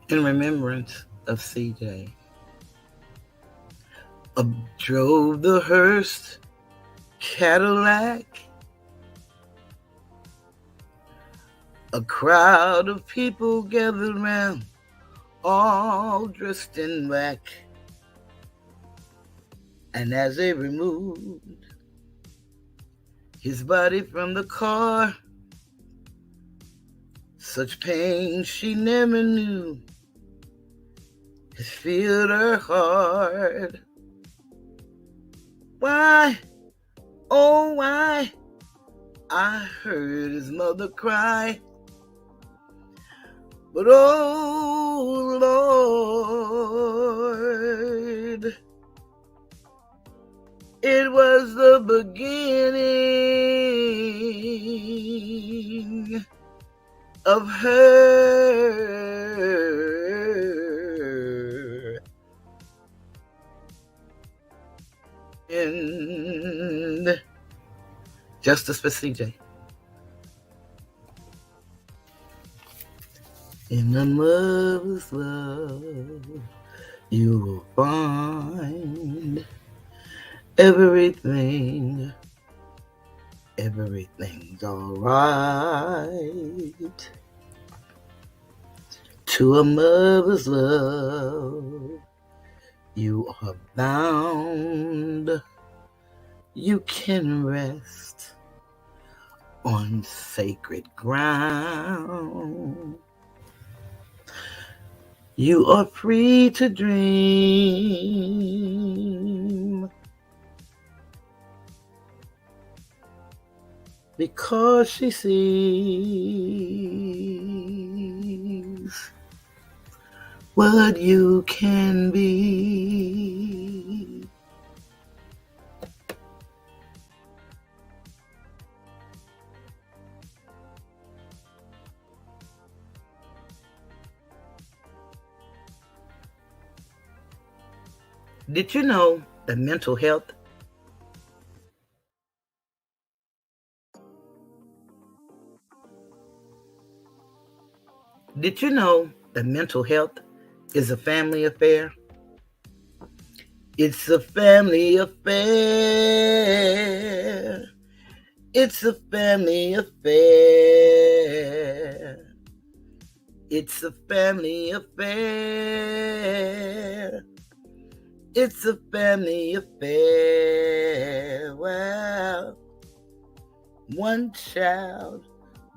in remembrance of CJ. Drove the hearse Cadillac. A crowd of people gathered round, all dressed in black. And as they removed his body from the car, such pain she never knew has filled her heart. Why, oh why, I heard his mother cry. But oh Lord, it was the beginning of her and justice for CJ. In a mother's love, you will find everything's alright. To a mother's love, you are bound. You can rest on sacred ground. You are free to dream, because she sees what you can be. Did you know that mental health is a family affair? It's a family affair. It's a family affair. It's a family affair. It's a family affair. Well, one child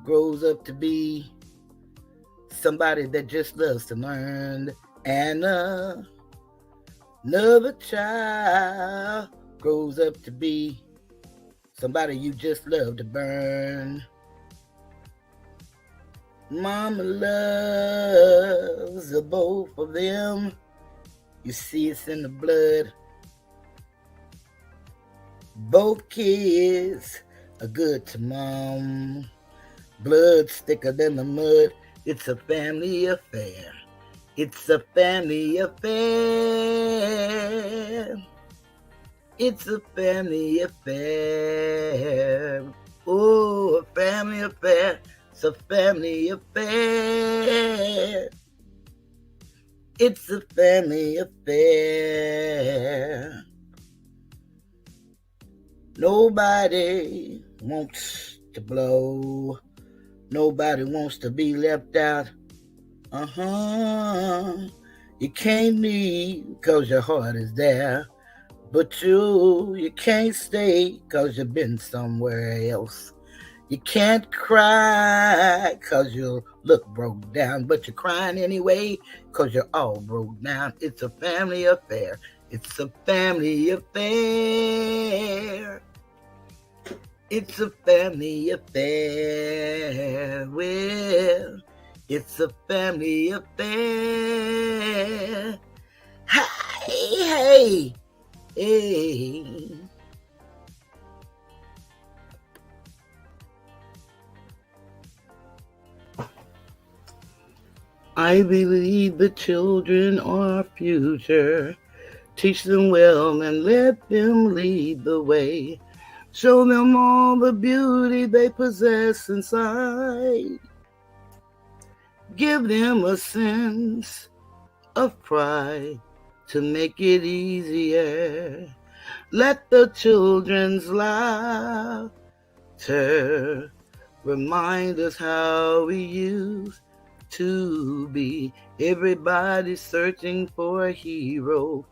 grows up to be somebody that just loves to learn, and another child grows up to be somebody you just love to burn. Mama loves the both of them. You see, it's in the blood. Both kids are good to mom. Blood thicker than the mud. It's a family affair. It's a family affair. It's a family affair. Oh, a family affair. It's a family affair. It's a family affair. Nobody wants to blow. Nobody wants to be left out. You can't leave because your heart is there. But you can't stay because you've been somewhere else. You can't cry because you look broke down, but you're crying anyway because you're all broke down. It's a family affair. It's a family affair. It's a family affair. Well, it's a family affair. Hey, hey. I believe the children are our future. Teach them well and let them lead the way. Show them all the beauty they possess inside. Give them a sense of pride to make it easier. Let the children's laughter remind us how we used to be. Everybody's searching for a hero.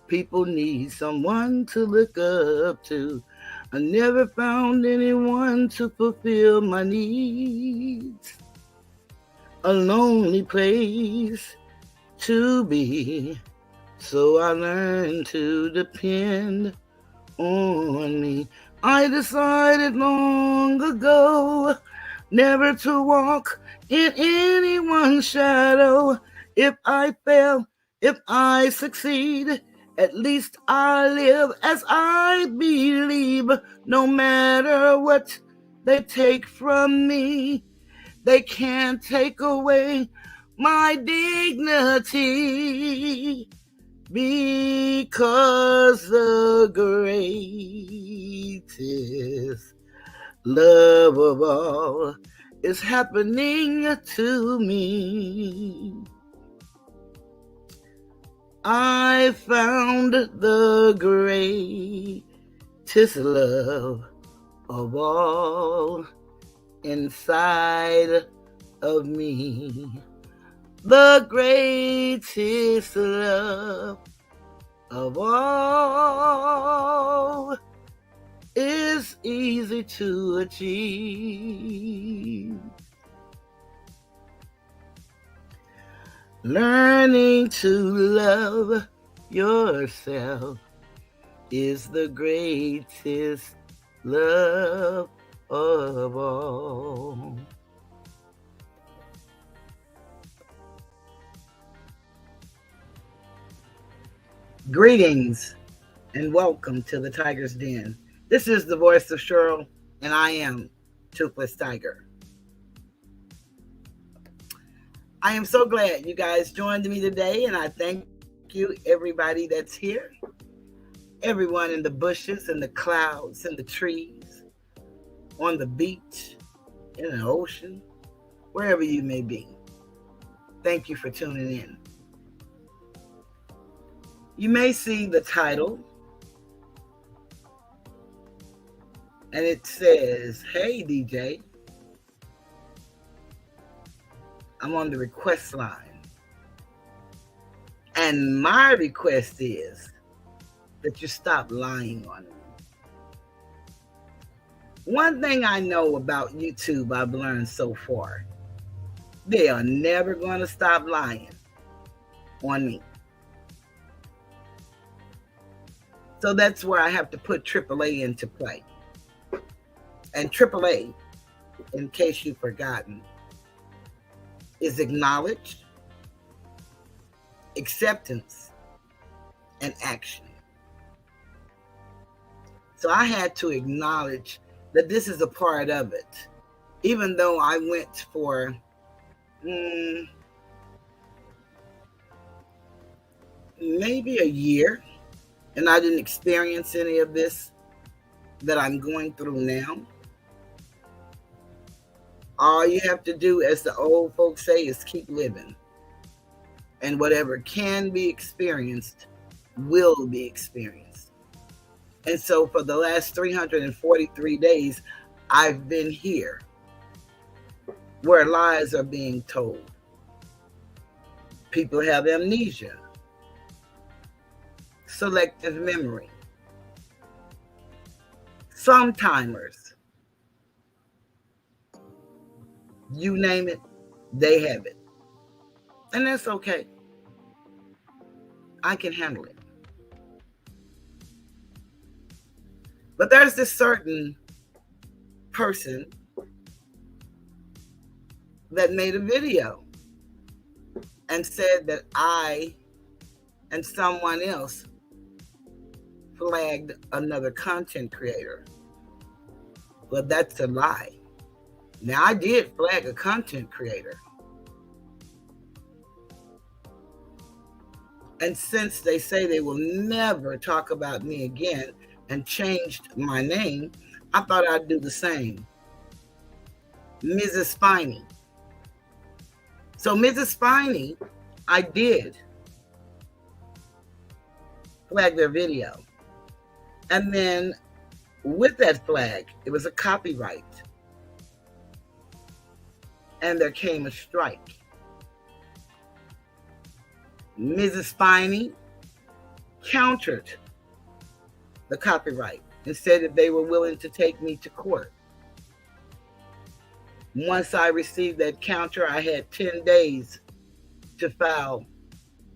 People need someone to look up to. I never found anyone to fulfill my needs. A lonely place to be. So I learned to depend on me. I decided long ago never to walk in anyone's shadow. If I fail, if I succeed, at least I live as I believe. No matter what they take from me, they can't take away my dignity. Because the greatest love of all is happening to me. I found the greatest love of all inside of me. The greatest love of all is easy to achieve. Learning to love yourself is the greatest love of all. Greetings and welcome to the Tiger's Den. This is the voice of Cheryl, and I am Toothless Tiger. I am so glad you guys joined me today, and I thank you, everybody that's here, everyone in the bushes, and the clouds, and the trees, on the beach, in the ocean, wherever you may be. Thank you for tuning in. You may see the title, and it says, "Hey DJ, I'm on the request line." And my request is that you stop lying on me. One thing I know about YouTube I've learned so far, they are never going to stop lying on me. So that's where I have to put AAA into play. And AAA, in case you've forgotten, is acknowledge, acceptance, and action. So I had to acknowledge that this is a part of it. Even though I went for maybe a year, and I didn't experience any of this that I'm going through now. All you have to do, as the old folks say, is keep living. And whatever can be experienced will be experienced. And so for the last 343 days, I've been here where lies are being told. People have amnesia, selective memory, sometimers, you name it, they have it. And that's okay. I can handle it. But there's this certain person that made a video and said that I and someone else flagged another content creator. Well, that's a lie. Now, I did flag a content creator. And since they say they will never talk about me again and changed my name, I thought I'd do the same. Mrs. Spiny, So Mrs. Spiney, I did flag their video. And then with that flag, it was a copyright. And there came a strike. Mrs. Spiney countered the copyright and said that they were willing to take me to court. Once I received that counter, I had 10 days to file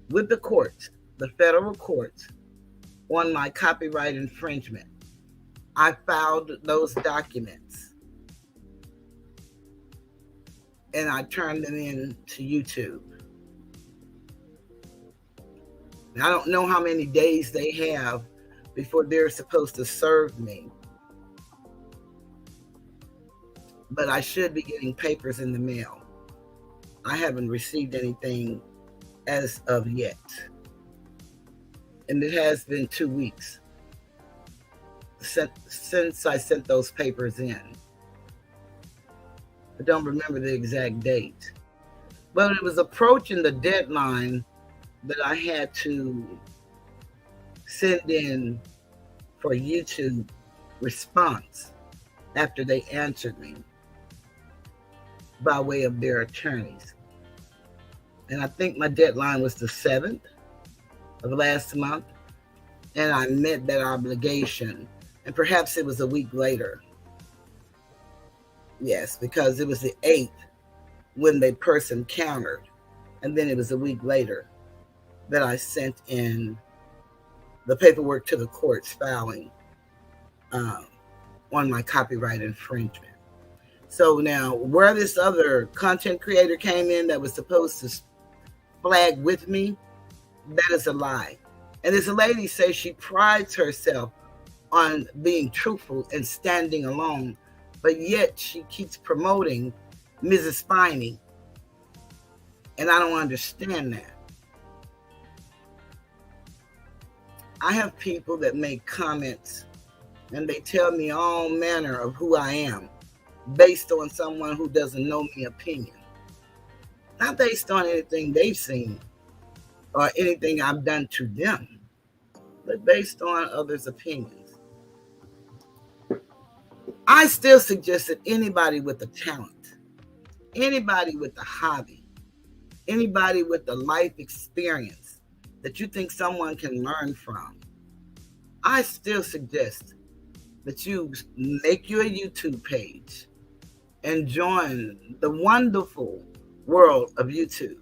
with the courts, the federal courts, on my copyright infringement. I filed those documents and I turned them in to YouTube. Now, I don't know how many days they have before they're supposed to serve me, but I should be getting papers in the mail. I haven't received anything as of yet. And it has been 2 weeks since I sent those papers in. I don't remember the exact date. But it was approaching the deadline that I had to send in for YouTube response after they answered me by way of their attorneys. And I think my deadline was the 7th of last month, and I met that obligation. And perhaps it was a week later. Yes, because it was the 8th when the person countered, and then it was a week later that I sent in the paperwork to the courts filing on my copyright infringement. So now, where this other content creator came in that was supposed to flag with me, that is a lie. And this lady says she prides herself on being truthful and standing alone, but yet she keeps promoting Mrs. Spiney. And I don't understand that. I have people that make comments and they tell me all manner of who I am based on someone who doesn't know me opinion. Not based on anything they've seen or anything I've done to them, but based on others' opinions. I still suggest that anybody with a talent, anybody with a hobby, anybody with a life experience that you think someone can learn from, I still suggest that you make you a YouTube page and join the wonderful world of YouTube.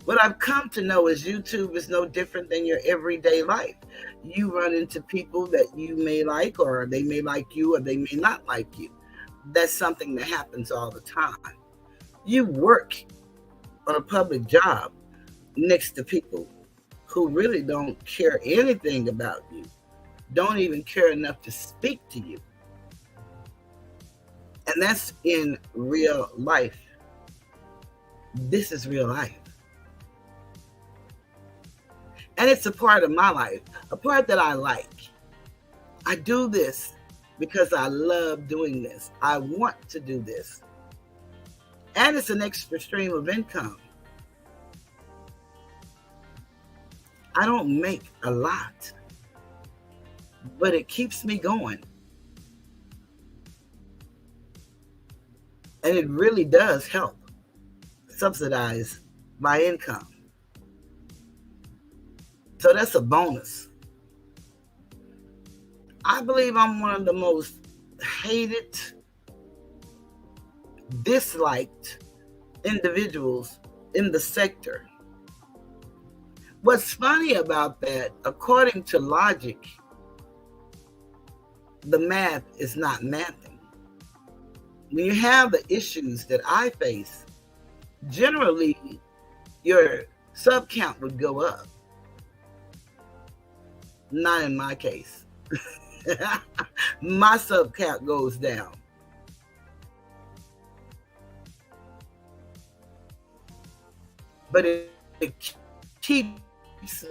What I've come to know is YouTube is no different than your everyday life. You run into people that you may like, or they may like you, or they may not like you. That's something that happens all the time. You work on a public job next to people who really don't care anything about you, don't even care enough to speak to you. And that's in real life. This is real life. And it's a part of my life, a part that I like. I do this because I love doing this. I want to do this. And it's an extra stream of income. I don't make a lot, but it keeps me going. And it really does help subsidize my income. So that's a bonus. I believe I'm one of the most hated, disliked individuals in the sector. What's funny about that, according to logic, the math is not mathing. When you have the issues that I face, generally your sub count would go up. Not in my case. My sub count goes down. But it keeps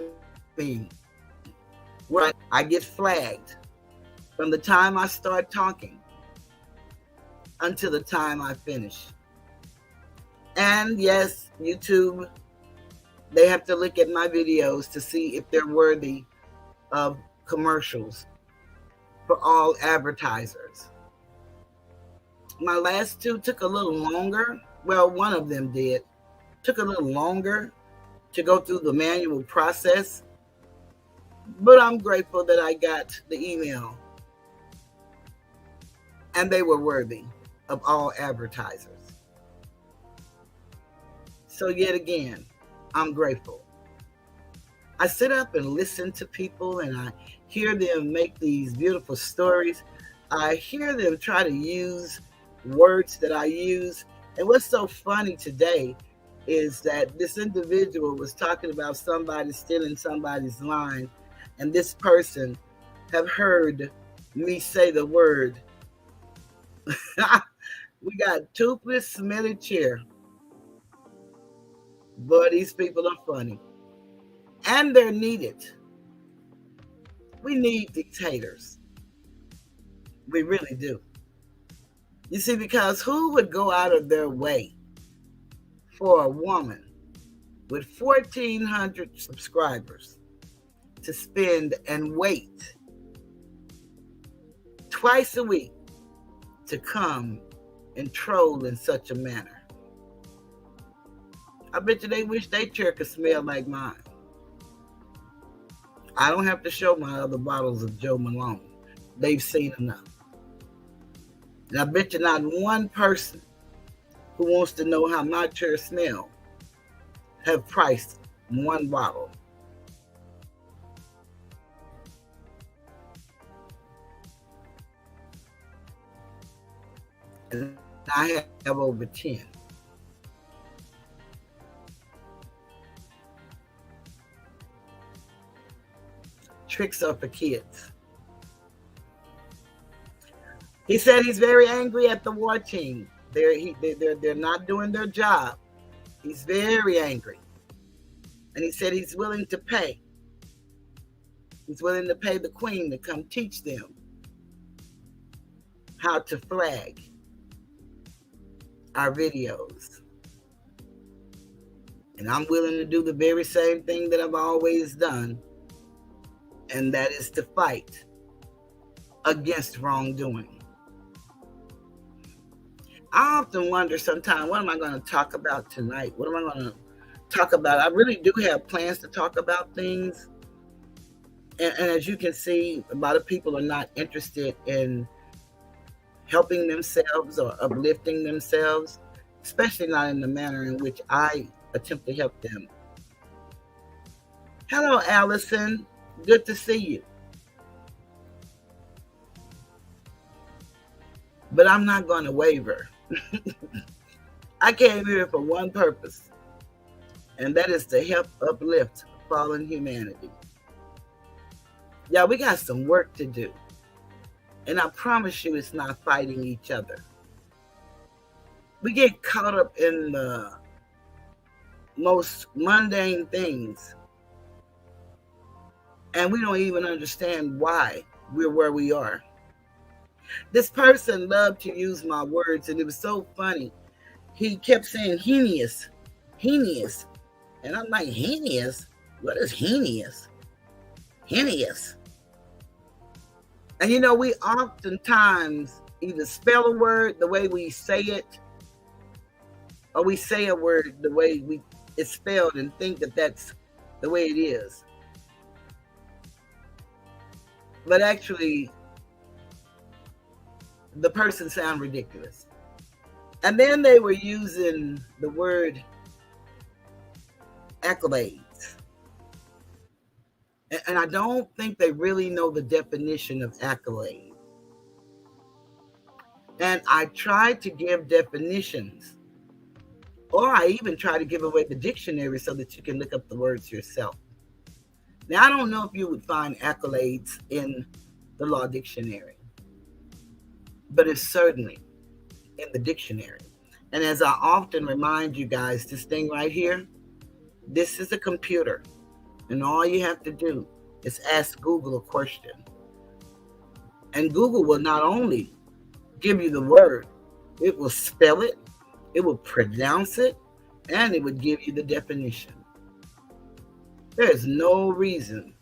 me where I get flagged from the time I start talking until the time I finish. And yes, YouTube, they have to look at my videos to see if they're worthy of commercials for all advertisers. My last two took a little longer. Well, one of them did. Took a little longer to go through the manual process. But I'm grateful that I got the email. And they were worthy of all advertisers. So yet again, I'm grateful. I sit up and listen to people and I hear them make these beautiful stories. I hear them try to use words that I use. And what's so funny today is that this individual was talking about somebody stealing somebody's line, and this person have heard me say the word. We got toothless, smelly chair. But these people are funny. And they're needed. We need these haters. We really do. You see, because who would go out of their way for a woman with 1,400 subscribers to spend and wait twice a week to come and troll in such a manner? I bet you they wish their chair could smell like mine. I don't have to show my other bottles of Joe Malone. They've seen enough. And I bet you not one person who wants to know how my chair smells have priced one bottle. And I have over 10. Tricks are for kids. He said he's very angry at the war team. They're not doing their job. He's very angry. And he said he's willing to pay. He's willing to pay the queen to come teach them how to flag our videos. And I'm willing to do the very same thing that I've always done, and that is to fight against wrongdoing. I often wonder sometimes, what am I going to talk about tonight? What am I going to talk about? I really do have plans to talk about things. And as you can see, a lot of people are not interested in helping themselves or uplifting themselves, especially not in the manner in which I attempt to help them. Hello, Allison. Good to see you. But I'm not going to waver. I came here for one purpose, and that is to help uplift fallen humanity. Yeah, we got some work to do. And I promise you it's not fighting each other. We get caught up in the most mundane things, and we don't even understand why we're where we are. This person loved to use my words, and it was so funny. He kept saying heinous, heinous. And I'm like, heinous? What is heinous? Heinous. And you know, we oftentimes either spell a word the way we say it, or we say a word the way it's spelled and think that that's the way it is. But actually, the person sounded ridiculous. And then they were using the word accolades. And I don't think they really know the definition of accolade. And I tried to give definitions, or I even try to give away the dictionary so that you can look up the words yourself. Now, I don't know if you would find accolades in the law dictionary, but it's certainly in the dictionary. And as I often remind you guys, this thing right here, this is a computer. And all you have to do is ask Google a question. And Google will not only give you the word, it will spell it, it will pronounce it, and it would give you the definition. There is no reason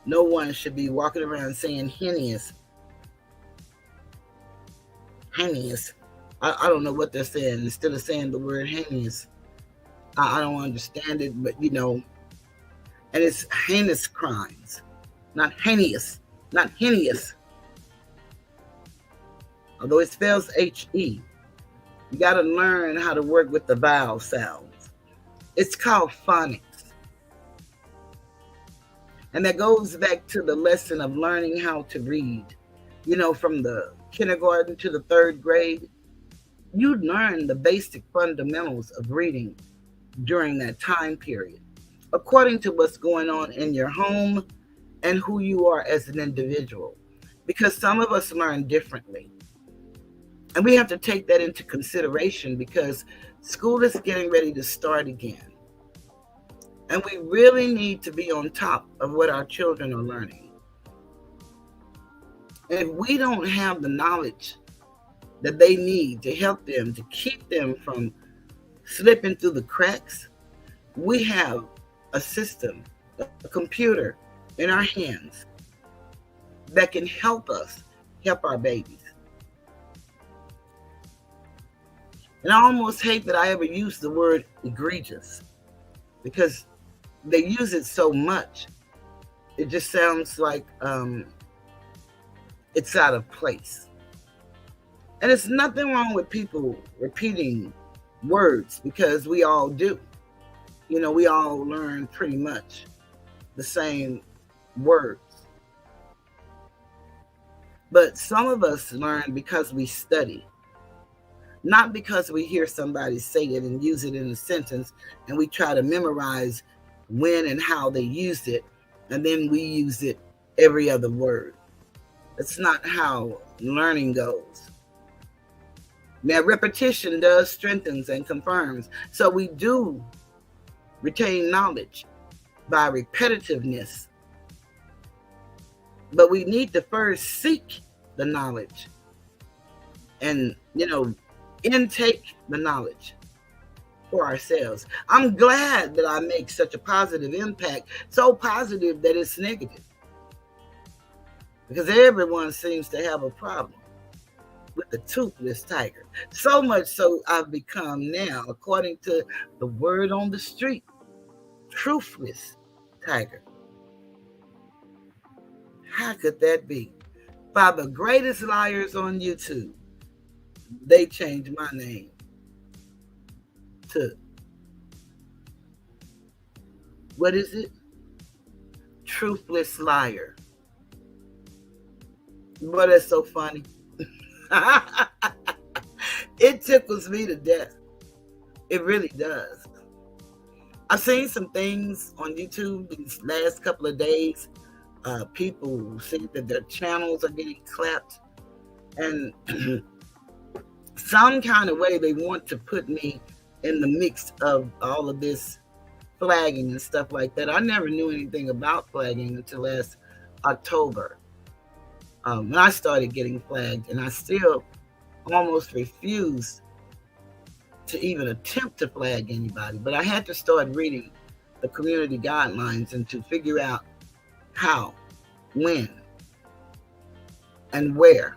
no one should be walking around saying heinous. Heinous. I don't know what they're saying. Instead of saying the word heinous, I don't understand it, but and it's heinous crimes, not heinous, not heinous. Although it spells H-E, you got to learn how to work with the vowel sounds. It's called phonics. And that goes back to the lesson of learning how to read. From the kindergarten to the third grade, you learn the basic fundamentals of reading during that time period, according to what's going on in your home and who you are as an individual. Because some of us learn differently. And we have to take that into consideration because school is getting ready to start again. And we really need to be on top of what our children are learning. And if we don't have the knowledge that they need to help them, to keep them from slipping through the cracks, we have a system, a computer in our hands that can help us help our babies. And I almost hate that I ever use the word egregious because they use it so much. It just sounds like it's out of place. And it's nothing wrong with people repeating words because we all do. We all learn pretty much the same words. But some of us learn because we study. Not because we hear somebody say it and use it in a sentence and we try to memorize when and how they used it, and then we use it every other word. That's not how learning goes. Now, repetition does strengthens and confirms. So we do retain knowledge by repetitiveness. But we need to first seek the knowledge and, intake the knowledge for ourselves. I'm glad that I make such a positive impact, so positive that it's negative. Because everyone seems to have a problem with the toothless tiger. So much so I've become now, according to the word on the street, truthless tiger. How could that be? By the greatest liars on YouTube, they changed my name to, what is it? Truthless liar. But that's so funny. It tickles me to death. It really does. I've seen some things on YouTube these last couple of days. People think that their channels are getting clapped. And some kind of way they want to put me in the mix of all of this flagging and stuff like that. I never knew anything about flagging until last October. When I started getting flagged, and I still almost refused to even attempt to flag anybody. But I had to start reading the community guidelines and to figure out how, when, and where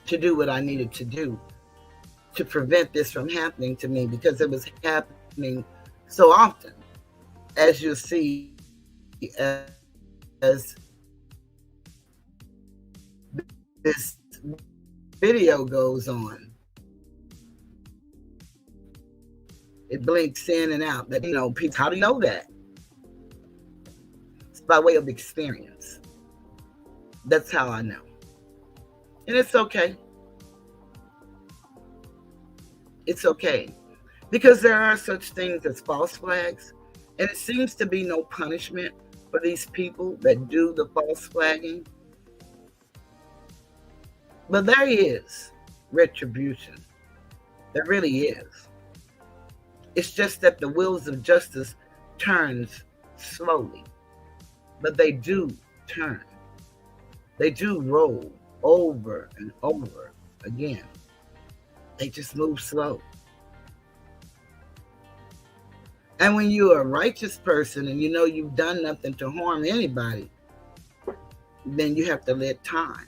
to do what I needed to do to prevent this from happening to me, because it was happening so often, as you'll see as this video goes on. It blinks in and out. That people, how do you know that? It's by way of experience. That's how I know. And it's okay. It's okay. Because there are such things as false flags, and it seems to be no punishment for these people that do the false flagging. But there is retribution. There really is. It's just that the wheels of justice turns slowly. But they do turn. They do roll over and over again. They just move slow. And when you're a righteous person and you know you've done nothing to harm anybody, then you have to let time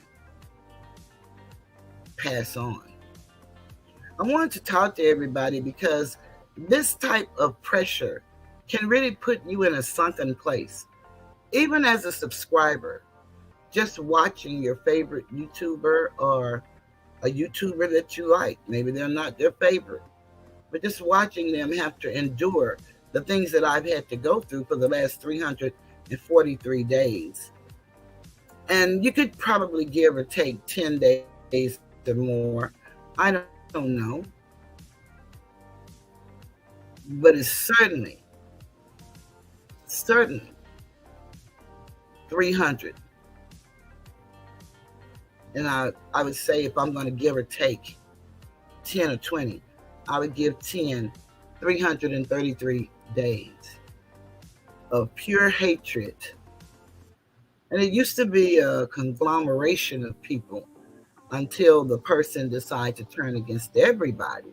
pass on. I wanted to talk to everybody because this type of pressure can really put you in a sunken place. Even as a subscriber, just watching your favorite YouTuber or a YouTuber that you like, maybe they're not their favorite, but just watching them have to endure the things that I've had to go through for the last 343 days. And you could probably give or take 10 days or more. I don't know. But it's certainly 300. And I would say if I'm going to give or take 10 or 20, I would give 10 333 days of pure hatred. And it used to be a conglomeration of people until the person decides to turn against everybody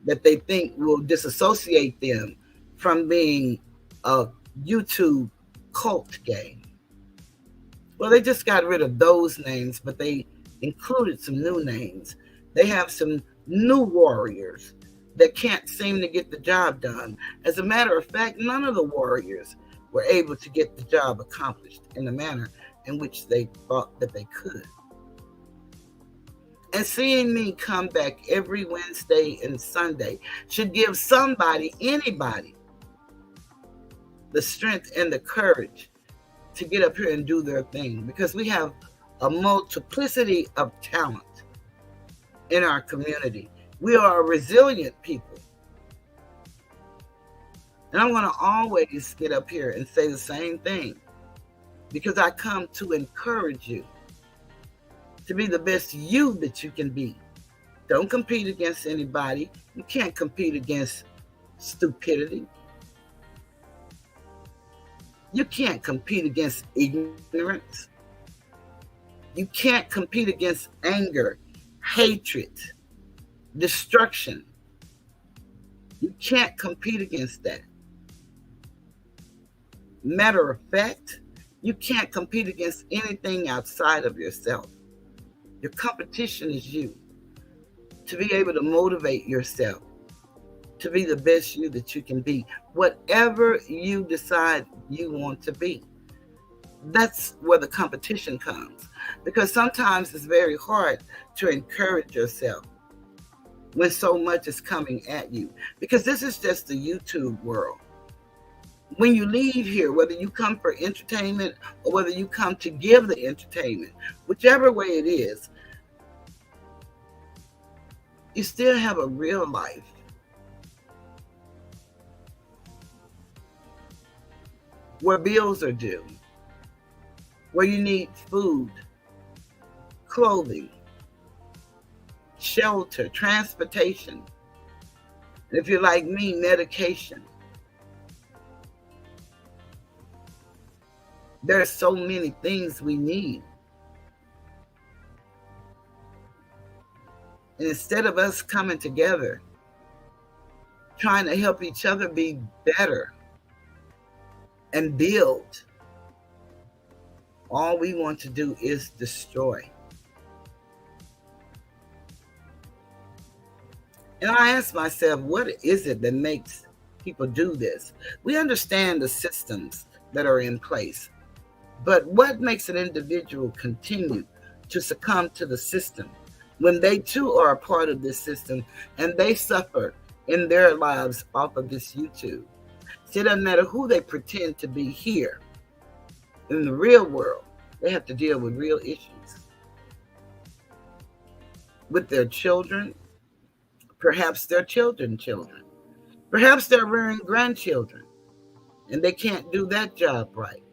that they think will disassociate them from being a YouTube cult gang. Well, they just got rid of those names, but they included some new names. They have some new warriors that can't seem to get the job done. As a matter of fact, none of the warriors were able to get the job accomplished in the manner in which they thought that they could. And seeing me come back every Wednesday and Sunday should give somebody, anybody, the strength and the courage to get up here and do their thing, because we have a multiplicity of talent in our community. We are a resilient people. And I'm going to always get up here and say the same thing, because I come to encourage you to be the best you that you can be. Don't compete against anybody. You can't compete against stupidity. You can't compete against ignorance. You can't compete against anger, hatred, destruction. You can't compete against that. Matter of fact, you can't compete against anything outside of yourself. Your competition is you. To be able to motivate yourself to be the best you that you can be, whatever you decide you want to be. That's where the competition comes, because sometimes it's very hard to encourage yourself when so much is coming at you, because this is just the YouTube world. When you leave here, whether you come for entertainment or whether you come to give the entertainment, whichever way it is, you still have a real life. Where bills are due, where you need food, clothing, shelter, transportation, and if you're like me, medication. There are so many things we need. And instead of us coming together, trying to help each other be better and build, all we want to do is destroy. And I ask myself, what is it that makes people do this? We understand the systems that are in place, but what makes an individual continue to succumb to the system when they too are a part of this system and they suffer in their lives off of this YouTube? See, it doesn't matter who they pretend to be here. In the real world, they have to deal with real issues. With their children, perhaps their children. Perhaps they're rearing grandchildren, and they can't do that job right.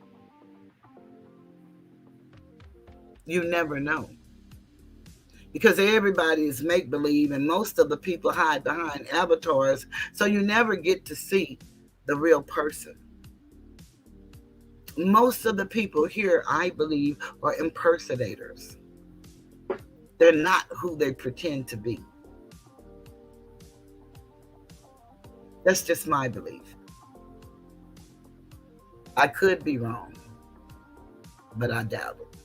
You never know. Because everybody is make-believe, and most of the people hide behind avatars, so you never get to see the real person. Most of the people here, I believe, are impersonators. They're not who they pretend to be. That's just my belief. I could be wrong, but I doubt it.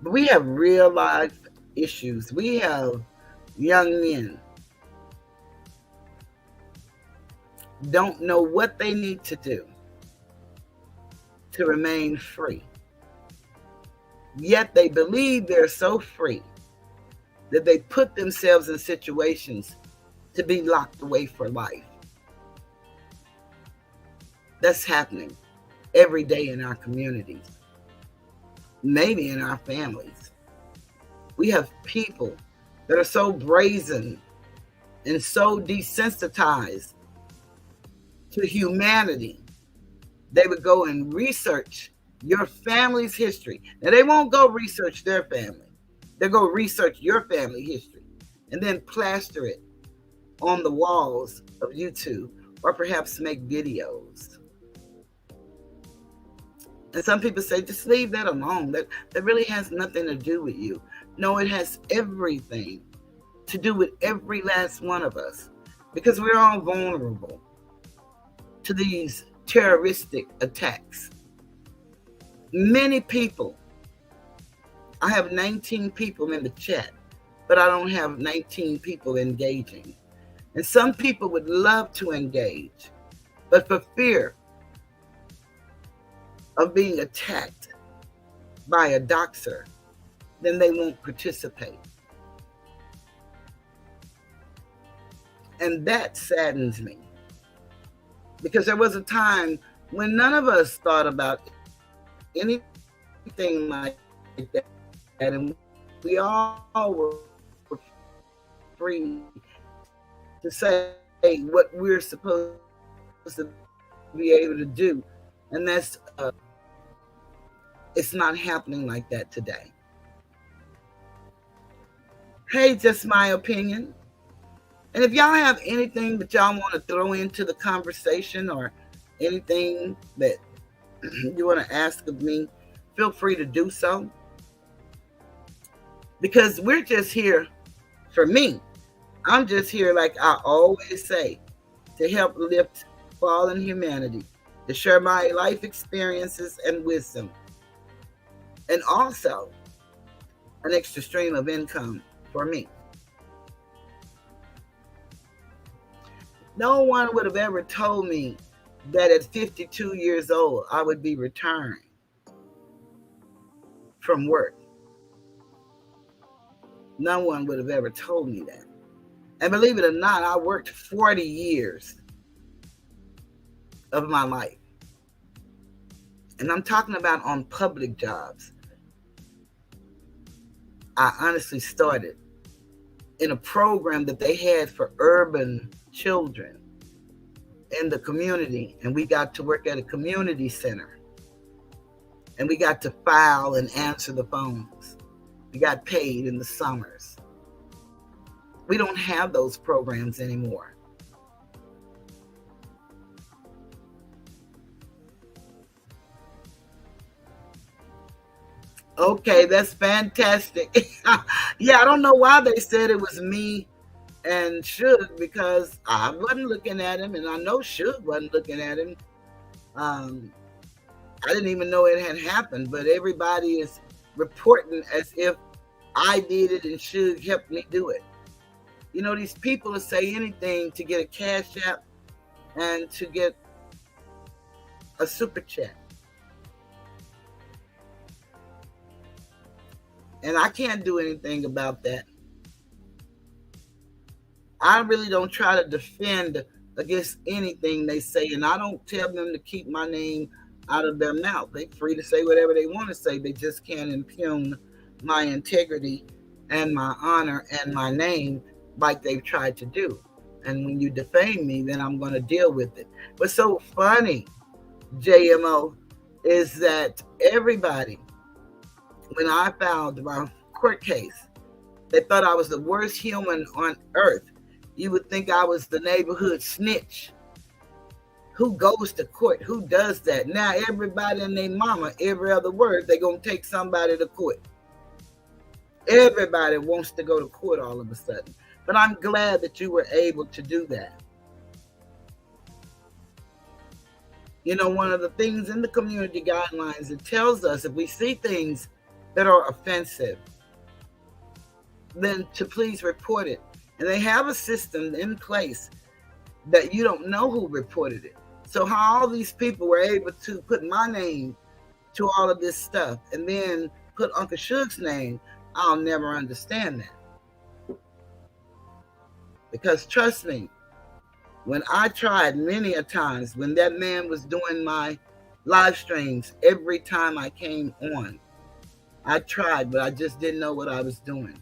But we have real life issues. We have young men don't know what they need to do to remain free. Yet they believe they're so free that they put themselves in situations to be locked away for life. That's happening every day in our communities, maybe in our families. We have people that are so brazen and so desensitized to humanity, they would go and research your family's history. Now, they won't go research their family. They'll go research your family history and then plaster it on the walls of YouTube or perhaps make videos. And some people say, just leave that alone. That really has nothing to do with you. No, it has everything to do with every last one of us, because we're all vulnerable to these terroristic attacks. Many people, I have 19 people in the chat, but I don't have 19 people engaging. And some people would love to engage, but for fear of being attacked by a doxer, then they won't participate. And that saddens me, because there was a time when none of us thought about anything like that, and we all were free to say what we're supposed to be able to do. And that's it's not happening like that today. Hey, just my opinion. And if y'all have anything that y'all want to throw into the conversation, or anything that you want to ask of me, feel free to do so. Because we're just here, for me, I'm just here, like I always say, to help lift fallen humanity, to share my life experiences and wisdom, and also an extra stream of income for me. No one would have ever told me that at 52 years old, I would be retiring from work. No one would have ever told me that. And believe it or not, I worked 40 years of my life. And I'm talking about on public jobs. I honestly started in a program that they had for urban children in the community. And we got to work at a community center. And we got to file and answer the phones. We got paid in the summers. We don't have those programs anymore. Okay, that's fantastic. Yeah, I don't know why they said it was me and Suge, because I wasn't looking at him, and I know Suge wasn't looking at him. I didn't even know it had happened, but everybody is reporting as if I did it and Suge helped me do it. You know, these people will say anything to get a cash app and to get a super chat. And I can't do anything about that. I really don't try to defend against anything they say, and I don't tell them to keep my name out of their mouth. They're free to say whatever they want to say. They just can't impugn my integrity and my honor and my name like they've tried to do. And when you defame me, then I'm going to deal with it. What's so funny, JMO, is that everybody, when I filed my court case, they thought I was the worst human on earth. You would think I was the neighborhood snitch. Who goes to court? Who does that? Now everybody and their mama, every other word, they're going to take somebody to court. Everybody wants to go to court all of a sudden. But I'm glad that you were able to do that. You know, one of the things in the community guidelines, it tells us if we see things that are offensive, then to please report it. And they have a system in place that you don't know who reported it. So how all these people were able to put my name to all of this stuff and then put Uncle Suge's name, I'll never understand that. Because trust me, when I tried many a times, when that man was doing my live streams, every time I came on, I tried, but I just didn't know what I was doing.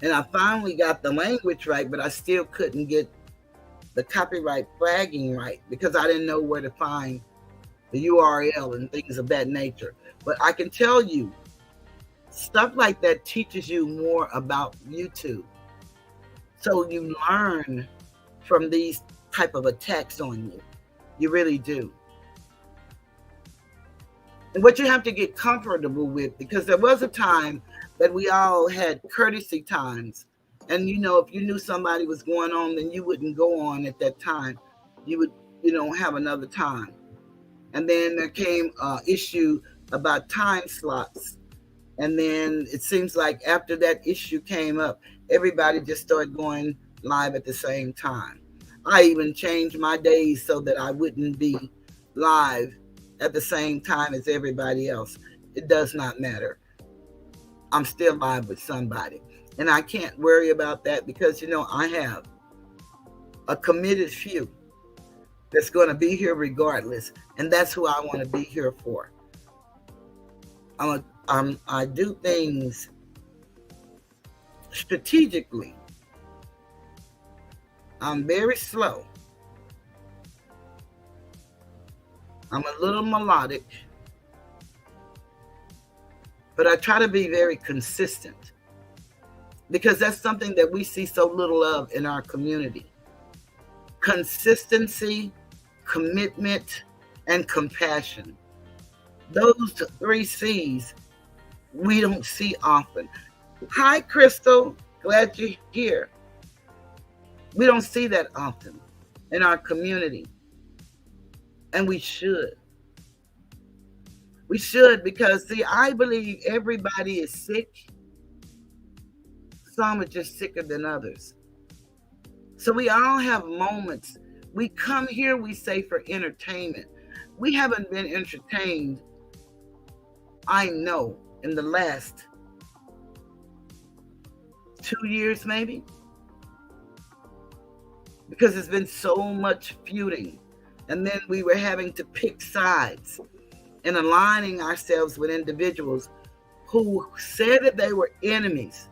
And I finally got the language right, but I still couldn't get the copyright flagging right because I didn't know where to find the URL and things of that nature. But I can tell you, stuff like that teaches you more about YouTube. So you learn from these type of attacks on you. You really do. And what you have to get comfortable with, because there was a time that we all had courtesy times. And, you know, if you knew somebody was going on, then you wouldn't go on at that time. You would, you know, have another time. And then there came an issue about time slots. And then it seems like after that issue came up, everybody just started going live at the same time. I even changed my days so that I wouldn't be live at the same time as everybody else. It does not matter. I'm still live with somebody. And I can't worry about that because, you know, I have a committed few that's going to be here regardless. And that's who I want to be here for. I do things strategically. I'm very slow. I'm a little melodic. But I try to be very consistent because that's something that we see so little of in our community. Consistency, commitment, and compassion. Those 3 C's we don't see often. Hi, Crystal. Glad you're here. We don't see that often in our community. And we should. We should because, see, I believe everybody is sick. Some are just sicker than others. So we all have moments. We come here, we say, for entertainment. We haven't been entertained, I know, in the last 2 years maybe. Because there's been so much feuding. And then we were having to pick sides and aligning ourselves with individuals who said that they were enemies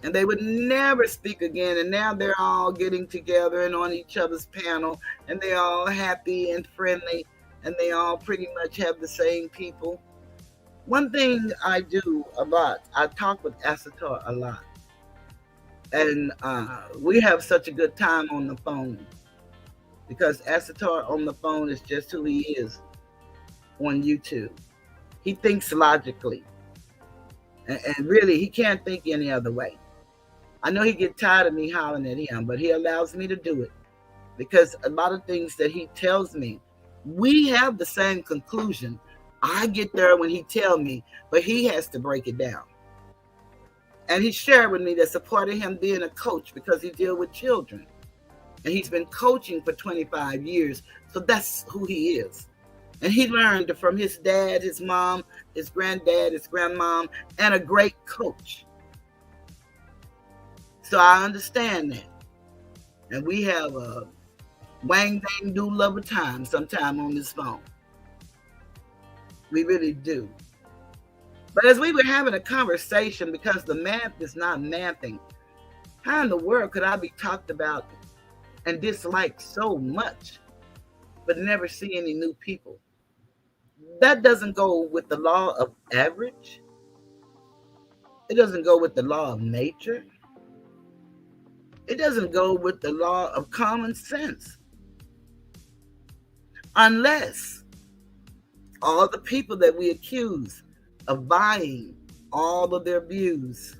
and they would never speak again. And now they're all getting together and on each other's panel, and they're all happy and friendly, and they all pretty much have the same people. One thing I do a lot, I talk with Asatar a lot. And we have such a good time on the phone because Asatar on the phone is just who he is on YouTube. He thinks logically. And really, he can't think any other way. I know he gets tired of me hollering at him, but he allows me to do it because a lot of things that he tells me, we have the same conclusion. I get there when he tells me, but he has to break it down. And he shared with me that's a part of him being a coach because he deals with children. And he's been coaching for 25 years. So that's who he is. And he learned from his dad, his mom, his granddad, his grandmom, and a great coach. So I understand that. And we have a wang dang do love a time sometime on this phone. We really do. But as we were having a conversation, because the math is not mathing, how in the world could I be talked about and disliked so much, but never see any new people? That doesn't go with the law of average. It doesn't go with the law of nature. It doesn't go with the law of common sense. Unless all the people that we accuse of buying all of their views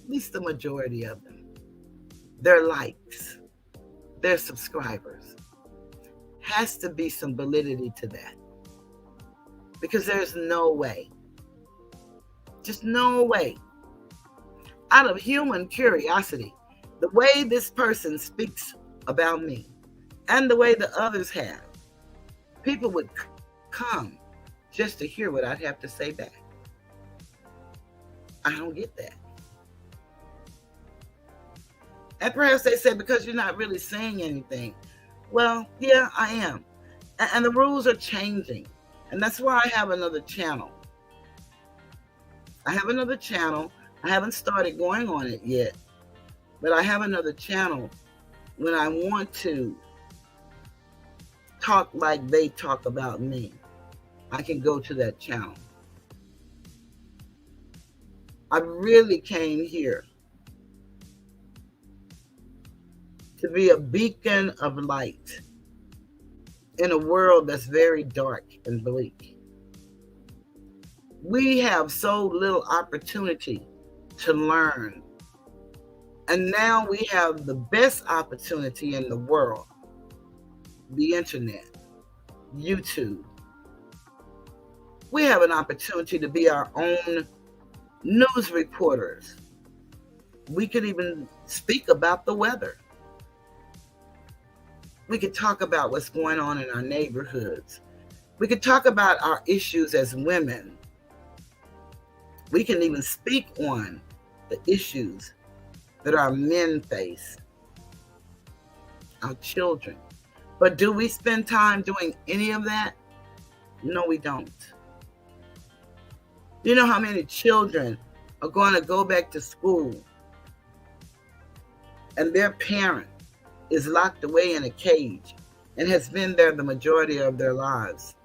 least the majority of them, their likes, their subscribers. Has to be some validity to that. Because there's no way, just no way, out of human curiosity, the way this person speaks about me and the way the others have, people would come just to hear what I'd have to say back. I don't get that. And perhaps they say, because you're not really saying anything. Well, yeah, I am. And the rules are changing. And that's why I have another channel. I have another channel. I haven't started going on it yet. But I have another channel when I want to talk like they talk about me. I can go to that channel. I really came here to be a beacon of light in a world that's very dark and bleak. We have so little opportunity to learn. And now we have the best opportunity in the world, the internet, YouTube. We have an opportunity to be our own news reporters. We could even speak about the weather. We could talk about what's going on in our neighborhoods. We could talk about our issues as women. We can even speak on the issues that our men face, our children. But do we spend time doing any of that? No, we don't. You know how many children are going to go back to school and their parent is locked away in a cage and has been there the majority of their lives?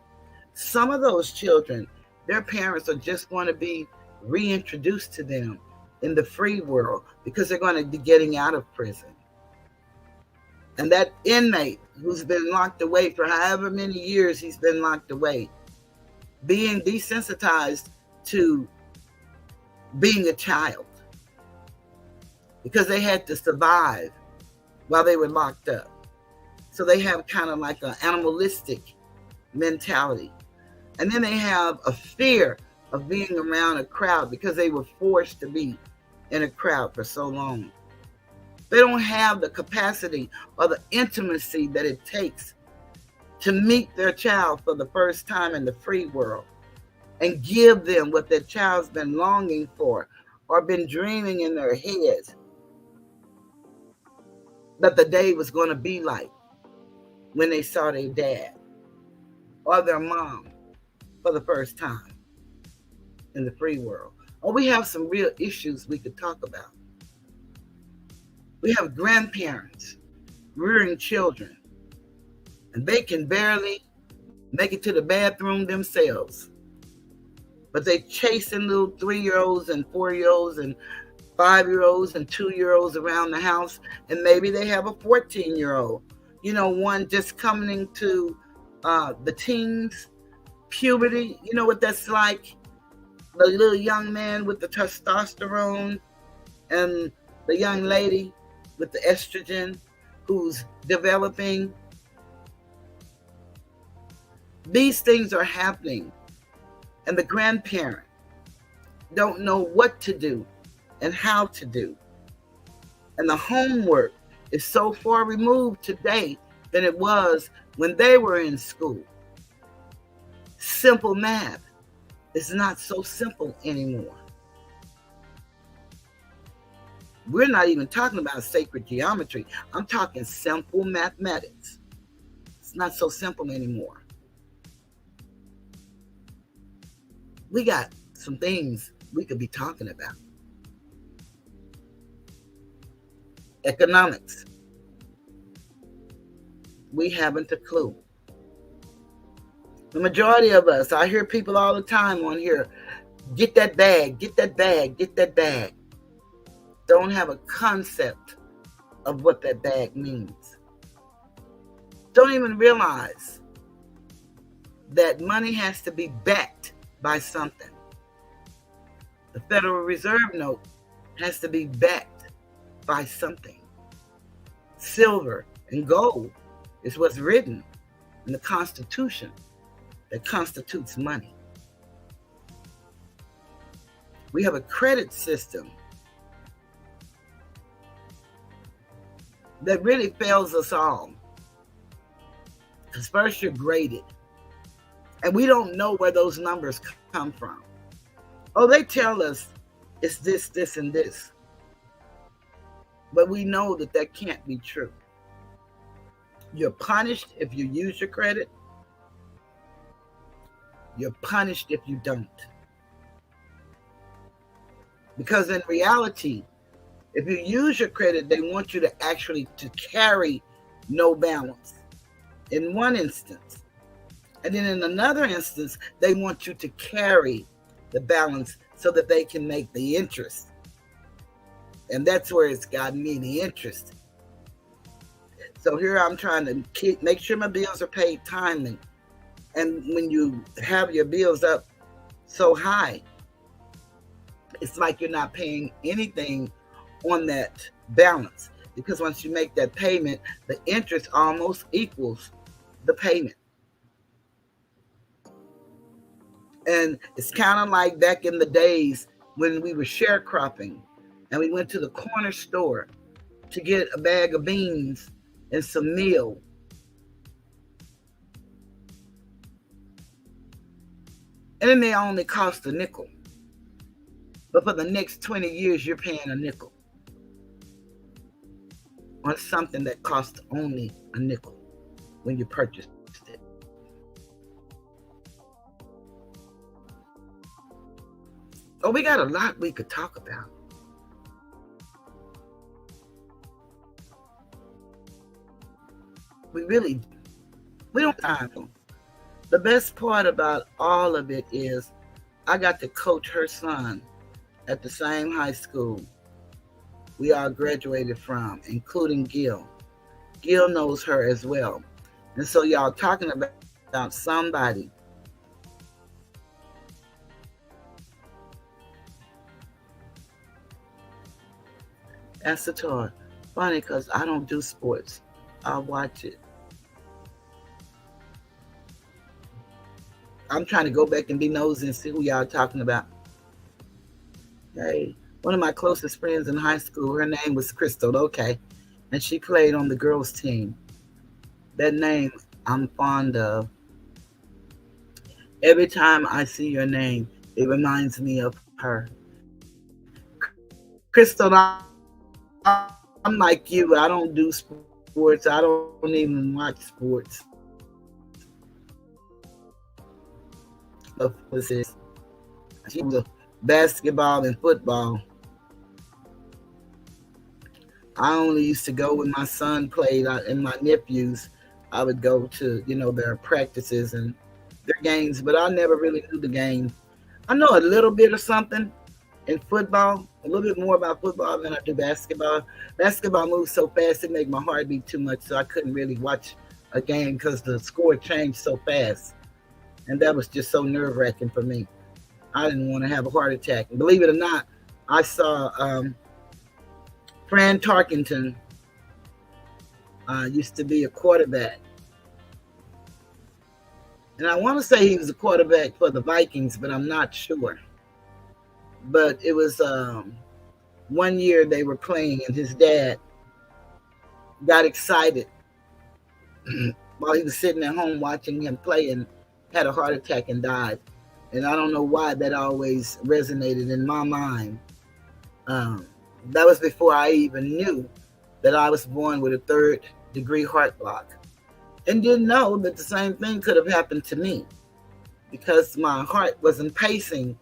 Some of those children, their parents are just going to be reintroduced to them in the free world because they're going to be getting out of prison. And that inmate who's been locked away for however many years he's been locked away, being desensitized to being a child because they had to survive while they were locked up. So they have kind of like an animalistic mentality. And then they have a fear of being around a crowd because they were forced to be in a crowd for so long. They don't have the capacity or the intimacy that it takes to meet their child for the first time in the free world and give them what their child's been longing for or been dreaming in their heads that the day was going to be like when they saw their dad or their mom for the first time in the free world. Or we have some real issues we could talk about. We have grandparents rearing children, and they can barely make it to the bathroom themselves. But they chasing little 3-year-olds and 4-year-olds and 5-year-olds and 2-year-olds around the house, and maybe they have a 14-year-old. You know, one just coming into the teens, puberty. You know what that's like? The little young man with the testosterone and the young lady with the estrogen who's developing. These things are happening, and the grandparent don't know what to do and how to do. And the homework is so far removed today than it was when they were in school. Simple math is not so simple anymore. We're not even talking about sacred geometry. I'm talking simple mathematics. It's not so simple anymore. We got some things we could be talking about. Economics. We haven't a clue. The majority of us, I hear people all the time on here, get that bag, get that bag, get that bag. Don't have a concept of what that bag means. Don't even realize that money has to be backed by something. The Federal Reserve note has to be backed by something. Silver and gold is what's written in the Constitution that constitutes money. We have a credit system that really fails us all. Because first you're graded, and we don't know where those numbers come from. Oh, they tell us it's this, this, and this. But we know that that can't be true. You're punished if you use your credit. You're punished if you don't. Because in reality, if you use your credit, they want you to actually to carry no balance in one instance. And then in another instance, they want you to carry the balance so that they can make the interest. And that's where it's gotten me, the interest. So here I'm trying to make sure my bills are paid timely. And when you have your bills up so high, it's like you're not paying anything on that balance. Because once you make that payment, the interest almost equals the payment. And it's kind of like back in the days when we were sharecropping and we went to the corner store to get a bag of beans and some meal. And it may only cost a nickel. But for the next 20 years, you're paying a nickel on something that cost only a nickel when you purchased it. Oh, we got a lot we could talk about. We don't have time. The best part about all of it is I got to coach her son at the same high school we all graduated from, including Gil. Gil knows her as well. And so y'all talking about somebody that's the toy. Funny because I don't do sports. I'll watch it. I'm trying to go back and be nosy and see who y'all talking about. Hey, one of my closest friends in high school, her name was Crystal, okay. And she played on the girls' team. That name I'm fond of. Every time I see your name, it reminds me of her. Crystal, I'm like you. I don't do sports. I don't even watch sports. She was a basketball and football. I only used to go when my son played and my nephews. I would go to, their practices and their games, but I never really knew the game. I know a little bit of something in football, a little bit more about football than I do basketball. Basketball moves so fast, it made my heart beat too much, so I couldn't really watch a game because the score changed so fast. And that was just so nerve-wracking for me. I didn't want to have a heart attack. And believe it or not, I saw Fran Tarkenton used to be a quarterback. And I want to say he was a quarterback for the Vikings, but I'm not sure. But it was one year they were playing, and his dad got excited while he was sitting at home watching him play and had a heart attack and died. And I don't know why that always resonated in my mind. That was before I even knew that I was born with a 3rd-degree heart block. And didn't know that the same thing could have happened to me because my heart wasn't pacing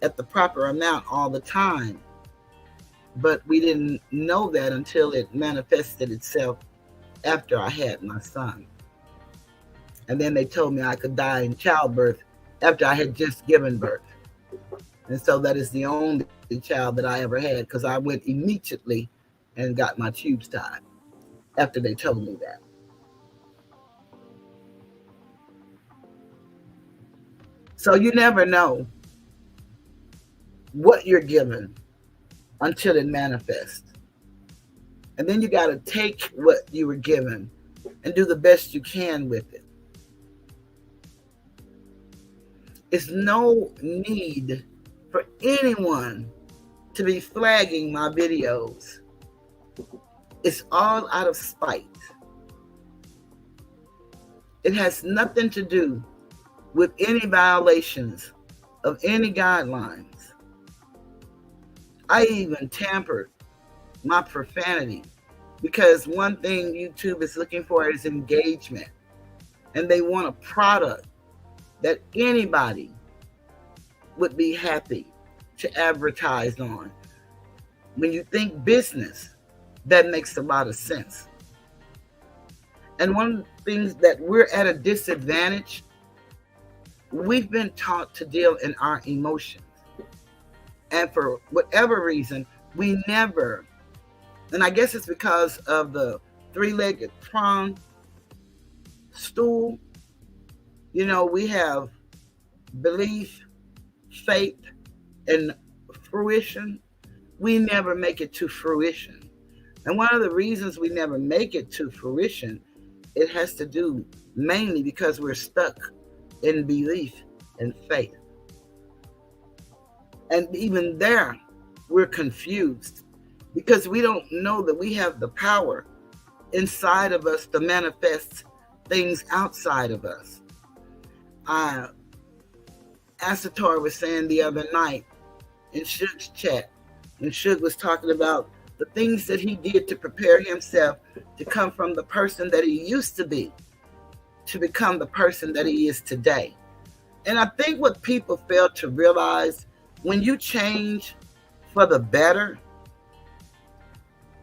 at the proper amount all the time. But we didn't know that until it manifested itself after I had my son. And then they told me I could die in childbirth after I had just given birth. And so that is the only child that I ever had because I went immediately and got my tubes tied after they told me that. So you never know what you're given until it manifests. And then you got to take what you were given and do the best you can with it. It's no need for anyone to be flagging my videos. It's all out of spite. It has nothing to do with any violations of any guidelines. I even tampered my profanity because one thing YouTube is looking for is engagement, and they want a product that anybody would be happy to advertise on. When you think business, that makes a lot of sense. And one of the things that we're at a disadvantage, we've been taught to deal in our emotions. And for whatever reason, we never, and I guess it's because of the three-legged prong stool. You know, we have belief, faith, and fruition. We never make it to fruition. And one of the reasons we never make it to fruition, it has to do mainly because we're stuck in belief and faith. And even there, we're confused because we don't know that we have the power inside of us to manifest things outside of us. Asator was saying the other night in Suge's chat, and Suge was talking about the things that he did to prepare himself to come from the person that he used to be to become the person that he is today. And I think what people fail to realize, when you change for the better,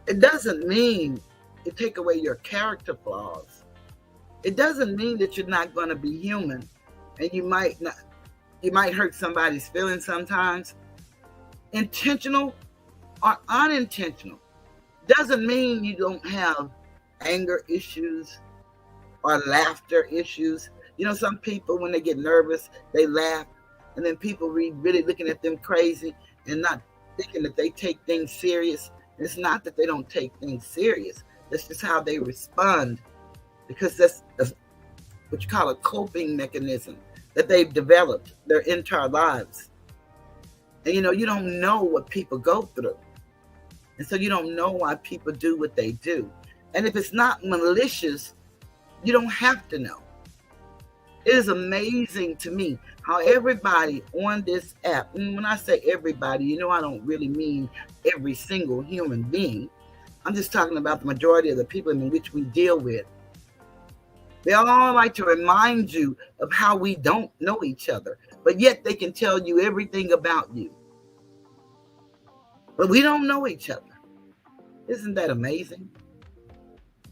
it doesn't mean you take away your character flaws. It doesn't mean that you're not going to be human, and you might hurt somebody's feelings sometimes. Intentional or unintentional doesn't mean you don't have anger issues or laughter issues. You know, some people, when they get nervous, they laugh, and then people really looking at them crazy and not thinking that they take things serious. It's not that they don't take things serious. That's just how they respond, because that's what you call a coping mechanism that they've developed their entire lives. And you know, you don't know what people go through. And so you don't know why people do what they do. And if it's not malicious, you don't have to know. It is amazing to me how everybody on this app, and when I say everybody, you know, I don't really mean every single human being. I'm just talking about the majority of the people in which we deal with. They all like to remind you of how we don't know each other, but yet they can tell you everything about you. But we don't know each other. Isn't that amazing?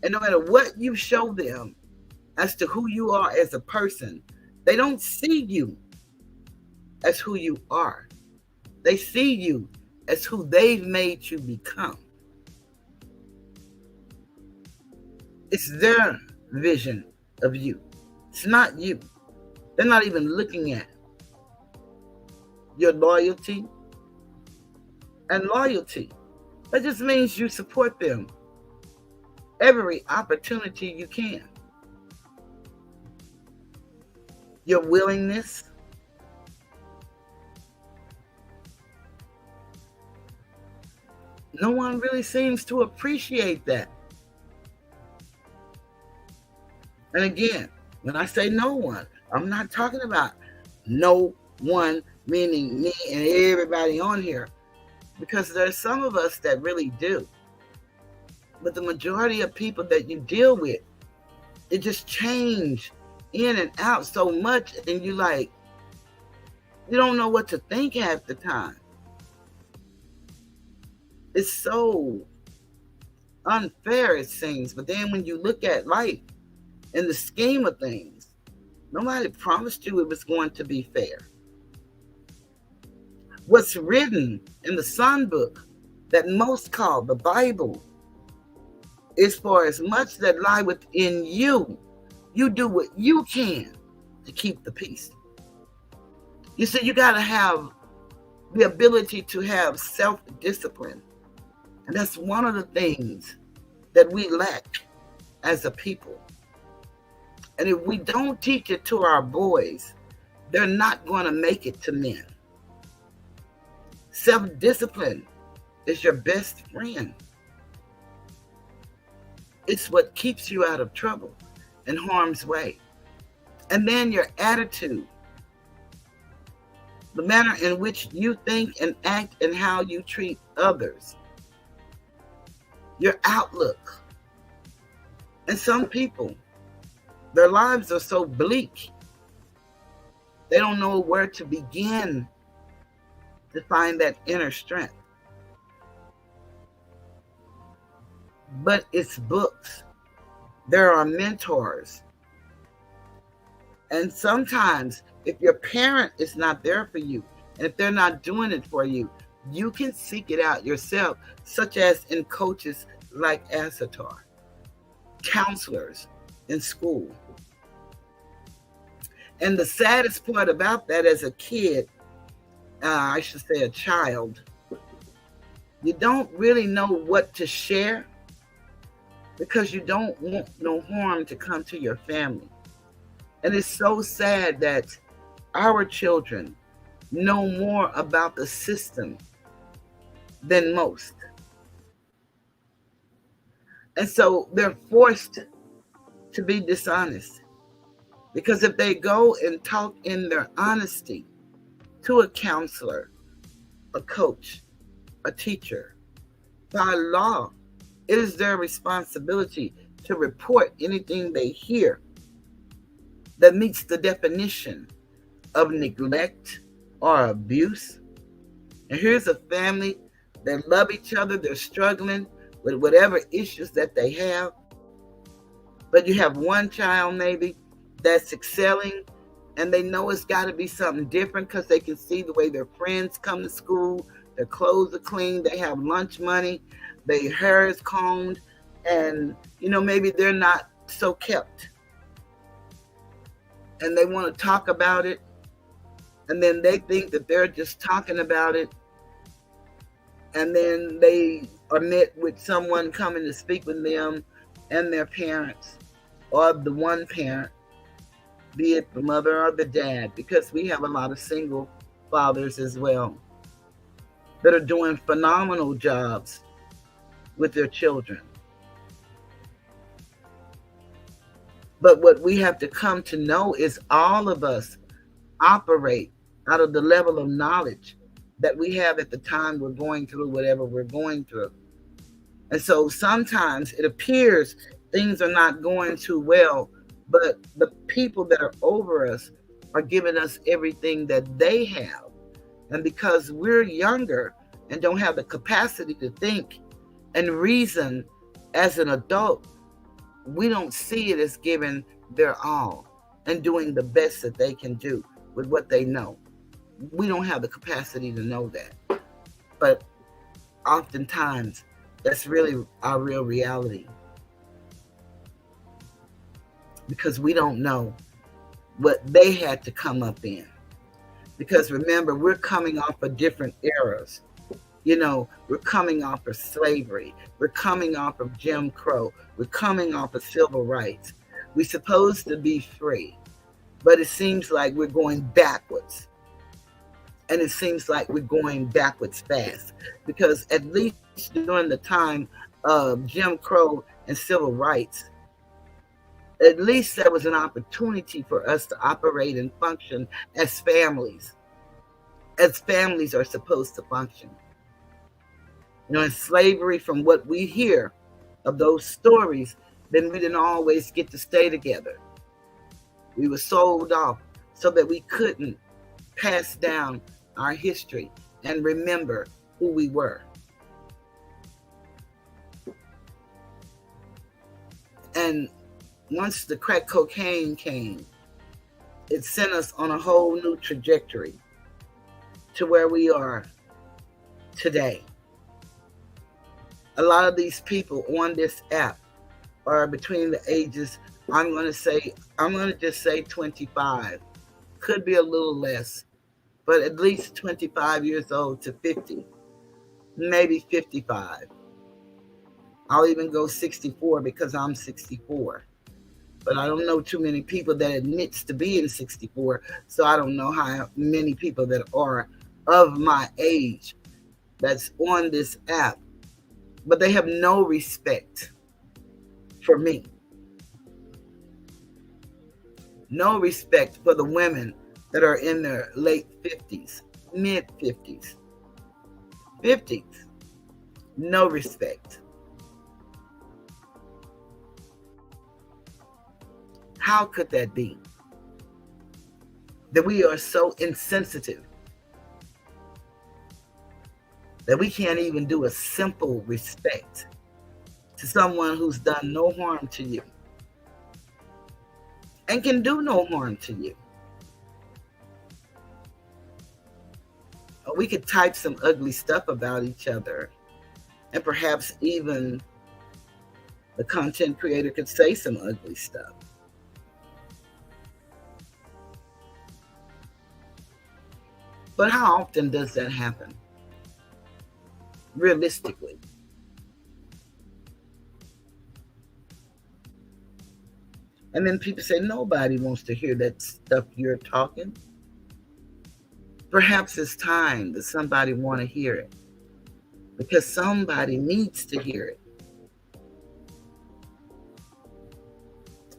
And no matter what you show them as to who you are as a person, they don't see you as who you are. They see you as who they've made you become. It's their vision of you. It's not you. They're not even looking at your loyalty. And loyalty, that just means you support them every opportunity you can. Your willingness, no one really seems to appreciate that. And again, when I say no one, I'm not talking about no one, meaning me and everybody on here, because there's some of us that really do. But the majority of people that you deal with, it just change in and out so much, and you don't know what to think half the time. It's so unfair, it seems. But then when you look at life in the scheme of things, nobody promised you it was going to be fair. What's written in the Son book that most call the Bible is for as much that lie within you, you do what you can to keep the peace. You see, you got to have the ability to have self-discipline. And that's one of the things that we lack as a people. And if we don't teach it to our boys, they're not going to make it to men. Self-discipline is your best friend. It's what keeps you out of trouble and harm's way. And then your attitude, the manner in which you think and act and how you treat others, your outlook. And some people, their lives are so bleak, they don't know where to begin to find that inner strength. But it's books. There are mentors. And sometimes if your parent is not there for you, and if they're not doing it for you, you can seek it out yourself, such as in coaches like Asatar, counselors in school. And the saddest part about that as a kid, I should say a child, you don't really know what to share because you don't want no harm to come to your family. And it's so sad that our children know more about the system than most. And so they're forced to be dishonest. Because if they go and talk in their honesty to a counselor, a coach, a teacher, by law, it is their responsibility to report anything they hear that meets the definition of neglect or abuse. And here's a family that love each other, they're struggling with whatever issues that they have. But you have one child maybe that's excelling, and they know it's got to be something different because they can see the way their friends come to school, their clothes are clean, they have lunch money, their hair is combed, and maybe they're not so kept. And they want to talk about it, and then they think that they're just talking about it, and then they are met with someone coming to speak with them and their parents, or the one parent, be it the mother or the dad, because we have a lot of single fathers as well that are doing phenomenal jobs with their children. But what we have to come to know is all of us operate out of the level of knowledge that we have at the time we're going through whatever we're going through. And so sometimes it appears things are not going too well, but the people that are over us are giving us everything that they have. And because we're younger and don't have the capacity to think and reason as an adult, we don't see it as giving their all and doing the best that they can do with what they know. We don't have the capacity to know that. But oftentimes, that's really our real reality. Because we don't know what they had to come up in. Because remember, we're coming off of different eras. We're coming off of slavery. We're coming off of Jim Crow. We're coming off of civil rights. We're supposed to be free, but it seems like we're going backwards. And it seems like we're going backwards fast, because at least during the time of Jim Crow and civil rights, at least there was an opportunity for us to operate and function as families are supposed to function. In slavery, from what we hear of those stories, then we didn't always get to stay together. We were sold off so that we couldn't pass down our history and remember who we were. And once the crack cocaine came, it sent us on a whole new trajectory to where we are today. A lot of these people on this app are between the ages, I'm going to just say 25. Could be a little less, but at least 25 years old to 50, maybe 55. I'll even go 64 because I'm 64. But I don't know too many people that admits to being 64, so I don't know how many people that are of my age that's on this app, but they have no respect for me. No respect for the women that are in their late 50s, mid 50s, 50s. No respect. How could that be? That we are so insensitive that we can't even do a simple respect to someone who's done no harm to you and can do no harm to you. Or we could type some ugly stuff about each other, and perhaps even the content creator could say some ugly stuff. But how often does that happen? Realistically. And then people say, nobody wants to hear that stuff you're talking. Perhaps it's time that somebody want to hear it, because somebody needs to hear it.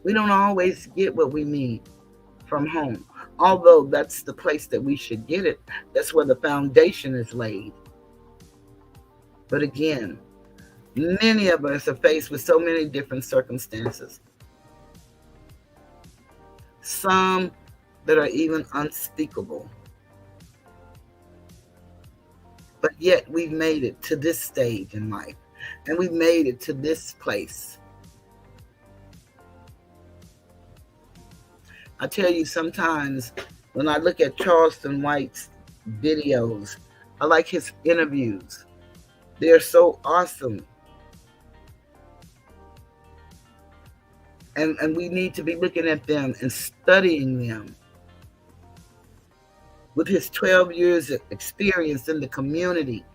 We don't always get what we need from home, although that's the place that we should get it. That's where the foundation is laid. But again, many of us are faced with so many different circumstances. Some that are even unspeakable. But yet we've made it to this stage in life, and we've made it to this place. I tell you, sometimes when I look at Charleston White's videos, I like his interviews. They're so awesome. And we need to be looking at them and studying them. With his 12 years of experience in the community.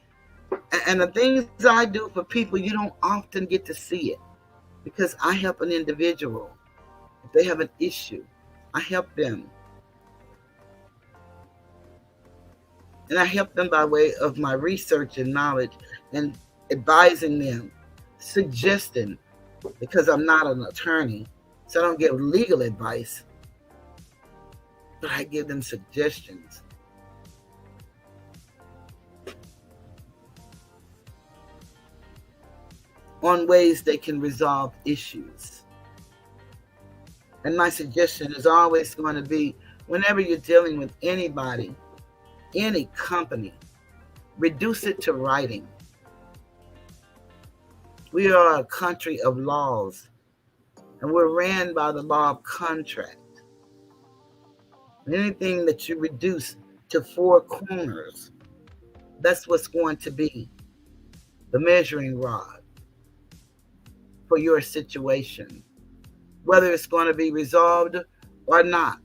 And the things I do for people, you don't often get to see it, because I help an individual. If they have an issue, I help them. And I help them by way of my research and knowledge and advising them, suggesting, because I'm not an attorney, so I don't give legal advice, but I give them suggestions. On ways they can resolve issues. And my suggestion is always going to be, whenever you're dealing with anybody, any company, reduce it to writing. We are a country of laws, and we're ran by the law of contract. Anything that you reduce to four corners, that's what's going to be the measuring rod for your situation. Whether it's going to be resolved or not,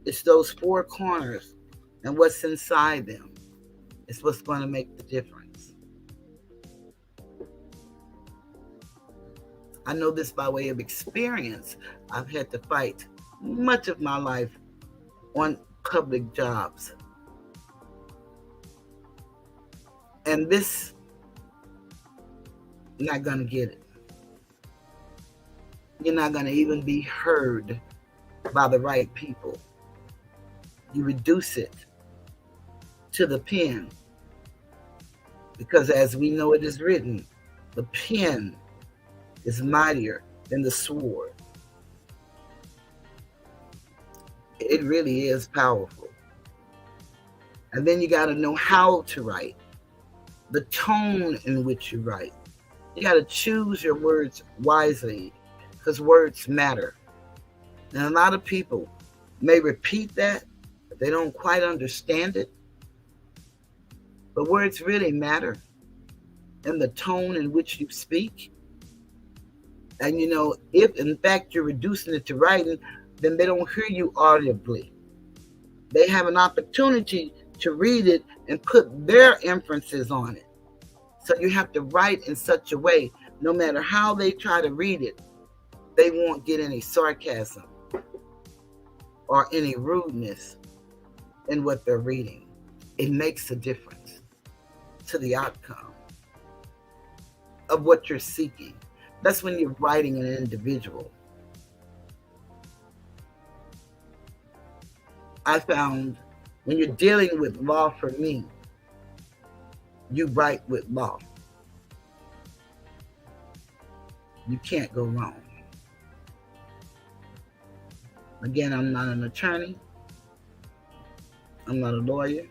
it's those four corners and what's inside them is what's going to make the difference. I know this by way of experience. I've had to fight much of my life on public jobs. And this, you're not going to get it. You're not going to even be heard by the right people. You reduce it to the pen, because as we know it is written, the pen is mightier than the sword. It really is powerful. And then you got to know how to write, the tone in which you write. You got to choose your words wisely, because words matter. And a lot of people may repeat that, but they don't quite understand it. But words really matter, and the tone in which you speak. And you know, if in fact you're reducing it to writing, then they don't hear you audibly. They have an opportunity to read it and put their inferences on it. So you have to write in such a way, no matter how they try to read it, they won't get any sarcasm or any rudeness in what they're reading. It makes a difference to the outcome of what you're seeking. That's when you're writing an individual. I found when you're dealing with law, for me, you write with law. You can't go wrong. Again, I'm not an attorney. I'm not a lawyer.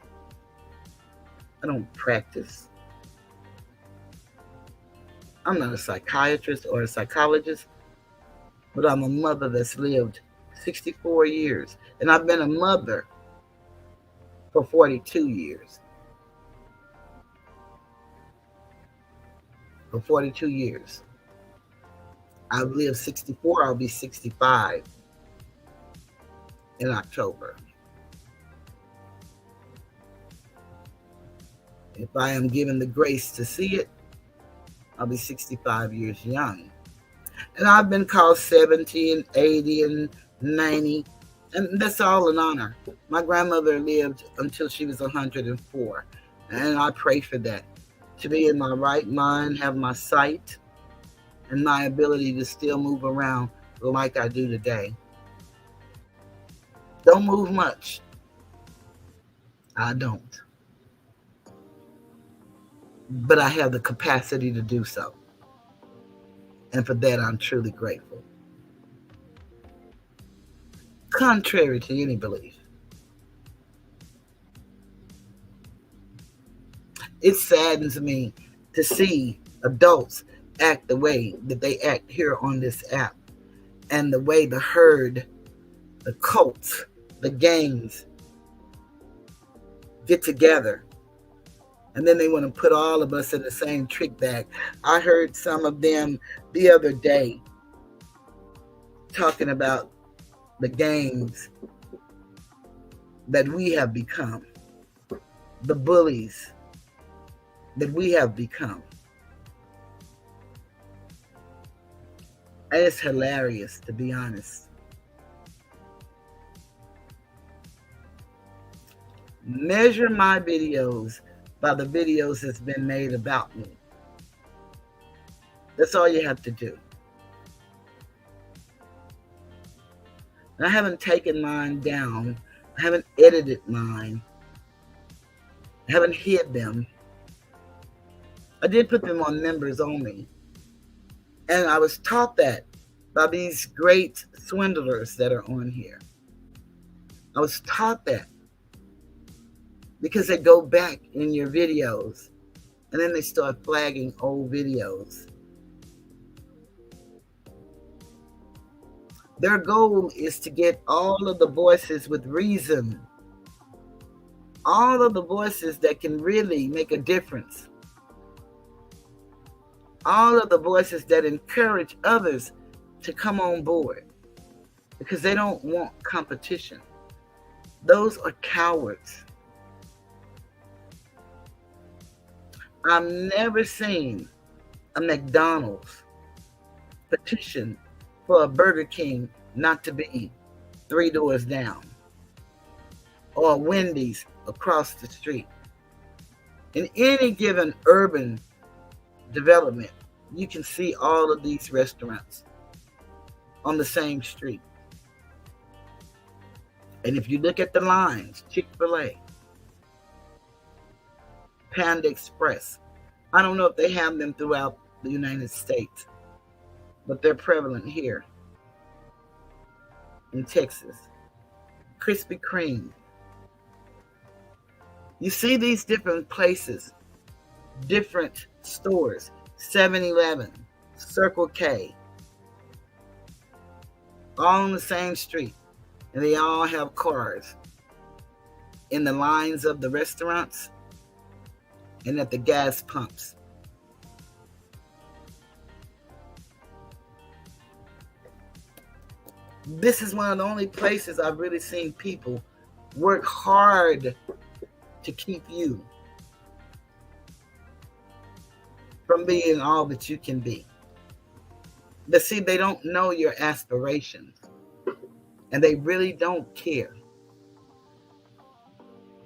I don't practice. I'm not a psychiatrist or a psychologist, but I'm a mother that's lived 64 years. And I've been a mother for 42 years. For 42 years. I've lived 64, I'll be 65 in October. If I am given the grace to see it, I'll be 65 years young. And I've been called 70 and 80 and 90, and that's all an honor. My grandmother lived until she was 104, and I pray for that. To be in my right mind, have my sight, and my ability to still move around like I do today. Don't move much. I don't. But I have the capacity to do so. And for that, I'm truly grateful. Contrary to any belief. It saddens me to see adults act the way that they act here on this app, and the way the herd, the cults, the gangs get together, and then they want to put all of us in the same trick bag. I heard some of them the other day talking about the gangs that we have become, the bullies that we have become. And it's hilarious, to be honest. Measure my videos by the videos that's been made about me. That's all you have to do. And I haven't taken mine down. I haven't edited mine. I haven't hid them. I did put them on members only. And I was taught that by these great swindlers that are on here. I was taught that because they go back in your videos and then they start flagging old videos. Their goal is to get all of the voices with reason, all of the voices that can really make a difference, all of the voices that encourage others to come on board, because they don't want competition. Those are cowards. I've never seen a McDonald's petition for a Burger King not to be 3 doors down, or a Wendy's across the street. In any given urban development, you can see all of these restaurants on the same street. And if you look at the lines, Chick-fil-A, Panda Express, I don't know if they have them throughout the United States, but they're prevalent here in Texas. Krispy Kreme. You see these different places, different stores, 7-Eleven, Circle K, all on the same street, and they all have cars in the lines of the restaurants and at the gas pumps. This is one of the only places I've really seen people work hard to keep you from being all that you can be. But see, they don't know your aspirations, and they really don't care.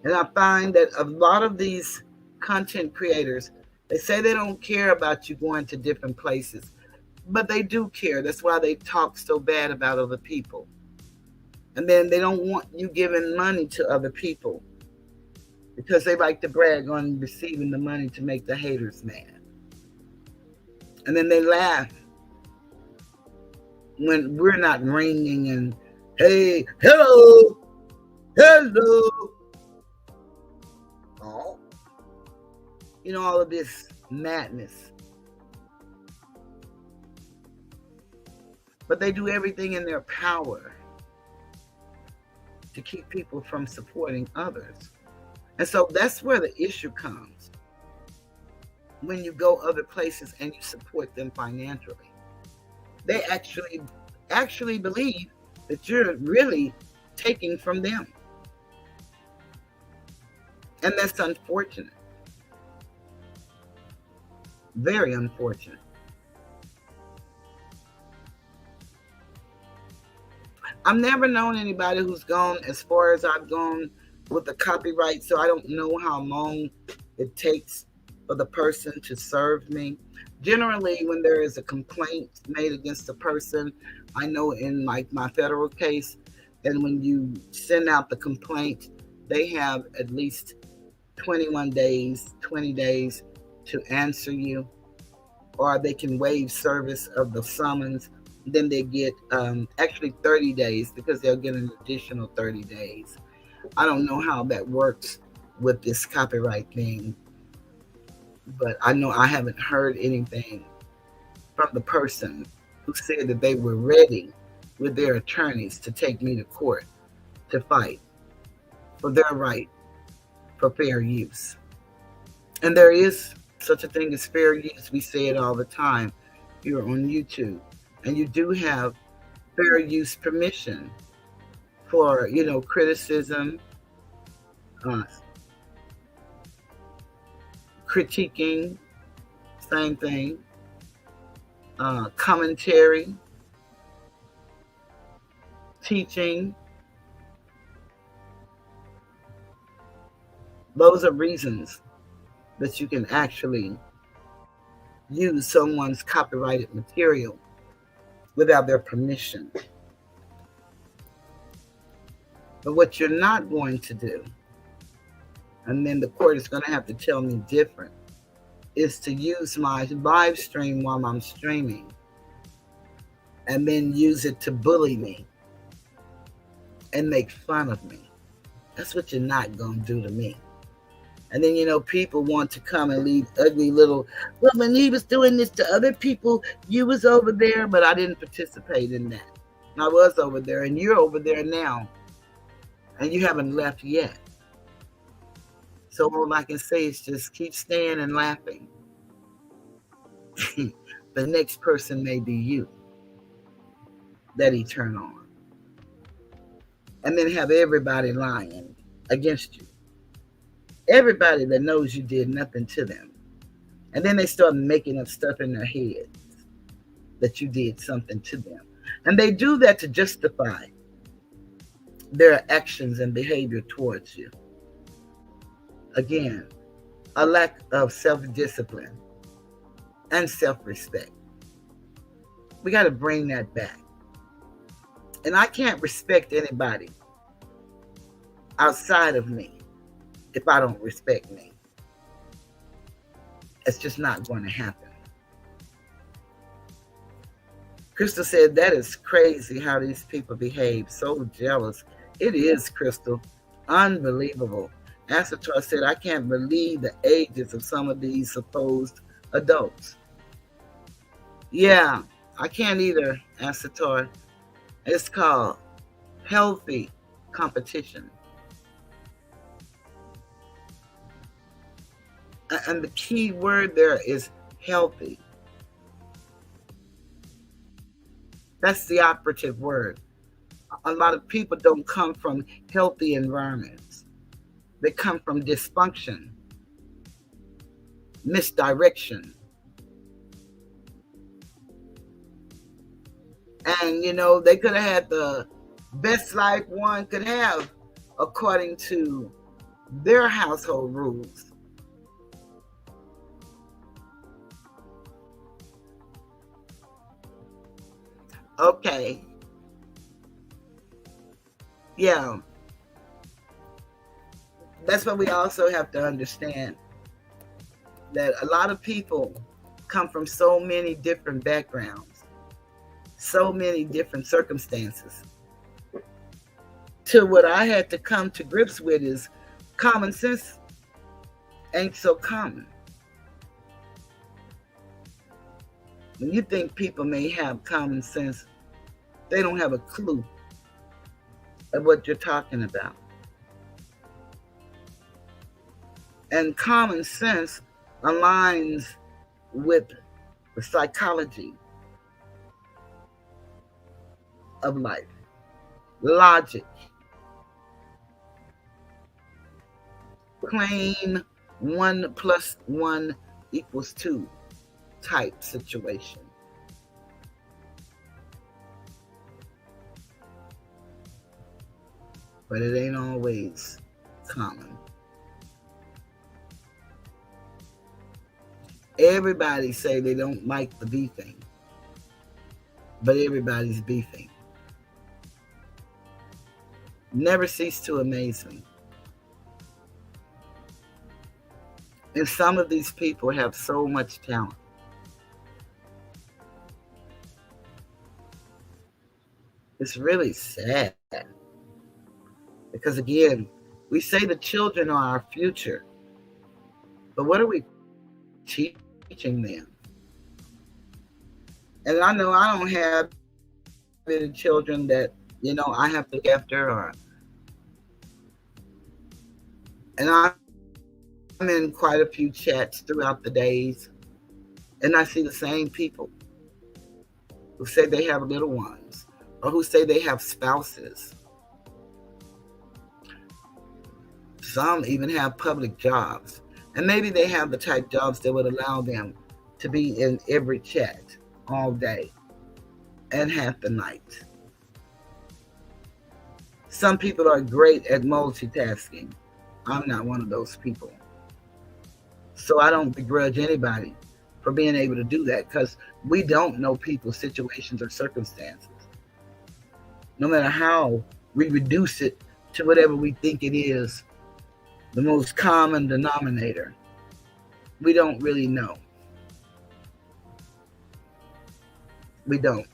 And I find that a lot of these content creators, they say they don't care about you going to different places, but they do care. That's why they talk so bad about other people. And then they don't want you giving money to other people because they like to brag on receiving the money to make the haters mad. And then they laugh when we're not ringing and, hey, hello, hello. Oh, you know, all of this madness. But they do everything in their power to keep people from supporting others. And so that's where the issue comes. When you go other places and you support them financially, they actually believe that you're really taking from them. And that's unfortunate. Very unfortunate. I've never known anybody who's gone as far as I've gone with the copyright, so I don't know how long it takes for the person to serve me. Generally, when there is a complaint made against a person, I know in like my federal case, and when you send out the complaint, they have at least 21 days, 20 days to answer you, or they can waive service of the summons. Then they get actually 30 days because they'll get an additional 30 days. I don't know how that works with this copyright thing, but I know I haven't heard anything from the person who said that they were ready with their attorneys to take me to court to fight for their right for fair use. And there is such a thing as fair use. We say it all the time here on YouTube. And you do have fair use permission for, criticism, critiquing, same thing, commentary, teaching. Those are reasons that you can actually use someone's copyrighted material without their permission. But what you're not going to do, and then the court is going to have to tell me different, is to use my live stream while I'm streaming and then use it to bully me and make fun of me. That's what you're not going to do to me. And then, people want to come and leave ugly little, well, when he was doing this to other people, you was over there, but I didn't participate in that. I was over there, and you're over there now, and you haven't left yet. So all I can say is just keep staying and laughing. The next person may be you that he turned on. And then have everybody lying against you. Everybody that knows you did nothing to them. And then they start making up stuff in their heads that you did something to them. And they do that to justify their actions and behavior towards you. Again, a lack of self-discipline and self-respect. We got to bring that back. And I can't respect anybody outside of me if I don't respect me. It's just not going to happen. Crystal said, that is crazy how these people behave. So jealous. It is, Crystal. Unbelievable. Asator said, I can't believe the ages of some of these supposed adults. Yeah, I can't either, Asator. It's called healthy competition. And the key word there is healthy. That's the operative word. A lot of people don't come from healthy environments. They come from dysfunction, misdirection. And, they could have had the best life one could have according to their household rules. Okay. Yeah. That's what we also have to understand, that a lot of people come from so many different backgrounds, so many different circumstances. To what I had to come to grips with is common sense ain't so common. When you think people may have common sense, they don't have a clue of what you're talking about. And common sense aligns with the psychology of life, logic, plain 1 + 1 = 2 type situation. But it ain't always common. Everybody say they don't like the beefing, but everybody's beefing. Never cease to amaze me. And some of these people have so much talent. It's really sad. Because again, we say the children are our future, but what are we teaching them? And I know I don't have any children that, I have to look after, and I'm in quite a few chats throughout the days, and I see the same people who say they have little ones, or who say they have spouses. Some even have public jobs. And maybe they have the type jobs that would allow them to be in every chat all day and half the night. Some people are great at multitasking. I'm not one of those people. So I don't begrudge anybody for being able to do that, because we don't know people's situations or circumstances. No matter how we reduce it to whatever we think it is, the most common denominator, we don't really know. We don't.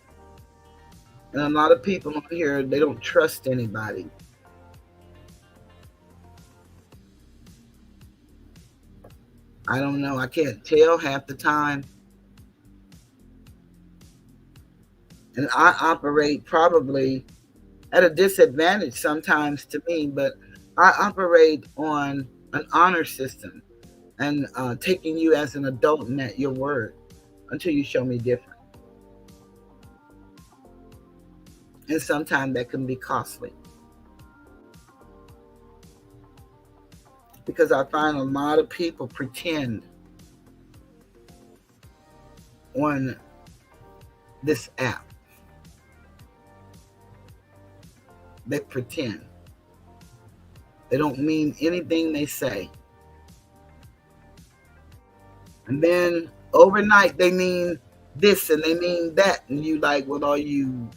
And a lot of people on here, they don't trust anybody. I don't know. I can't tell half the time. And I operate probably at a disadvantage sometimes to me, but I operate on an honor system and taking you as an adult and at your word until you show me different. And sometimes that can be costly, because I find a lot of people pretend on this app. They pretend. They don't mean anything they say. And then overnight they mean this and they mean that. And you like, well, are you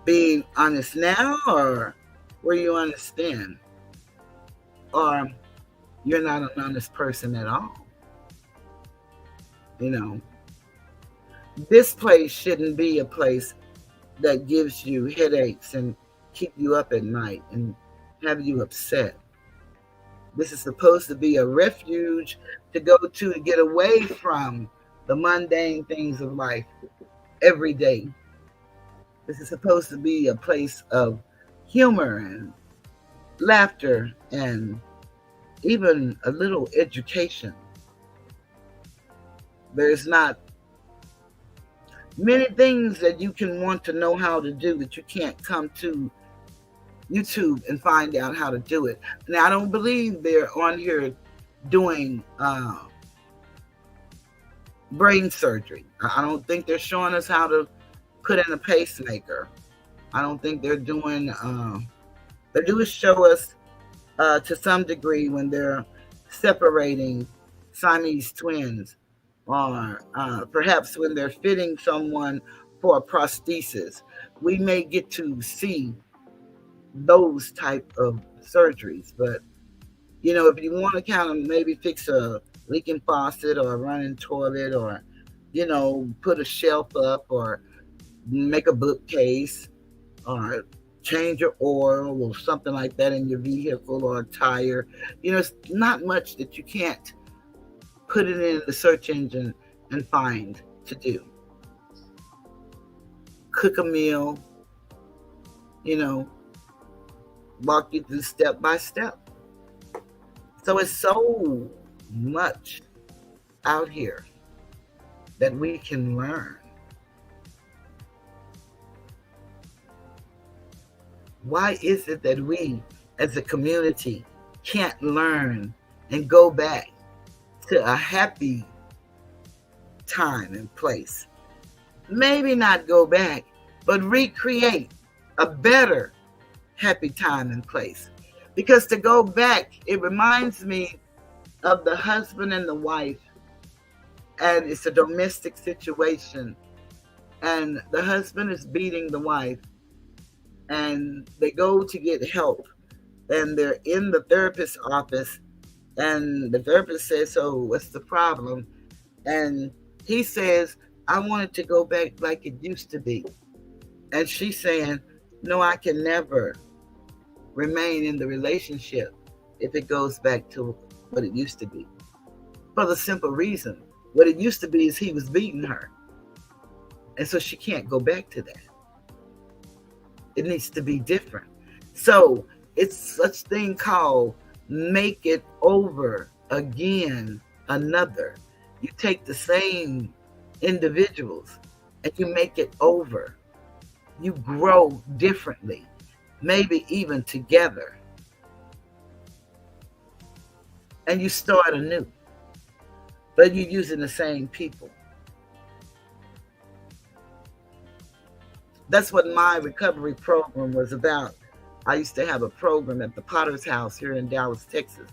being honest now, or were you honest then? Or you're not an honest person at all. This place shouldn't be a place that gives you headaches and keep you up at night and have you upset. This is supposed to be a refuge to go to get away from the mundane things of life every day. This is supposed to be a place of humor and laughter and even a little education. There's not many things that you can want to know how to do that you can't come to YouTube and find out how to do it. Now, I don't believe they're on here doing brain surgery. I don't think they're showing us how to put in a pacemaker. I don't think they're doing. They do show us to some degree when they're separating Siamese twins, or perhaps when they're fitting someone for a prosthesis. We may get to see those type of surgeries, but if you want to kind of maybe fix a leaking faucet or a running toilet, or put a shelf up, or make a bookcase, or change your oil or something like that in your vehicle, or a tire. It's not much that you can't put it in the search engine and find to do. Cook a meal, walk you through step by step. So it's so much out here that we can learn. Why is it that we as a community can't learn and go back to a happy time and place? Maybe not go back, but recreate a better happy time and place. Because to go back, it reminds me of the husband and the wife, and it's a domestic situation, and the husband is beating the wife, and they go to get help, and they're in the therapist's office, and the therapist says, "So what's the problem?" And he says, "I want it to go back like it used to be." And she's saying, "No, I can never remain in the relationship if it goes back to what it used to be." For the simple reason, what it used to be is he was beating her. And so she can't go back to that. It needs to be different. So it's such thing called make it over again another. You take the same individuals and you make it over. You grow differently, maybe even together. And you start anew. But you're using the same people. That's what my recovery program was about. I used to have a program at the Potter's House here in Dallas, Texas.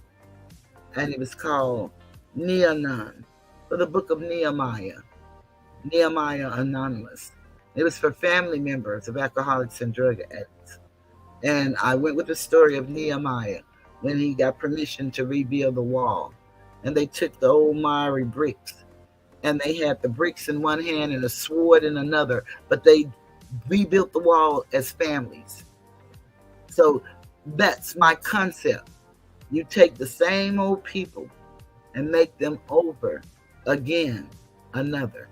And it was called Neonon, for the book of Nehemiah Anonymous. It was for family members of alcoholics and drug addicts. And I went with the story of Nehemiah when he got permission to rebuild the wall. And they took the old miry bricks, and they had the bricks in one hand and a sword in another, but they rebuilt the wall as families. So that's my concept. You take the same old people and make them over again another.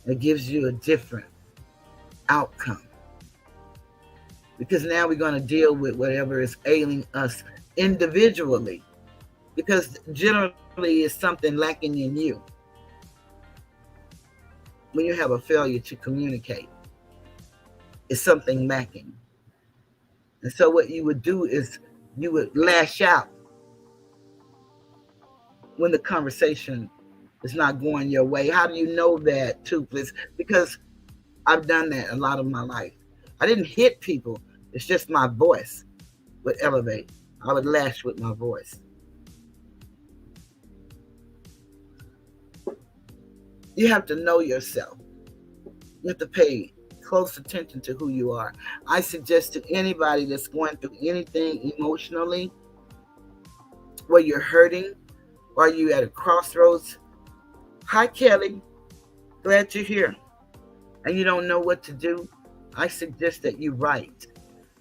It gives you a different outcome. Because now we're going to deal with whatever is ailing us individually. Because generally it's something lacking in you. When you have a failure to communicate, it's something lacking. And so what you would do is you would lash out when the conversation is not going your way. How do you know that, Toothless? Because I've done that a lot of my life. I didn't hit people. It's just my voice would elevate. I would lash with my voice. You have to know yourself. You have to pay close attention to who you are. I suggest to anybody that's going through anything emotionally, where you're hurting, or you at a crossroads. Hi, Kelly. Glad you're here. And you don't know what to do. I suggest that you write.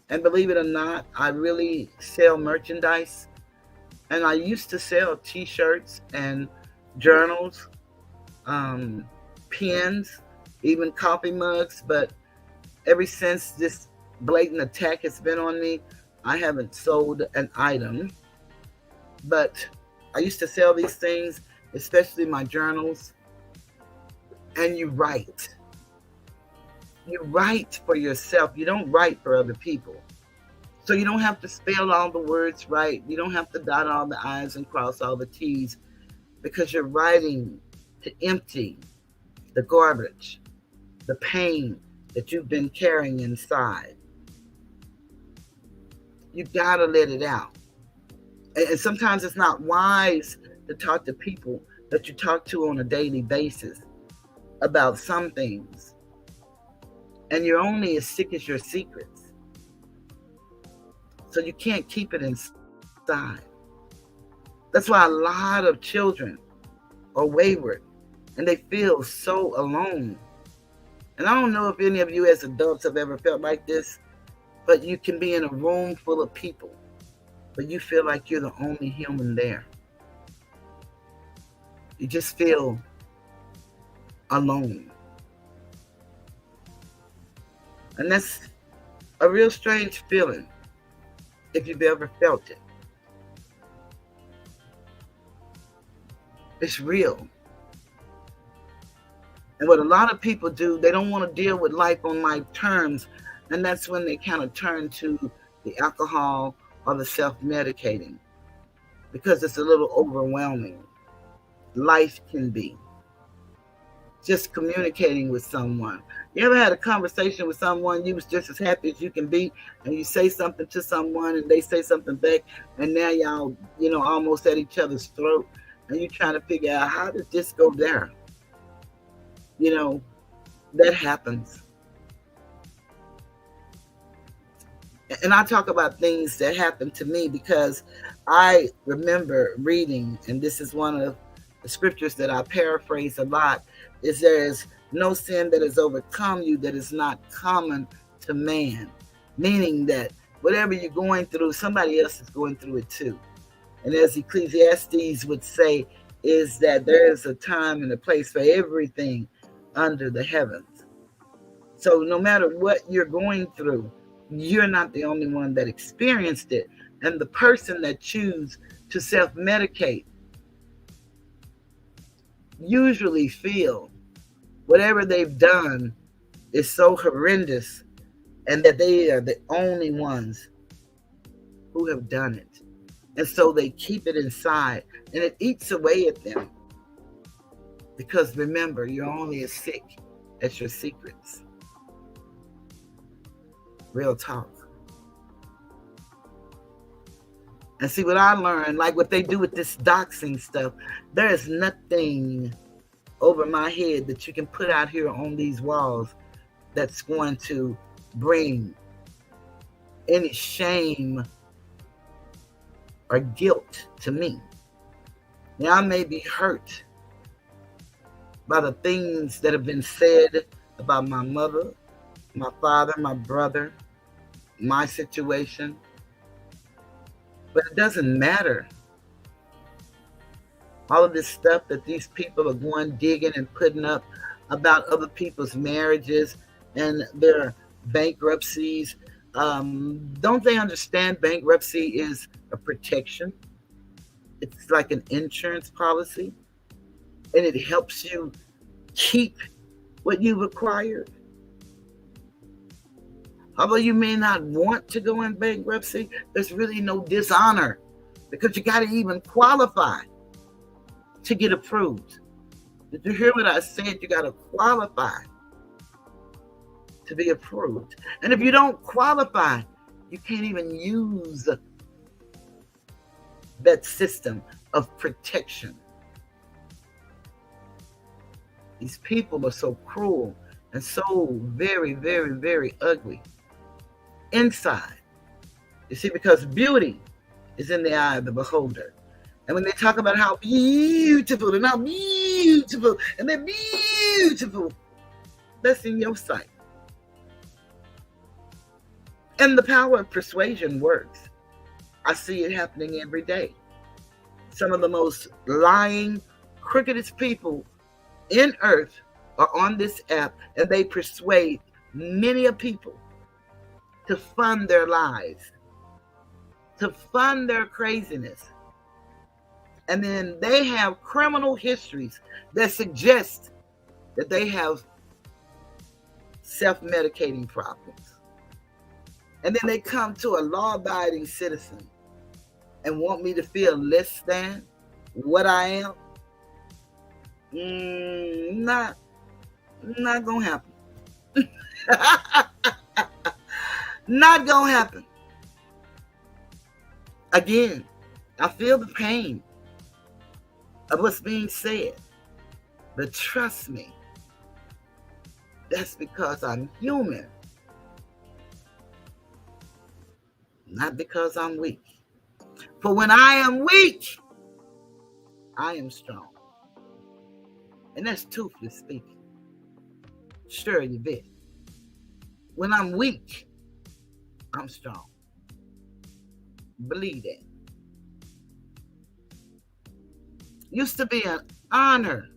And believe it or not, I really sell merchandise. And I used to sell t-shirts and journals, pens, even coffee mugs. But ever since this blatant attack has been on me, I haven't sold an item. But I used to sell these things, especially my journals. And you write. You write for yourself. You don't write for other people. So you don't have to spell all the words right. You don't have to dot all the I's and cross all the T's, because you're writing to empty the garbage, the pain that you've been carrying inside. You gotta let it out. And sometimes it's not wise to talk to people that you talk to on a daily basis about some things. And you're only as sick as your secrets. So you can't keep it inside. That's why a lot of children are wayward and they feel so alone. And I don't know if any of you as adults have ever felt like this, but you can be in a room full of people, but you feel like you're the only human there. You just feel alone. And that's a real strange feeling if you've ever felt it. It's real. And what a lot of people do, they don't want to deal with life on life terms. And that's when they kind of turn to the alcohol or the self-medicating, because it's a little overwhelming. Life can be. Just communicating with someone. You ever had a conversation with someone, you was just as happy as you can be, and you say something to someone and they say something back, and now y'all, almost at each other's throat, and you're trying to figure out, how did this go there? That happens. And I talk about things that happened to me because I remember reading, and this is one of the scriptures that I paraphrase a lot, is there is no sin that has overcome you that is not common to man. Meaning that whatever you're going through, somebody else is going through it too. And as Ecclesiastes would say, is that there is a time and a place for everything under the heavens. So no matter what you're going through, you're not the only one that experienced it. And the person that chooses to self-medicate usually feel whatever they've done is so horrendous, and that they are the only ones who have done it. And so they keep it inside, and it eats away at them. Because remember, you're only as sick as your secrets. Real talk. And see, what I learned, like what they do with this doxing stuff, there is nothing over my head that you can put out here on these walls that's going to bring any shame or guilt to me. Now, I may be hurt by the things that have been said about my mother, my father, my brother, my situation, but it doesn't matter. All of this stuff that these people are going digging and putting up about other people's marriages and their bankruptcies, don't they understand bankruptcy is a protection? It's like an insurance policy, and it helps you keep what you've acquired. Although you may not want to go in bankruptcy, there's really no dishonor, because you got to even qualify to get approved. Did you hear what I said? You got to qualify to be approved. And if you don't qualify, you can't even use that system of protection. These people are so cruel and so very, very, very ugly inside. You see, because beauty is in the eye of the beholder. And when they talk about how beautiful and how beautiful and they're beautiful, that's in your sight. And the power of persuasion works. I see it happening every day. Some of the most lying, crookedest people in earth are on this app, and they persuade many of people to fund their lies, to fund their craziness. And then they have criminal histories that suggest that they have self-medicating problems. And then they come to a law-abiding citizen and want me to feel less than what I am. Not gonna happen. Not gonna happen. Again, I feel the pain of what's being said, but trust me, that's because I'm human, not because I'm weak. For when I am weak, I am strong. And that's Toothless speaking. Sure, you bet. When I'm weak, I'm strong. Believe that. Used to be an honor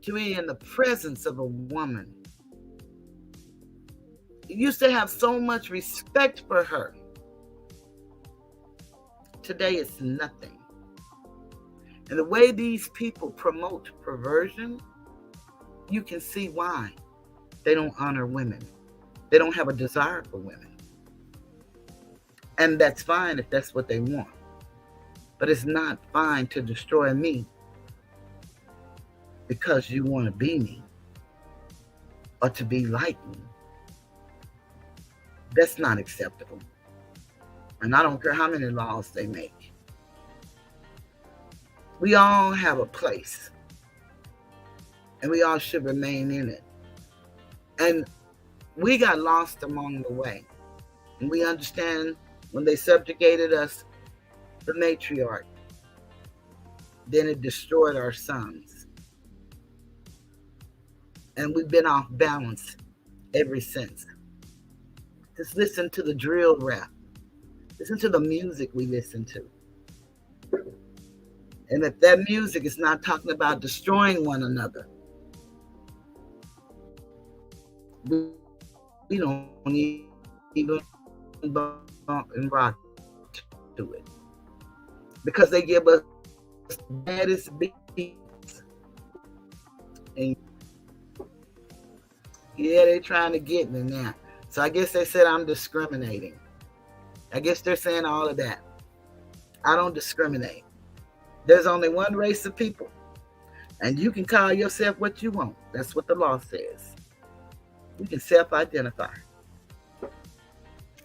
to be in the presence of a woman. You used to have so much respect for her. Today it's nothing. And the way these people promote perversion, you can see why. They don't honor women. They don't have a desire for women. And that's fine if that's what they want. But it's not fine to destroy me because you want to be me or to be like me. That's not acceptable. And I don't care how many laws they make. We all have a place. And we all should remain in it. And we got lost along the way. And we understand when they subjugated us, the matriarch, then it destroyed our sons. And we've been off balance ever since. Just listen to the drill rap. Listen to the music we listen to. And if that music is not talking about destroying one another, we don't even bump and rock to it. Because they give us baddest beats. And yeah, they're trying to get me now. So I guess they said I'm discriminating. I guess they're saying all of that. I don't discriminate. There's only one race of people. And you can call yourself what you want. That's what the law says. You can self-identify.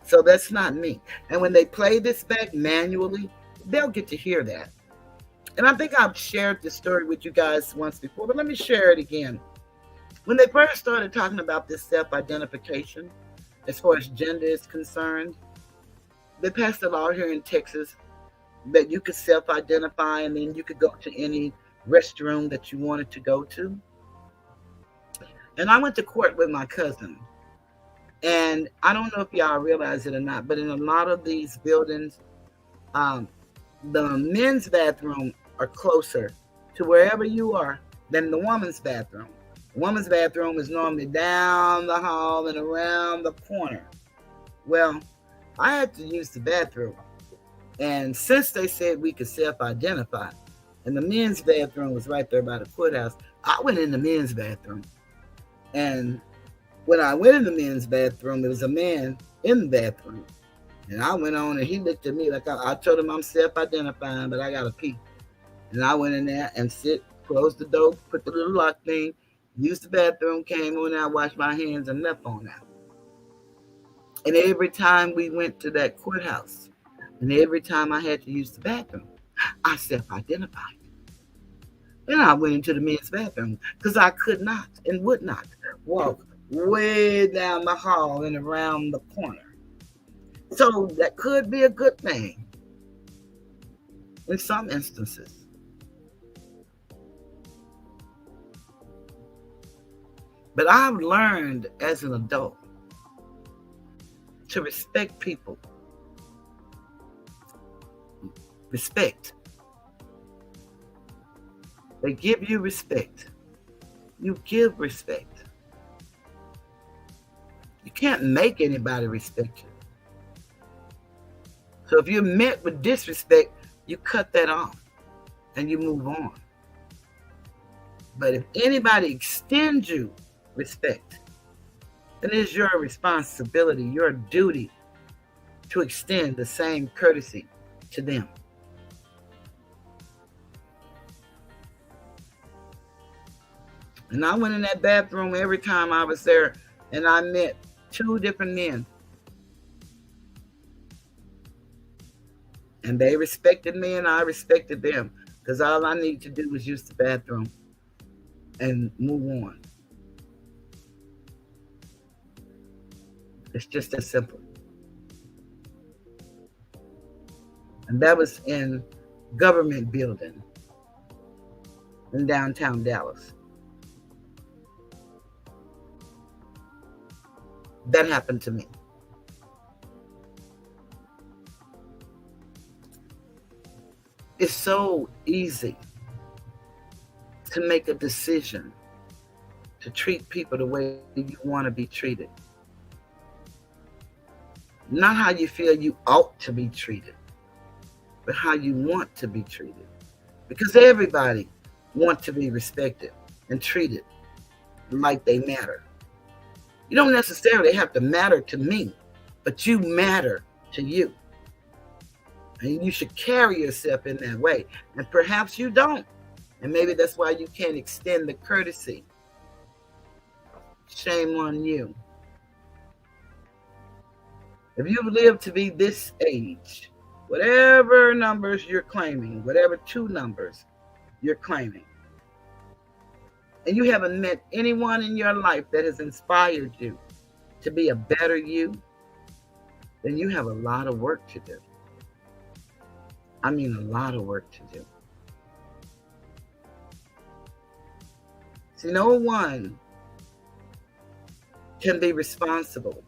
So that's not me. And when they play this back manually, they'll get to hear that. And I think I've shared this story with you guys once before, but let me share it again. When they first started talking about this self-identification, as far as gender is concerned, they passed a law here in Texas that you could self-identify and then you could go to any restroom that you wanted to go to. And I went to court with my cousin. And I don't know if y'all realize it or not, but in a lot of these buildings, the men's bathroom are closer to wherever you are than the woman's bathroom. The woman's bathroom is normally down the hall and around the corner. Well, I had to use the bathroom. And since they said we could self-identify, and the men's bathroom was right there by the courthouse, I went in the men's bathroom. And when I went in the men's bathroom, there was a man in the bathroom. And I went on and he looked at me like I told him I'm self-identifying, but I got to pee. And I went in there and closed the door, put the little lock thing, used the bathroom, came on out, washed my hands, and left on out. And every time we went to that courthouse, and every time I had to use the bathroom, I self-identified. Then I went into the men's bathroom because I could not and would not walk way down the hall and around the corner. So that could be a good thing in some instances. But I've learned as an adult to respect people. Respect. They give you respect. You give respect. You can't make anybody respect you. So if you're met with disrespect, you cut that off and you move on. But if anybody extends you respect, then it is your responsibility, your duty, to extend the same courtesy to them. And I went in that bathroom every time I was there, and I met 2 different men. And they respected me, and I respected them, because all I needed to do was use the bathroom and move on. It's just that simple. And that was in Government Building in downtown Dallas. That happened to me. It's so easy to make a decision to treat people the way you want to be treated. Not how you feel you ought to be treated, but how you want to be treated. Because everybody wants to be respected and treated like they matter. You don't necessarily have to matter to me, but you matter to you. And you should carry yourself in that way. And perhaps you don't. And maybe that's why you can't extend the courtesy. Shame on you. If you've lived to be this age, whatever numbers you're claiming, whatever 2 numbers you're claiming, and you haven't met anyone in your life that has inspired you to be a better you, then you have a lot of work to do. I mean, a lot of work to do. See, no one can be responsible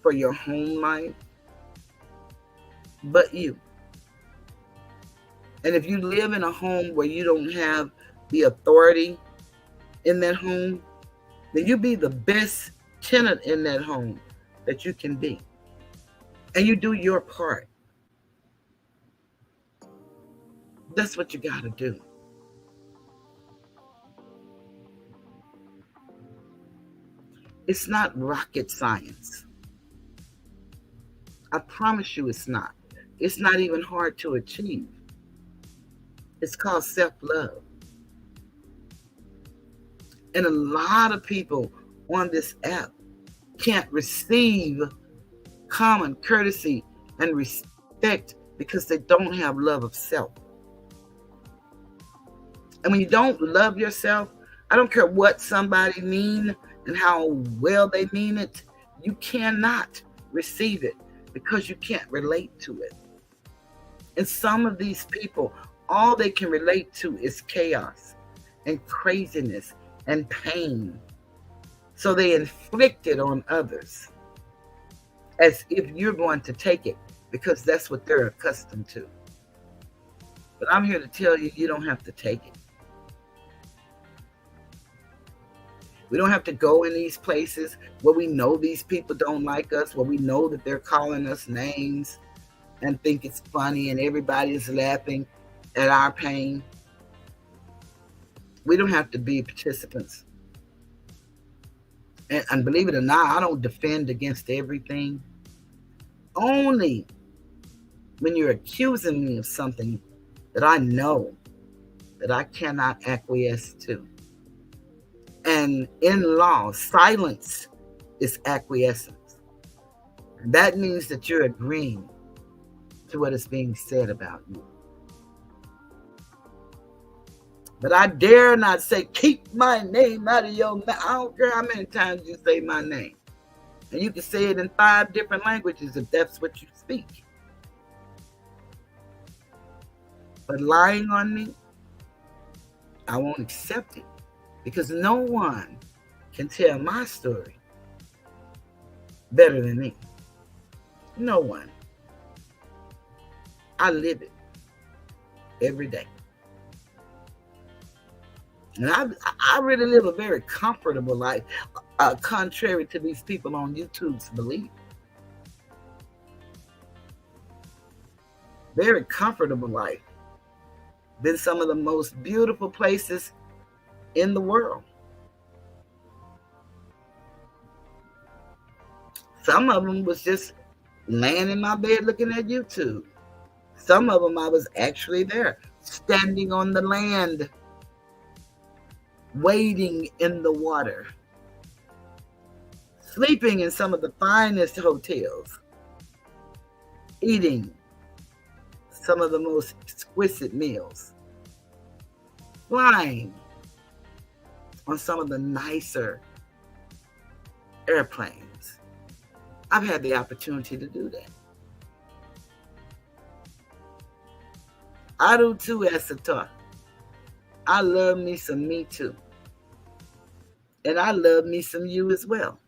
for your home life but you. And if you live in a home where you don't have the authority in that home, then you be the best tenant in that home that you can be. And you do your part. That's what you got to do. It's not rocket science. I promise you it's not. It's not even hard to achieve. It's called self-love. And a lot of people on this app can't receive common courtesy and respect because they don't have love of self. And when you don't love yourself, I don't care what somebody mean and how well they mean it, you cannot receive it because you can't relate to it. And some of these people, all they can relate to is chaos and craziness and pain. So they inflict it on others as if you're going to take it because that's what they're accustomed to. But I'm here to tell you, you don't have to take it. We don't have to go in these places where we know these people don't like us, where we know that they're calling us names and think it's funny and everybody is laughing at our pain. We don't have to be participants. And believe it or not, I don't defend against everything. Only when you're accusing me of something that I know that I cannot acquiesce to. And in law, silence is acquiescence. And that means that you're agreeing to what is being said about you. But I dare not say, keep my name out of your mouth. I don't care how many times you say my name. And you can say it in 5 different languages if that's what you speak. But lying on me, I won't accept it. Because no one can tell my story better than me. No one. I live it every day. And I really live a very comfortable life, contrary to these people on YouTube's belief. Very comfortable life. Been some of the most beautiful places in the world. Some of them was just laying in my bed looking at YouTube. Some of them I was actually there, standing on the land, wading in the water, sleeping in some of the finest hotels, eating some of the most exquisite meals, flying on some of the nicer airplanes. I've had the opportunity to do that. I do too, Esata. I love me some me too. And I love me some you as well.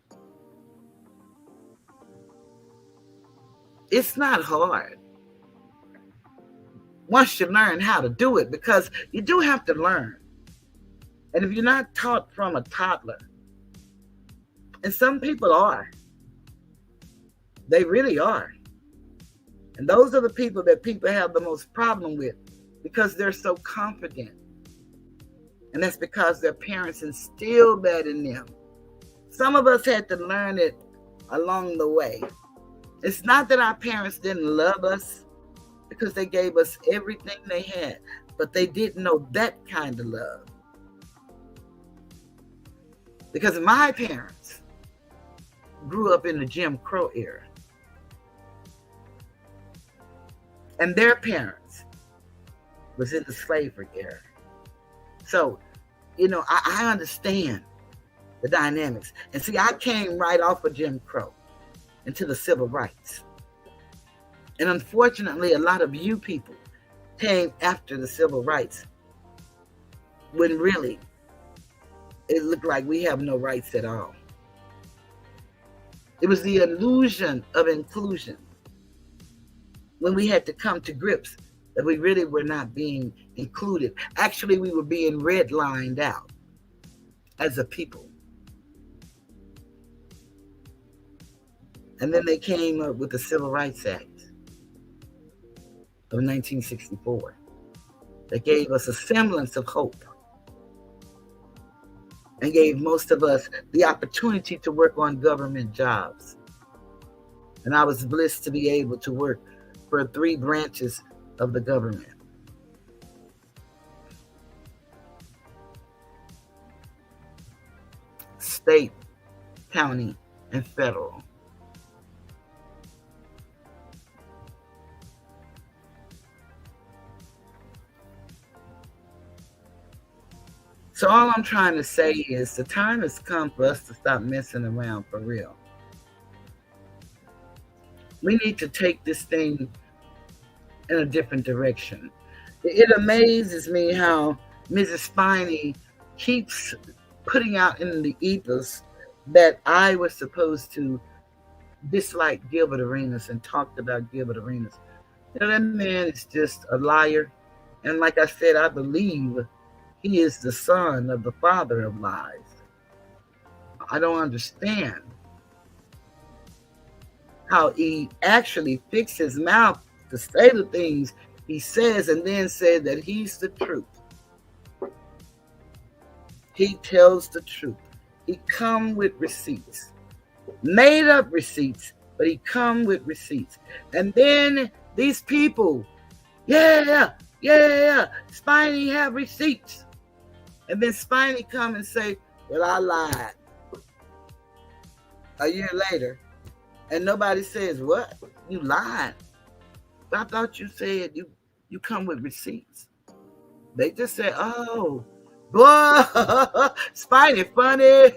It's not hard once you learn how to do it, because you do have to learn. And if you're not taught from a toddler, and some people are, they really are. And those are the people that people have the most problem with, because they're so confident. And that's because their parents instilled that in them. Some of us had to learn it along the way. It's not that our parents didn't love us, because they gave us everything they had, but they didn't know that kind of love. Because my parents grew up in the Jim Crow era. And their parents was in the slavery era. So, I understand the dynamics. And see, I came right off of Jim Crow into the civil rights. And unfortunately, a lot of you people came after the civil rights, when really it looked like we have no rights at all. It was the illusion of inclusion, when we had to come to grips that we really were not being included. Actually, we were being redlined out as a people. And then they came up with the Civil Rights Act of 1964 that gave us a semblance of hope and gave most of us the opportunity to work on government jobs. And I was blessed to be able to work for 3 branches of the government. State, county, and federal. So all I'm trying to say is the time has come for us to stop messing around for real. We need to take this thing in a different direction. It amazes me how Mrs. Spiney keeps putting out in the ethos that I was supposed to dislike Gilbert Arenas and talked about Gilbert Arenas. That man is just a liar. And like I said, I believe he is the son of the father of lies. I don't understand how he actually fixed his mouth to say the things he says and then said that he's the truth. He tells the truth. He come with receipts. Made up receipts, but he come with receipts. And then these people, Spiney have receipts. And then Spiney come and say, well, I lied. A year later. And nobody says, what? You lied. I thought you said you come with receipts. They just say, oh, boy, Spiney funny.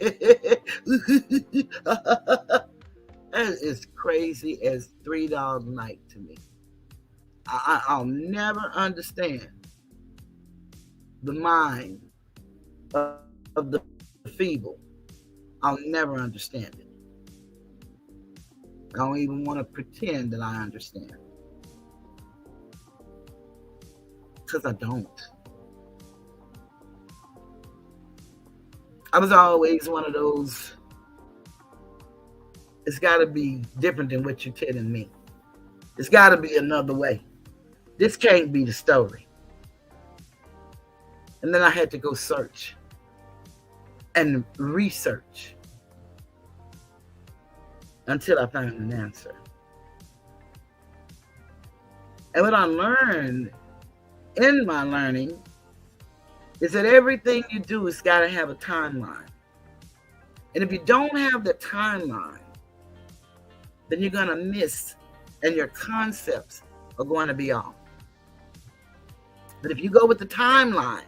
That is crazy as $3 night to me. I'll never understand the mind of the feeble. I'll never understand it. I don't even want to pretend that I understand. Because I don't. I was always one of those, it's got to be different than what you're telling me. It's got to be another way. This can't be the story. And then I had to go search and research. until I found an answer. And what I learned in my learning is that everything you do has got to have a timeline. And if you don't have the timeline, then you're going to miss, and your concepts are going to be off. But if you go with the timeline,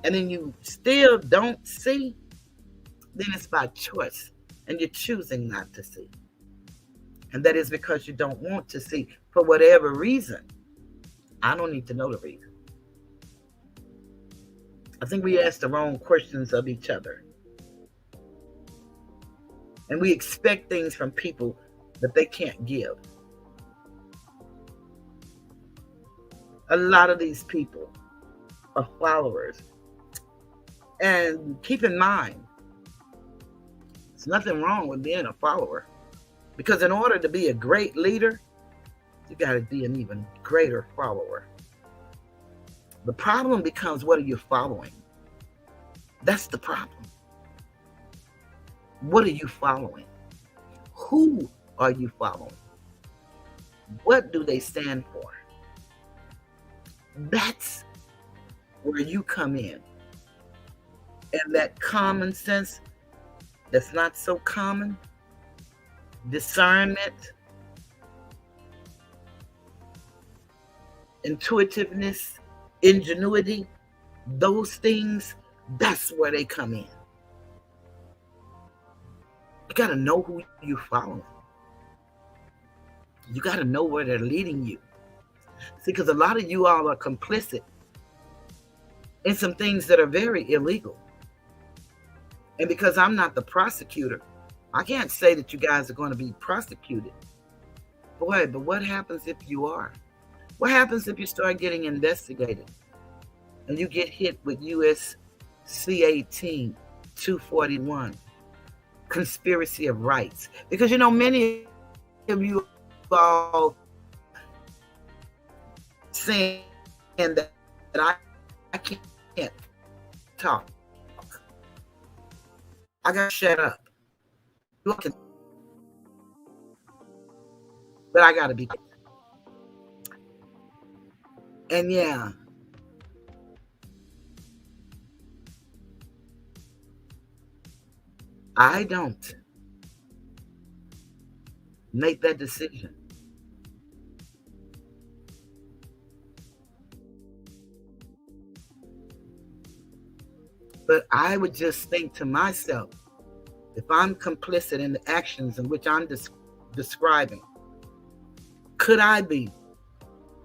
and then you still don't see, then it's by choice, and you're choosing not to see. And that is because you don't want to see for whatever reason. I don't need to know the reason. I think we ask the wrong questions of each other. And we expect things from people that they can't give. A lot of these people are followers. And keep in mind, there's nothing wrong with being a follower. Because in order to be a great leader, you got to be an even greater follower. The problem becomes, what are you following? That's the problem. What are you following? Who are you following? What do they stand for? That's where you come in. And that common sense that's not so common, discernment, intuitiveness, ingenuity, those things, that's where they come in. You got to know who you're following. You got to know where they're leading you. See, because a lot of you all are complicit in some things that are very illegal. And because I'm not the prosecutor, I can't say that you guys are going to be prosecuted. Boy, but what happens if you are? What happens if you start getting investigated and you get hit with US C-18 241, conspiracy of rights? Because, many of you all saying that I can't talk. I got to shut up. But I got to be. And yeah, I don't make that decision. But I would just think to myself, if I'm complicit in the actions in which I'm describing, could I be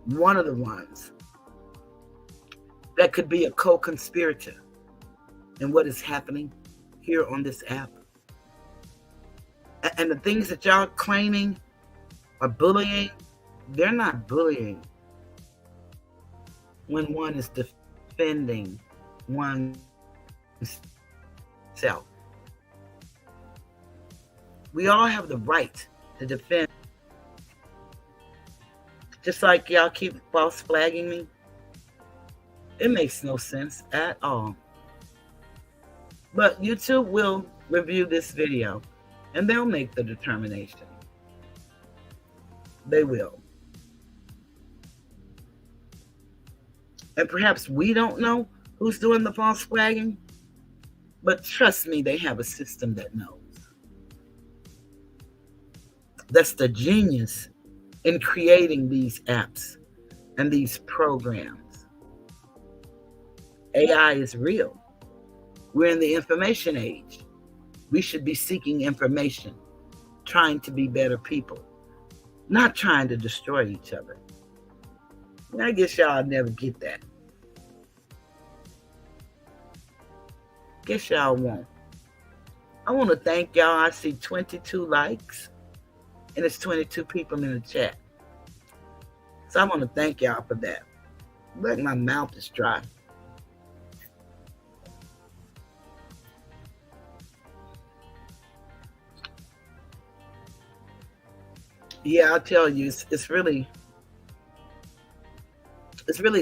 one of the ones that could be a co-conspirator in what is happening here on this app? And the things that y'all claiming are bullying, they're not bullying when one is defending one's self. We all have the right to defend. Just like y'all keep false flagging me. It makes no sense at all. But YouTube will review this video and they'll make the determination. They will. And perhaps we don't know who's doing the false flagging, but trust me, they have a system that knows. That's the genius in creating these apps and these programs. AI is real. We're in the information age. We should be seeking information, trying to be better people, not trying to destroy each other. And I guess y'all never get that. Guess y'all won't. I want to thank y'all. I see 22 likes. And it's 22 people in the chat. So I want to thank y'all for that. But my mouth is dry. Yeah, I'll tell you, it's really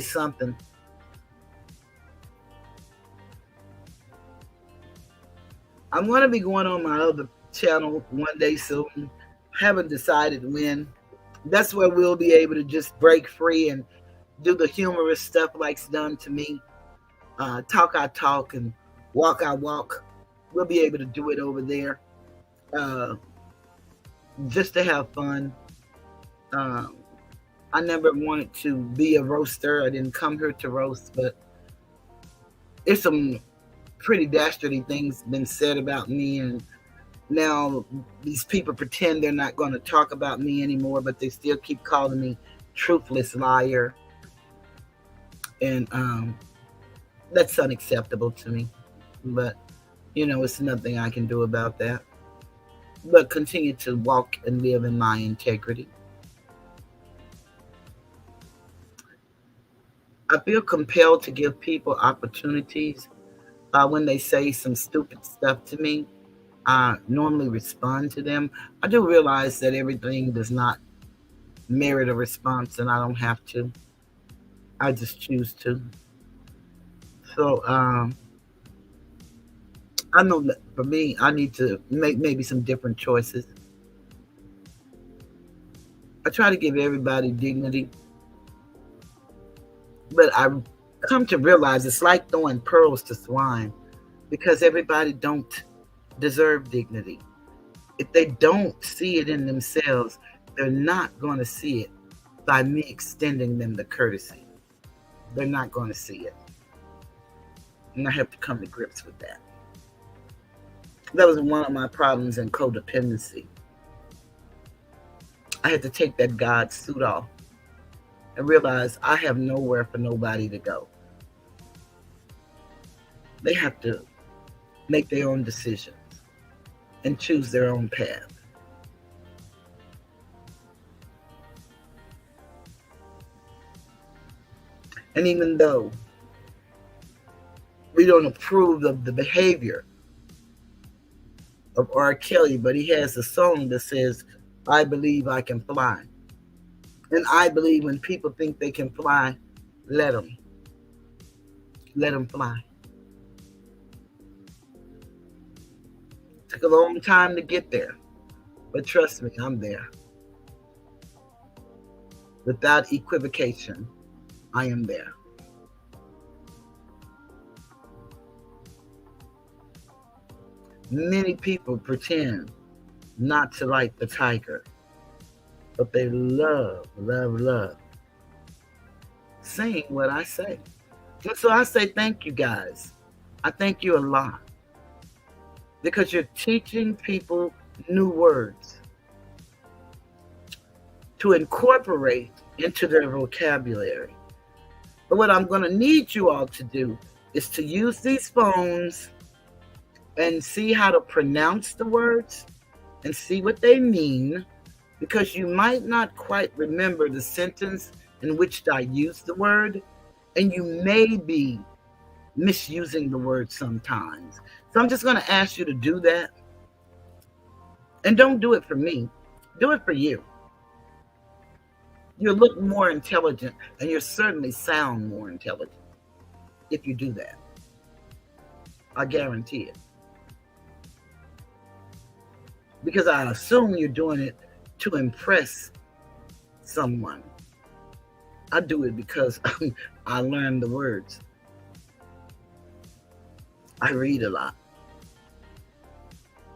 something. I'm going to be going on my other channel one day soon. Haven't decided when. That's where we'll be able to just break free and do the humorous stuff like's done to me. Talk I talk and walk I walk. We'll be able to do it over there, uh, just to have fun. Um, I never wanted to be a roaster. I didn't come here to roast, but there's some pretty dastardly things been said about me, and now these people pretend they're not going to talk about me anymore, but they still keep calling me Toothless liar, and that's unacceptable to me. But it's nothing I can do about that. But continue to walk and live in my integrity. I feel compelled to give people opportunities when they say some stupid stuff to me. I normally respond to them. I do realize that everything does not merit a response, and I don't have to. I just choose to. So I know that for me, I need to make maybe some different choices. I try to give everybody dignity, but I come to realize it's like throwing pearls to swine, because everybody don't deserve dignity. If they don't see it in themselves, they're not going to see it by me extending them the courtesy. They're not going to see it. And I have to come to grips with that. That was one of my problems in codependency. I had to take that God suit off and realize I have nowhere for nobody to go. They have to make their own decisions and choose their own path. And even though we don't approve of the behavior of R. Kelly, but he has a song that says, I believe I can fly. And I believe when people think they can fly, let them. Let them fly. Took a long time to get there, but trust me, I'm there. Without equivocation, I am there. Many people pretend not to like the tiger, but they love saying what I say. And so I say thank you guys. I thank you a lot, because you're teaching people new words to incorporate into their vocabulary. But what I'm going to need you all to do is to use these phones and see how to pronounce the words and see what they mean, because you might not quite remember the sentence in which I used the word, and you may be misusing the word sometimes. So I'm just going to ask you to do that. And don't do it for me. Do it for you. You'll look more intelligent, and you'll certainly sound more intelligent if you do that. I guarantee it. Because I assume you're doing it to impress someone. I do it because I learned the words. I read a lot.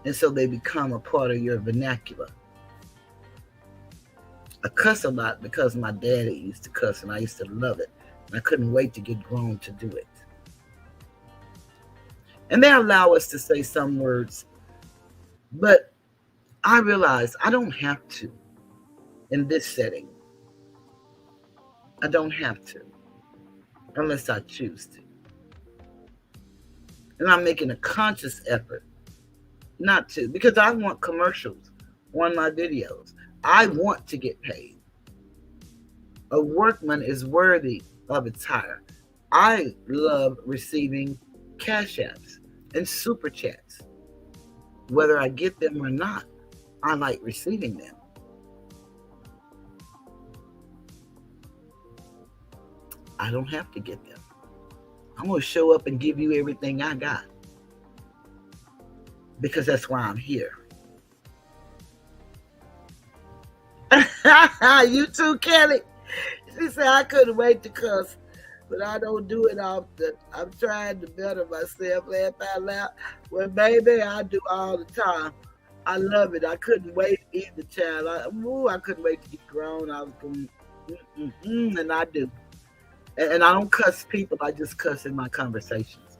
And so they become a part of your vernacular. I cuss a lot because my daddy used to cuss, and I used to love it. And I couldn't wait to get grown to do it. And they allow us to say some words, but I realize I don't have to in this setting. I don't have to unless I choose to. And I'm making a conscious effort not to, because I want commercials on my videos. I want to get paid. A workman is worthy of its hire. I love receiving cash apps and super chats. Whether I get them or not, I like receiving them. I don't have to get them. I'm going to show up and give you everything I got, because that's why I'm here. You too, Kelly. She said I couldn't wait to cuss, but I don't do it often. I'm trying to better myself, laugh out loud. Well, baby, I do all the time. I love it. I couldn't wait either, child. I couldn't wait to get grown. I was going, and I do. And I don't cuss people. I just cuss in my conversations.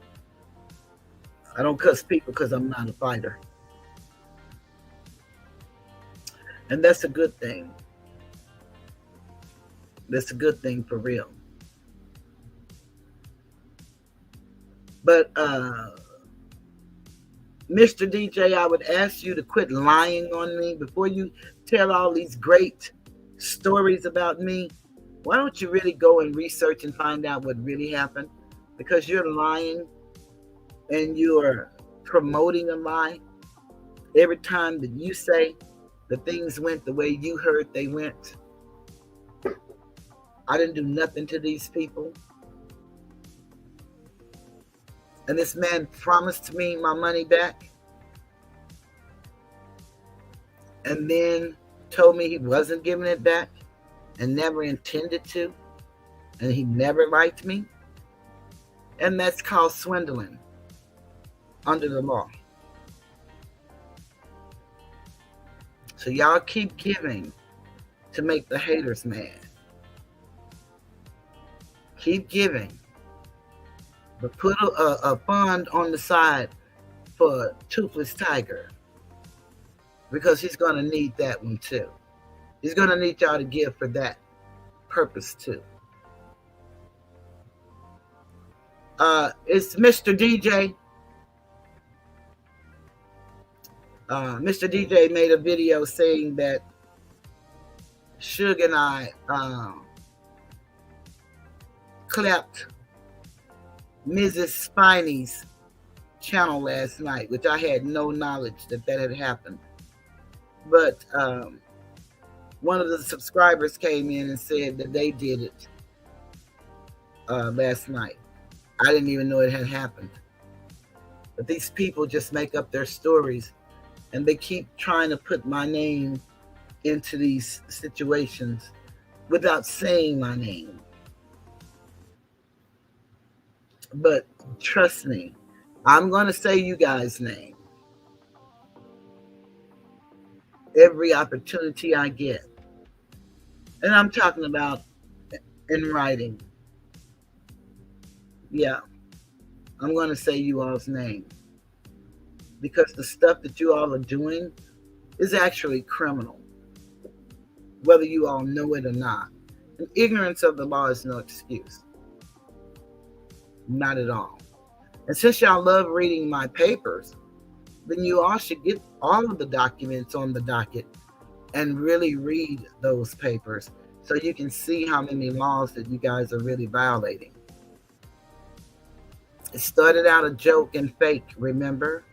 I don't cuss people because I'm not a fighter. And that's a good thing. That's a good thing for real. But Mr. DJ, I would ask you to quit lying on me before you tell all these great stories about me. Why don't you really go and research and find out what really happened? Because you're lying and you're promoting a lie. Every time that you say the things went the way you heard they went, I didn't do nothing to these people. And this man promised me my money back and then told me he wasn't giving it back and never intended to, and he never liked me. And that's called swindling under the law. So y'all keep giving to make the haters mad. Keep giving. But put a fund on the side for Toothless Tiger, because he's going to need that one too. He's going to need y'all to give for that purpose too. It's Mr. DJ. Mr. DJ made a video saying that Suge and I clapped Mrs. Spiney's channel last night, which I had no knowledge that had happened. But one of the subscribers came in and said that they did it last night. I didn't even know it had happened. But these people just make up their stories, and they keep trying to put my name into these situations without saying my name. But trust me, I'm going to say you guys' name every opportunity I get. And I'm talking about in writing. Yeah, I'm going to say you all's name, because the stuff that you all are doing is actually criminal, whether you all know it or not. And ignorance of the law is no excuse. Not at all. And since y'all love reading my papers, then you all should get all of the documents on the docket and really read those papers so you can see how many laws that you guys are really violating. It started out a joke and fake, remember?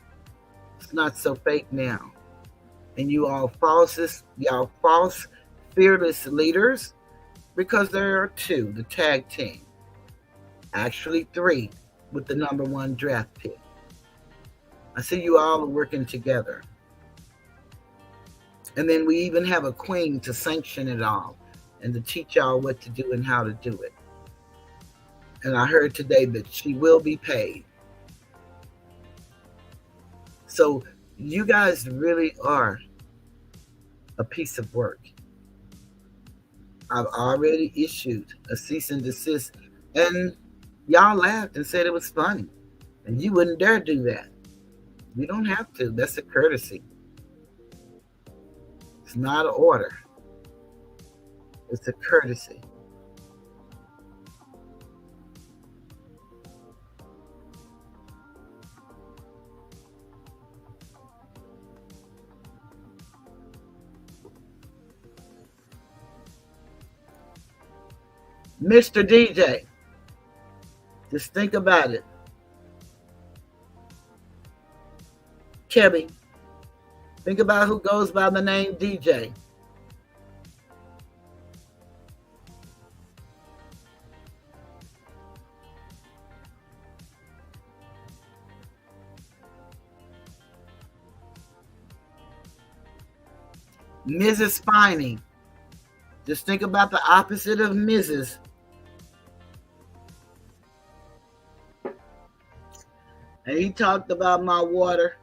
It's not so fake now. And you all false, fearless leaders, because there are two, the tag team. Actually 3 with the number 1 draft pick. I see you all are working together. And then we even have a queen to sanction it all and to teach y'all what to do and how to do it. And I heard today that she will be paid. So you guys really are a piece of work. I've already issued a cease and desist, and y'all laughed and said it was funny. And you wouldn't dare do that. You don't have to. That's a courtesy. It's not an order. It's a courtesy. Mr. DJ, just think about it. Kevin, think about who goes by the name DJ. Mrs. Spiney Just think about the opposite of Mrs. And he talked about my water.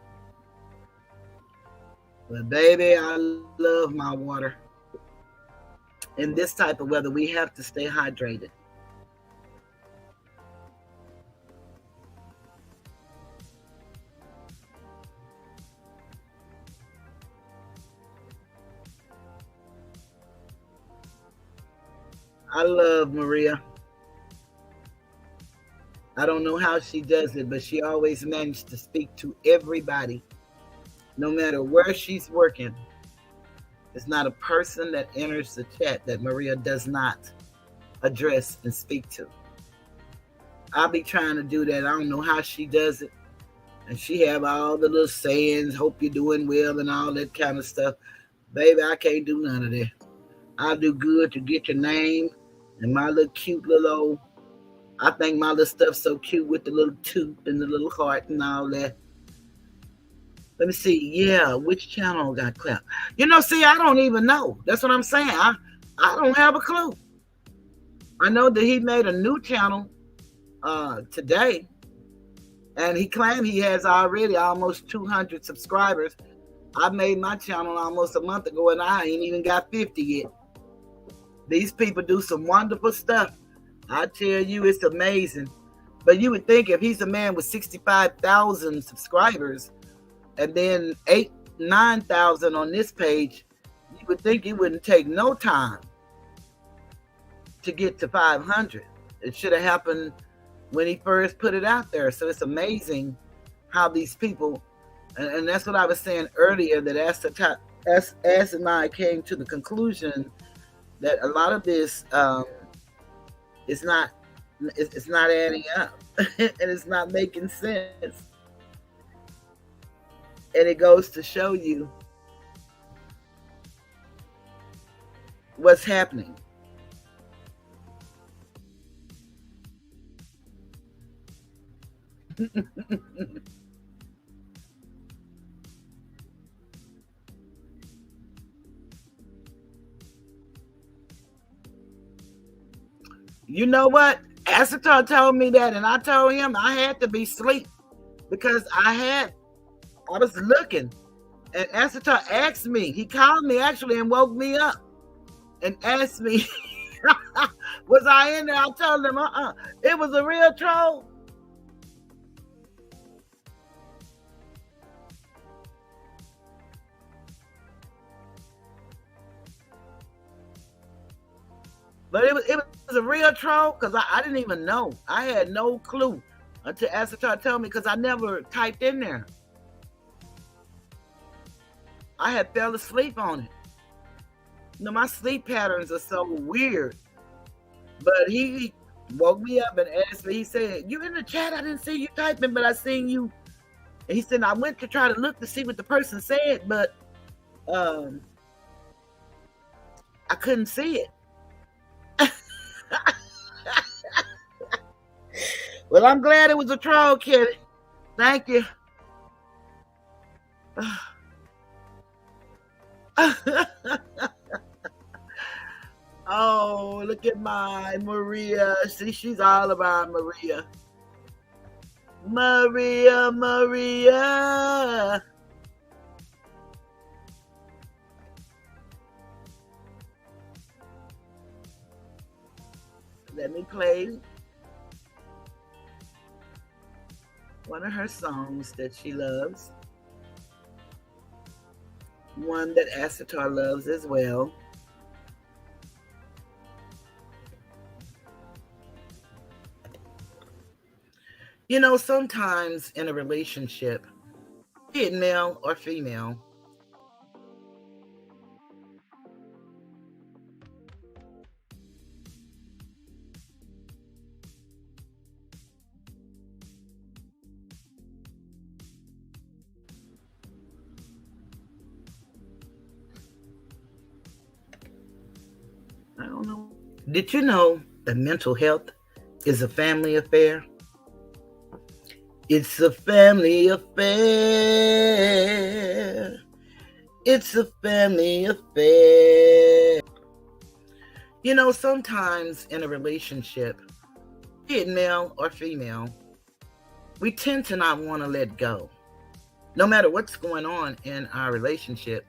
But baby, I love my water. In this type of weather, we have to stay hydrated. I love Maria. I don't know how she does it, but she always managed to speak to everybody, no matter where she's working. There's not a person that enters the chat that Maria does not address and speak to. I'll be trying to do that. I don't know how she does it. And she have all the little sayings, hope you're doing well and all that kind of stuff. Baby, I can't do none of that. I'll do good to get your name and my little cute little old, I think my little stuff's so cute with the little tooth and the little heart and all that. Let me see. Yeah, which channel got clapped? See, I don't even know. That's what I'm saying. I don't have a clue. I know that he made a new channel today, and he claimed he has already almost 200 subscribers. I made my channel almost a month ago, and I ain't even got 50 yet. These people do some wonderful stuff. I tell you, it's amazing. But you would think if he's a man with 65,000 subscribers, and then 9,000 on this page, you would think it wouldn't take no time to get to 500. It should have happened when he first put it out there. So it's amazing how these people, and that's what I was saying earlier, that as and I came to the conclusion that a lot of this it's not adding up and it's not making sense. And it goes to show you what's happening. You know what? Astor told me that, and I told him I had to be asleep because I was looking, and Astor asked me. He called me actually and woke me up and asked me, was I in there? I told him, it was a real troll. But it was a real troll because I didn't even know. I had no clue until Astor told me because I never typed in there. I had fell asleep on it. My sleep patterns are so weird. But he woke me up and asked me, he said, you in the chat? I didn't see you typing, but I seen you. And he said, I went to try to look to see what the person said, but I couldn't see it. Well, I'm glad it was a troll, Kitty. Thank you. Oh, look at my Maria. See, she's all about Maria. Maria. Let me play one of her songs that she loves. One that Astor loves as well. Sometimes in a relationship, be it male or female, I don't know. Did you know that mental health is a family affair? It's a family affair. It's a family affair. You know, sometimes in a relationship, be it male or female, we tend to not want to let go. No matter what's going on in our relationship,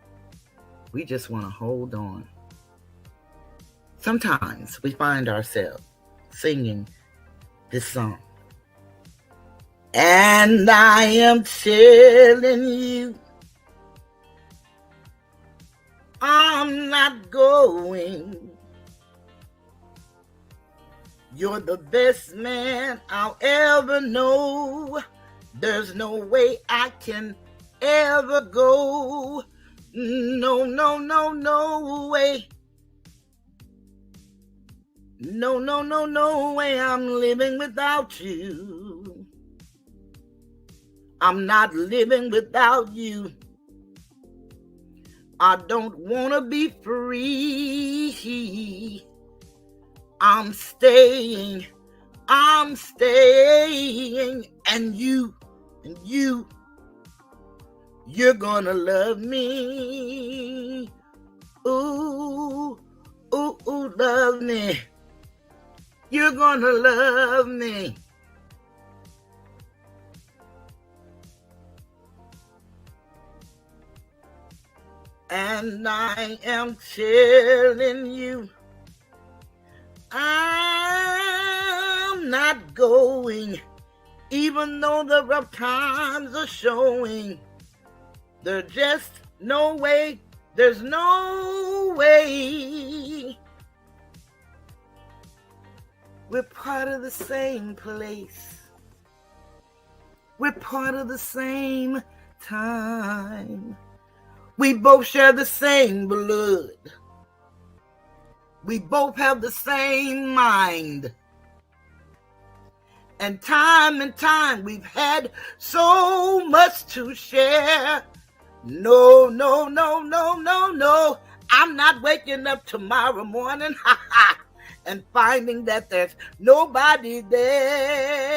we just want to hold on. Sometimes we find ourselves singing this song. And I am telling you, I'm not going. You're the best man I'll ever know. There's no way I can ever go. No, no, no, no way. No, no, no, no way I'm living without you. I'm not living without you. I don't want to be free. I'm staying, and you're gonna love me. Ooh, ooh, ooh, love me. You're gonna love me. And I am telling you, I'm not going, even though the rough times are showing. There's just no way, there's no way. We're part of the same place. We're part of the same time. We both share the same blood. We both have the same mind. And time we've had so much to share. No, no, no, no, no, no. I'm not waking up tomorrow morning and finding that there's nobody there.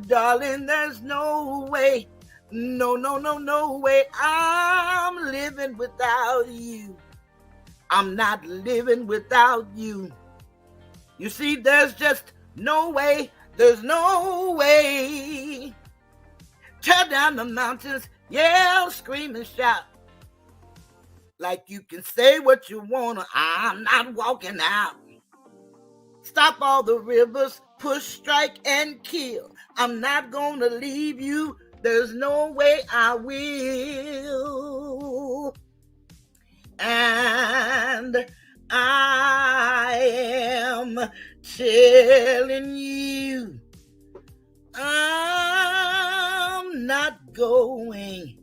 Darling, there's no way. No, no, no, no way. I'm living without you. I'm not living without you. You see, there's just no way. There's no way. Tear down the mountains, yell, scream, and shout. Like you can say what you wanna, I'm not walking out. Stop all the rivers, push, strike, and kill. I'm not gonna leave you. There's no way I will. And I am telling you, I'm not going.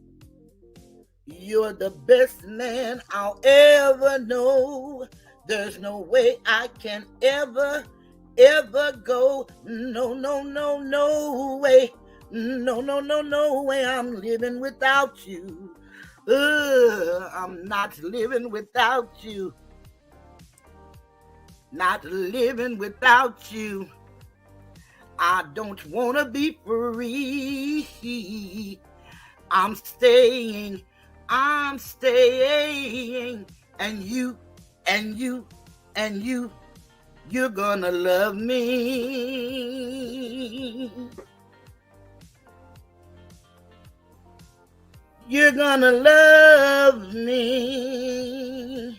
You're the best man I'll ever know. There's no way I can ever go. No, no, no, no way. No, no, no, no way I'm living without you. I'm not living without you. Not living without you. I don't want to be free. I'm staying, and you're gonna love me. You're gonna love me.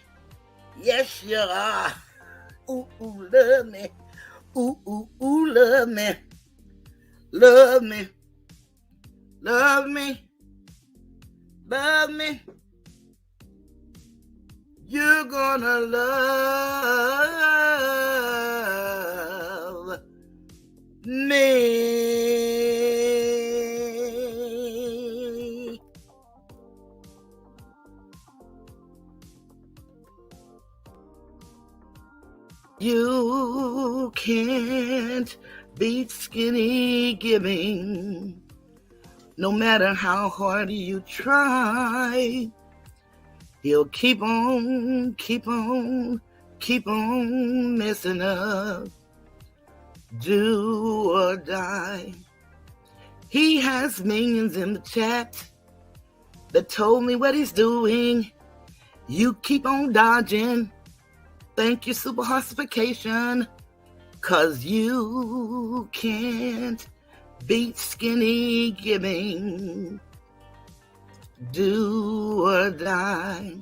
Yes, you are. Ooh, ooh, love me. Ooh, ooh, ooh, love me. Love me. Love me. Love me. You're gonna love me. You can't beat skinny giving, no matter how hard you try. He'll keep on messing up, do or die. He has minions in the chat that told me what he's doing. You keep on dodging, Thank you, super hostification, 'cause you can't beat skinny giving. Do or die.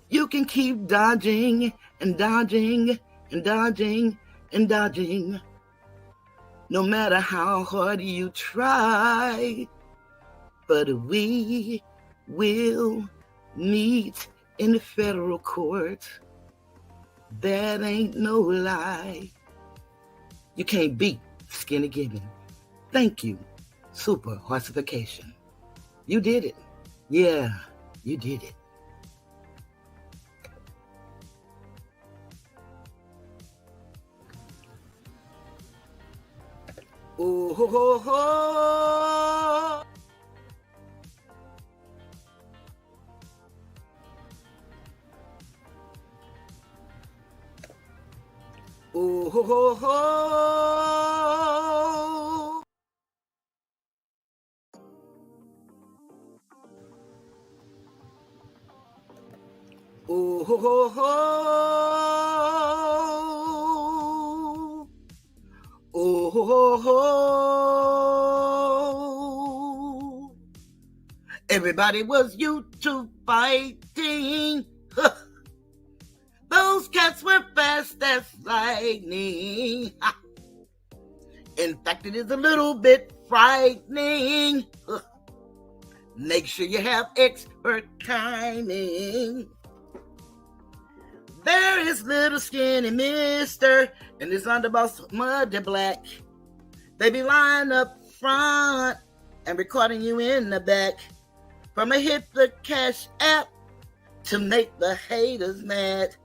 You can keep dodging and dodging and dodging and dodging, no matter how hard you try. But we will meet in the federal court. That ain't no lie. You can't beat skinny giving. Thank you, super hostification. You did it. Yeah, you did it. Oh, ho, ho, ho. Oh, ho, ho, ho. Oh, ho, ho, ho. Oh, ho, ho, ho. Everybody was YouTube fighting. Those cats were fast as lightning. In fact, it is a little bit frightening. Make sure you have expert timing. There is little skinny mister and his underboss muddy black. They be lying up front and recording you in the back. From a hit the cash app to make the haters mad.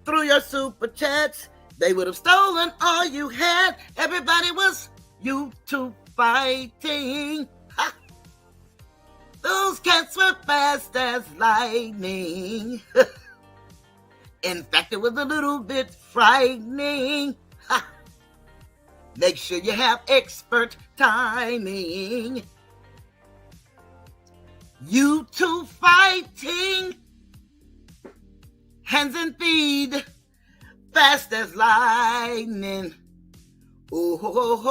Through your super chats, they would have stolen all you had. Everybody was YouTube fighting. Ha! Those cats were fast as lightning. In fact, it was a little bit frightening. Ha! Make sure you have expert timing. YouTube fighting. Hands and feet, fast as lightning. Oh, ho, ho, ho.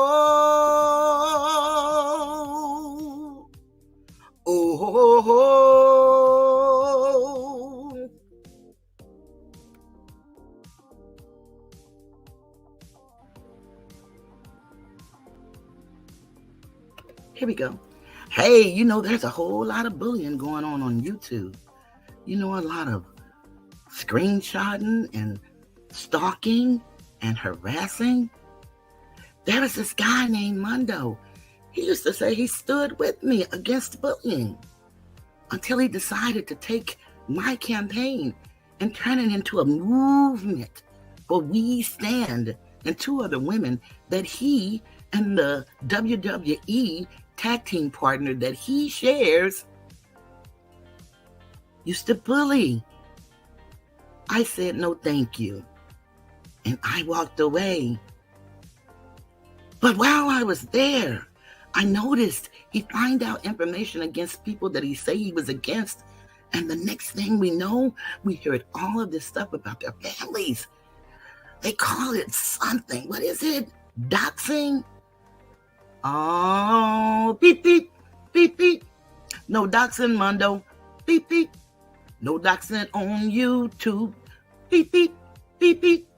Oh, ho, ho, ho. Here we go. Hey, there's a whole lot of bullying going on YouTube. A lot of screenshotting and stalking and harassing. There was this guy named Mundo. He used to say he stood with me against bullying until he decided to take my campaign and turn it into a movement for We Stand and two other women that he and the WWE tag team partner that he shares used to bully. I said no thank you, and I walked away. But while I was there, I noticed he find out information against people that he say he was against, and the next thing we know, we heard all of this stuff about their families. They call it something. What is it? Doxing? Oh, beep, beep, beep, beep. No doxing, Mundo. Beep, beep. No doxing on YouTube. Beep, beep, beep, beep.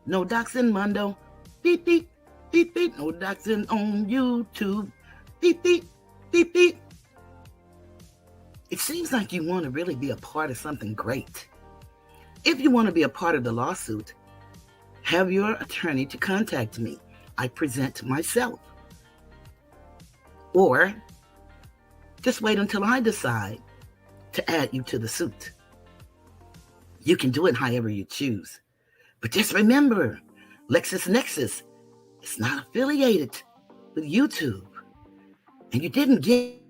No doxing, Mundo. Beep, beep, beep, beep. No doxing on YouTube. Beep, beep, beep, beep. It seems like you want to really be a part of something great. If you want to be a part of the lawsuit, have your attorney to contact me. I present myself. Or just wait until I decide to add you to the suit. You can do it however you choose. But just remember, LexisNexis is not affiliated with YouTube. And you didn't get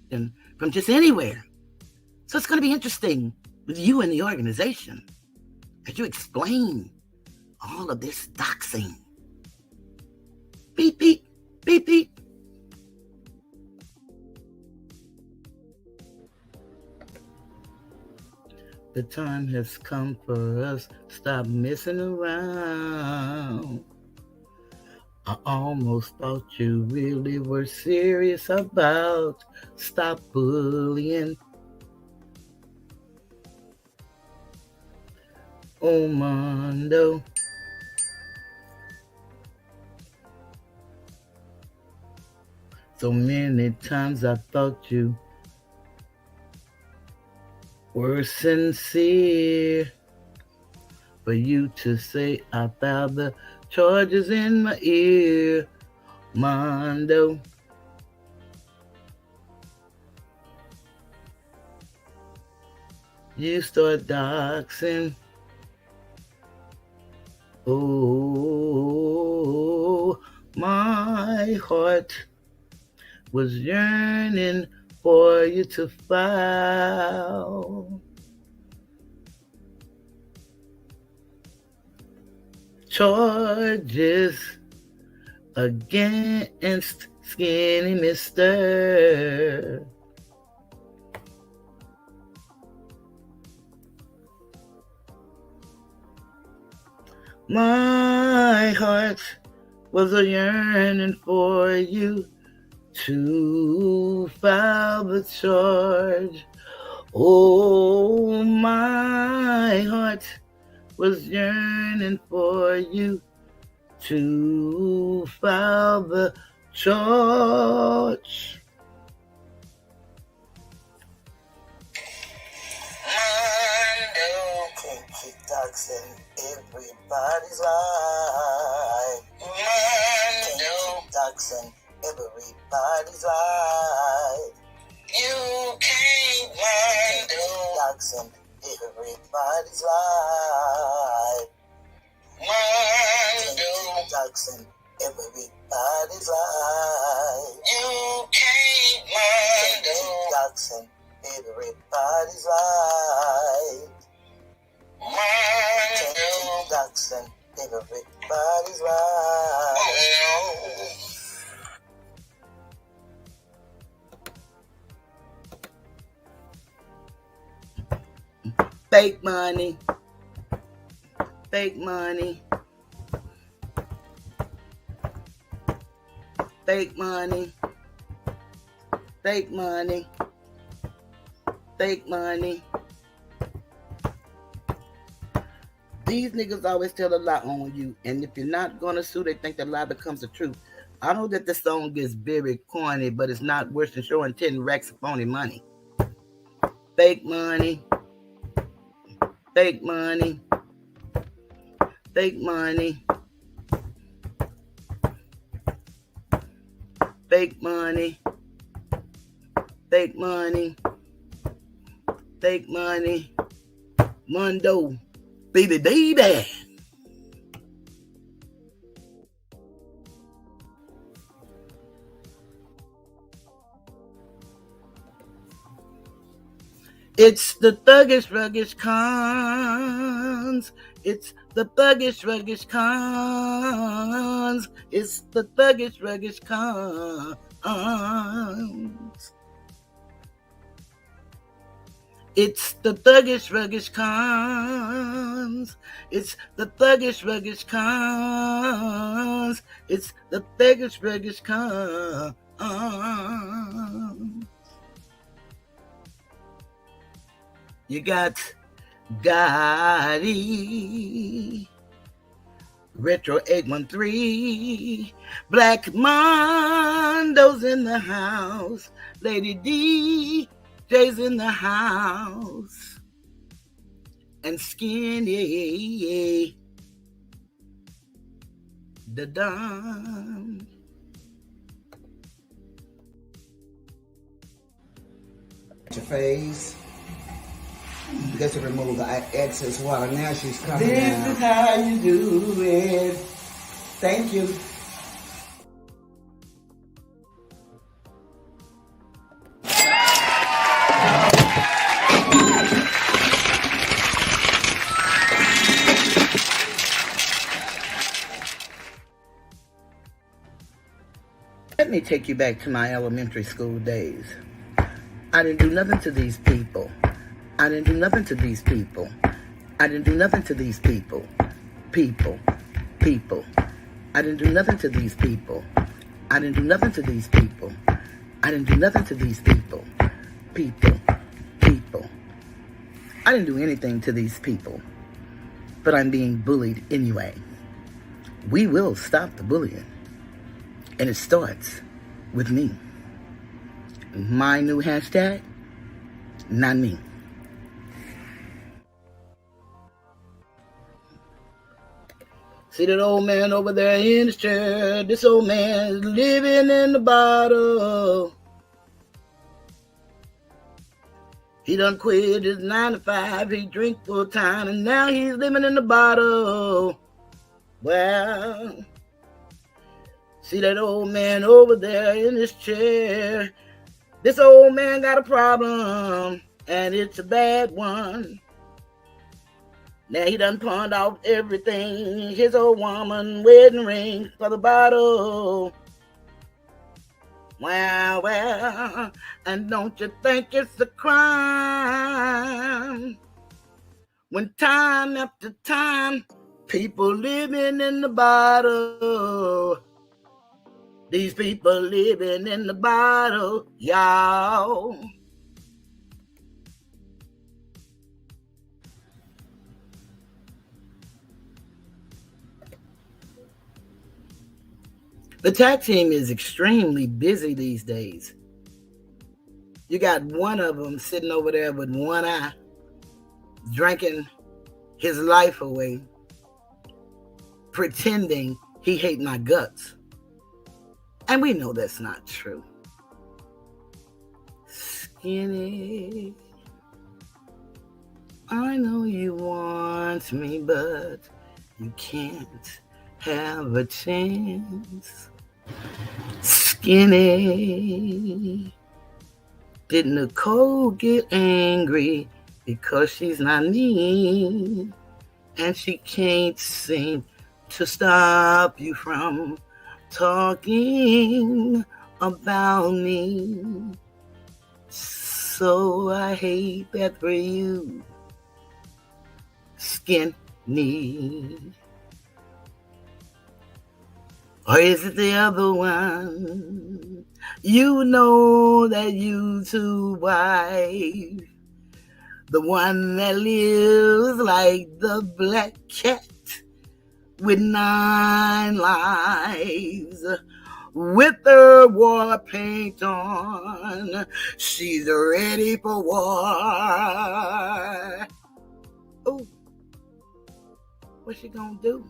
them from just anywhere. So it's going to be interesting with you and the organization as you explain all of this doxing. Beep, beep, beep, beep. The time has come for us to stop messing around. I almost thought you really were serious about stop bullying. Oh, Mondo. So many times I thought you were sincere. For you to say I found the charges in my ear, Mondo. You start doxing. Oh, my heart was yearning for you to file charges against Skinny Mister. My heart was a yearning for you to file the charge. Oh, my heart was yearning for you to file the charge. Mondo can't keep doxing everybody's life. Mondo can't keep doxing everybody's life. You can't Mondo doxing everybody's life. Mondo doxing everybody's life. You can't Mondo doxing everybody's life. Mondo doxing everybody's life. Fake money, fake money, fake money, fake money, fake money. These niggas always tell a lie on you, and if you're not gonna sue, they think the lie becomes the truth. I know that the song gets very corny, but it's not worse than showing 10 racks of phony money. Fake money. Fake money, fake money, fake money, fake money, fake money, Mondo, baby, baby. It's the thuggish, ruggish cons. It's the thuggish, ruggish cons. It's the thuggish, ruggish cons. It's the thuggish, ruggish cons. It's the thuggish, ruggish cons. It's the thuggish, ruggish cons. You got Gotti, Retro 813, Black Mondo's in the house, Lady D, Jay's in the house, and Skinny, the Don. Your face. You got to remove the excess water. Now she's coming This out. is how you do it. Thank you. Let me take you back to my elementary school days. I didn't do nothing to these people. I didn't do nothing to these people. I didn't do nothing to these people. People. People. I didn't do nothing to these people. I didn't do nothing to these people. I didn't do nothing to these people. People. People. I didn't do anything to these people. But I'm being bullied anyway. We will stop the bullying. And it starts with me. My new hashtag, not me. See that old man over there in his chair? This old man is living in the bottle. He done quit his 9 to 5. He drink full time, and now he's living in the bottle. Well, see that old man over there in his chair? This old man got a problem, and it's a bad one. Now he done pawned off everything, his old woman wedding ring for the bottle. Well, and don't you think it's a crime when time after time people living in the bottle? These people living in the bottle, y'all. The tag team is extremely busy these days. You got one of them sitting over there with one eye, drinking his life away, pretending he hates my guts. And we know that's not true. Skinny, I know you want me, but you can't have a chance. Skinny, did Nicole get angry because she's not me? And she can't seem to stop you from talking about me. So I hate that for you, Skinny. Or is it the other one? You know that YouTube wife, the one that lives like the black cat with 9 lives, with her war paint on, she's ready for war. Oh, what's she gonna do?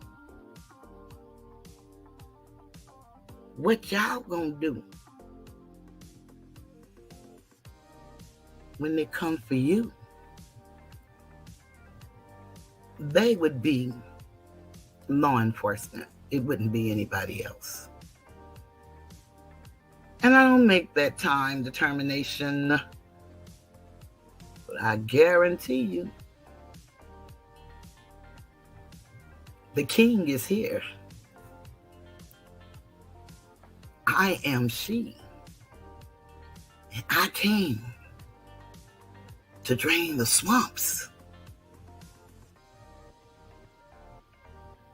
What y'all gonna do when they come for you? They would be law enforcement. It wouldn't be anybody else. And I don't make that time determination, but I guarantee you, the king is here. I am she. And I came to drain the swamps.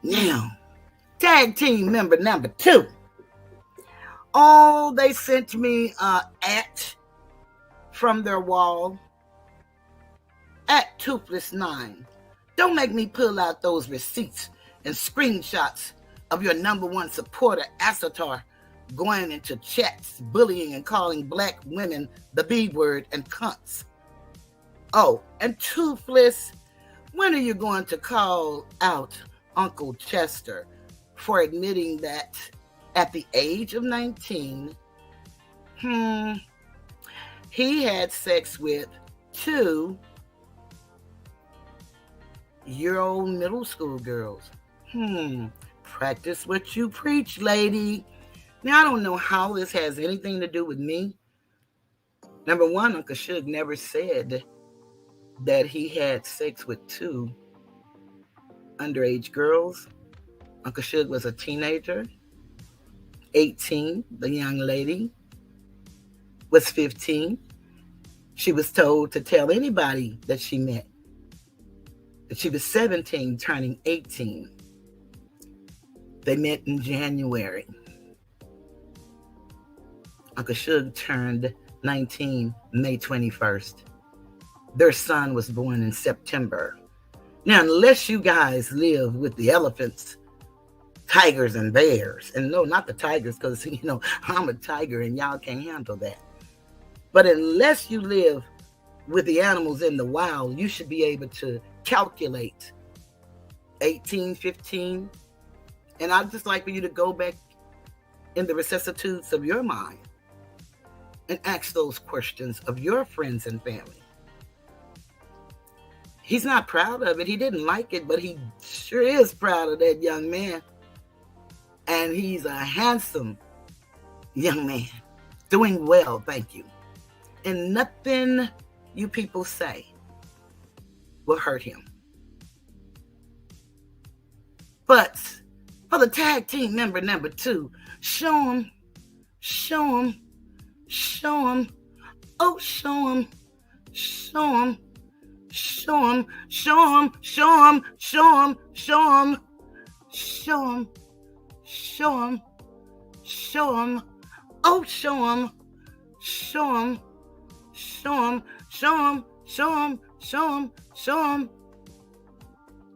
Now, tag team member number 2. Oh, they sent me at from their wall at Toothless 9. Don't make me pull out those receipts and screenshots of your number one supporter, Asatar, going into chats, bullying and calling black women the B word and cunts. Oh, and Toothless, when are you going to call out Uncle Chester for admitting that at the age of 19, he had sex with 2-year-old middle school girls? Practice what you preach, lady. Now, I don't know how this has anything to do with me. Number one, Uncle Suge never said that he had sex with 2 underage girls. Uncle Suge was a teenager, 18. The young lady was 15. She was told to tell anybody that she met that she was 17, turning 18. They met in January. Uncle Suge turned 19 May 21st. Their son was born in September. Now, unless you guys live with the elephants, tigers, and bears, and no, not the tigers, because, I'm a tiger and y'all can't handle that. But unless you live with the animals in the wild, you should be able to calculate 18, 15. And I'd just like for you to go back in the vicissitudes of your mind and ask those questions of your friends and family. He's not proud of it. He didn't like it, but he sure is proud of that young man. And he's a handsome young man, doing well, thank you. And nothing you people say will hurt him. But for the tag team member number 2, show him, oh, show him,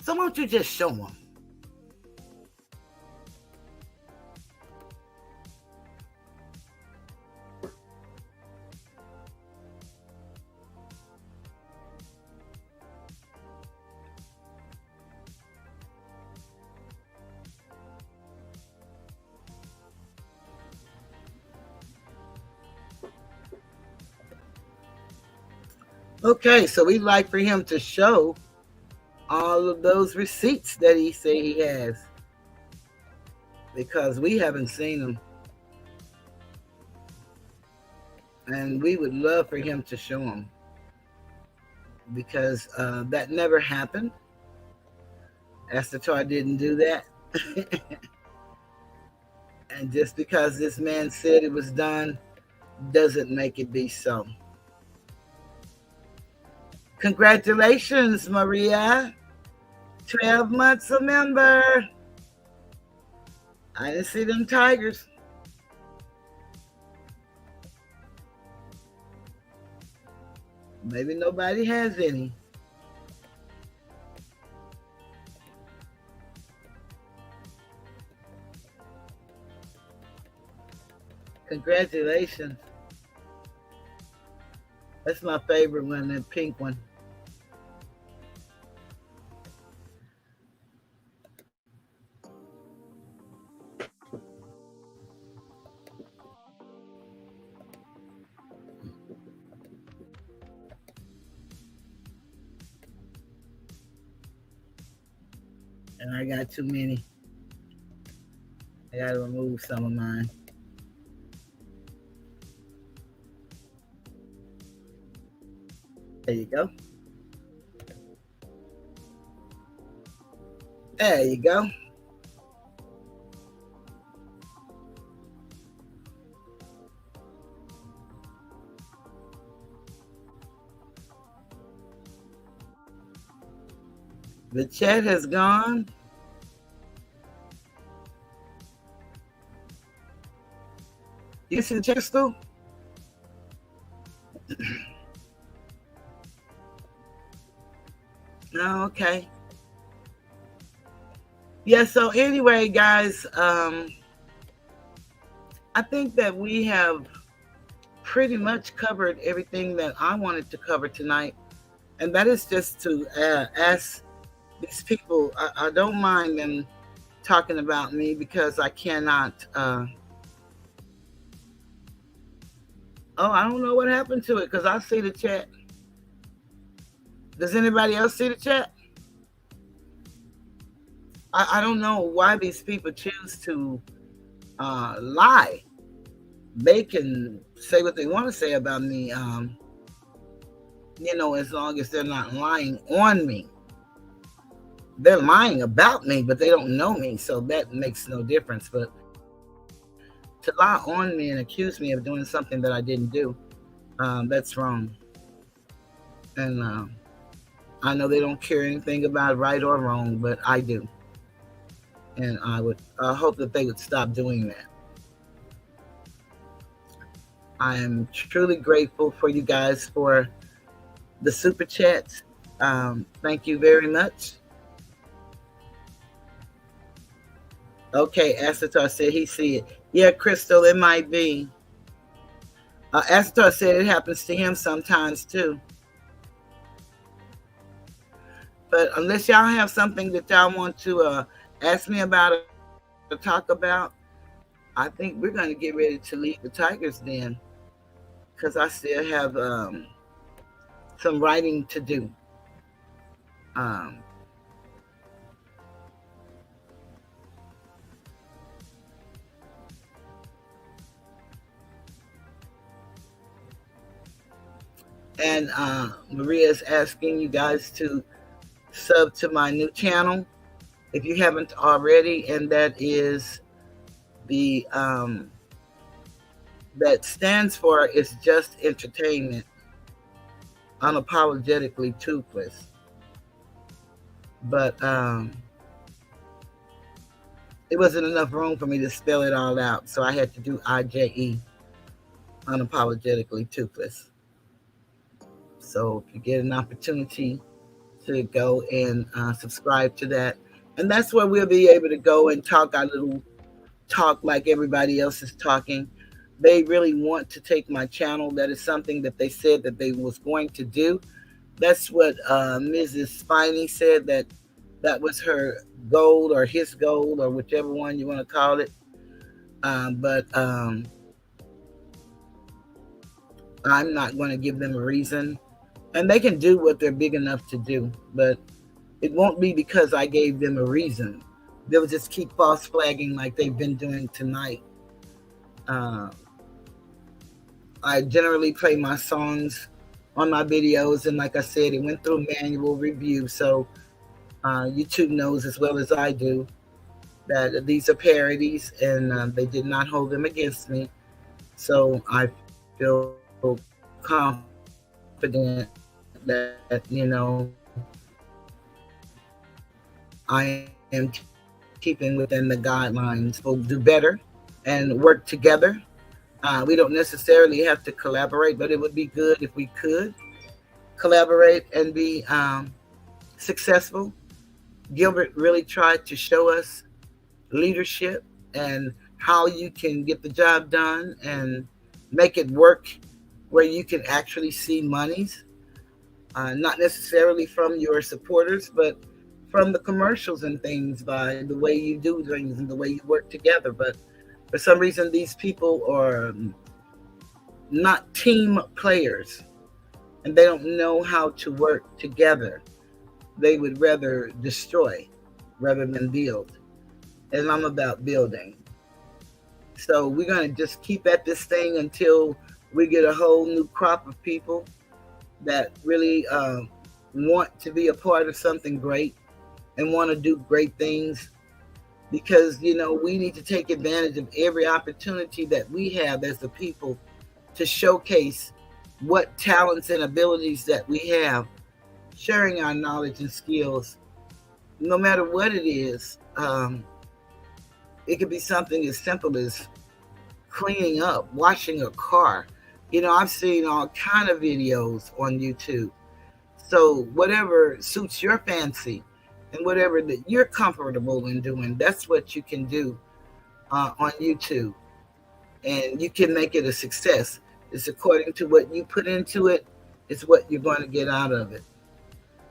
So won't you just show him? Okay, so we'd like for him to show all of those receipts that he say he has, because we haven't seen them. And we would love for him to show them, because that never happened. Estatar didn't do that. And just because this man said it was done doesn't make it be so. Congratulations, Maria. 12 months a member. I didn't see them tigers. Maybe nobody has any. Congratulations. That's my favorite one, that pink one. And I got too many. I got to remove some of mine. There you go. There you go. The chat has gone. You see the chat still? No, okay. Yeah, so anyway, guys, I think that we have pretty much covered everything that I wanted to cover tonight. And that is just to ask these people, I don't mind them talking about me, because I cannot. I don't know what happened to it, because I see the chat. Does anybody else see the chat? I don't know why these people choose to lie. They can say what they want to say about me, as long as they're not lying on me. They're lying about me, but they don't know me, so that makes no difference. But to lie on me and accuse me of doing something that I didn't do, that's wrong. And I know they don't care anything about right or wrong, but I do. And I would hope that they would stop doing that. I am truly grateful for you guys for the super chats. Thank you very much. Okay, Asatar said he see it. Yeah, Crystal, it might be. Asatar said it happens to him sometimes too. But unless y'all have something that y'all want to ask me about or talk about, I think we're going to get ready to leave the Tigers Den because I still have some writing to do. Um, and Maria is asking you guys to sub to my new channel if you haven't already, and that is the that stands for It's Just Entertainment, unapologetically toothless. But it wasn't enough room for me to spell it all out, so I had to do IJE, unapologetically toothless. So if you get an opportunity to go and subscribe to that, and that's where we'll be able to go and talk our little talk like everybody else is talking. They really want to take my channel. That is something that they said that they was going to do. That's what Mrs. Spiney said, that that was her goal or his goal or whichever one you want to call it. But I'm not going to give them a reason. And they can do what they're big enough to do, but it won't be because I gave them a reason. They'll just keep false flagging like they've been doing tonight. Uh, I generally play my songs on my videos, and like I said, it went through manual review, so YouTube knows as well as I do that these are parodies, and they did not hold them against me. So I feel confident that I am keeping within the guidelines. We'll do better and work together. We don't necessarily have to collaborate, but it would be good if we could collaborate and be successful. Gilbert really tried to show us leadership and how you can get the job done and make it work where you can actually see monies, not necessarily from your supporters, but from the commercials and things, by the way you do things and the way you work together. But for some reason, these people are not team players and they don't know how to work together. They would rather destroy rather than build. And I'm about building. So we're going to just keep at this thing until we get a whole new crop of people that really want to be a part of something great and want to do great things. Because, we need to take advantage of every opportunity that we have as a people to showcase what talents and abilities that we have, sharing our knowledge and skills, no matter what it is. It could be something as simple as cleaning up, washing a car. I've seen all kind of videos on YouTube. So whatever suits your fancy and whatever that you're comfortable in doing, that's what you can do on YouTube. And you can make it a success. It's according to what you put into it, it's what you're going to get out of it.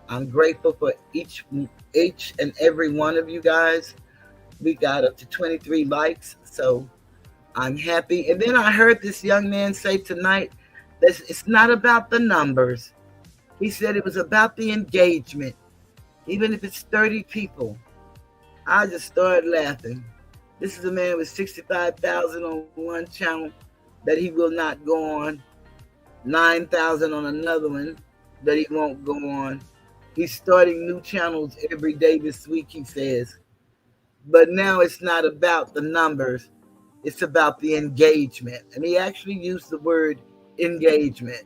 I'm grateful for each and every one of you guys. We got up to 23 likes, so I'm happy. And then I heard this young man say tonight that it's not about the numbers. He said it was about the engagement. Even if it's 30 people. I just started laughing. This is a man with 65,000 on one channel that he will not go on, 9,000 on another one that he won't go on. He's starting new channels every day this week, he says. But now it's not about the numbers. It's about the engagement. And he actually used the word engagement.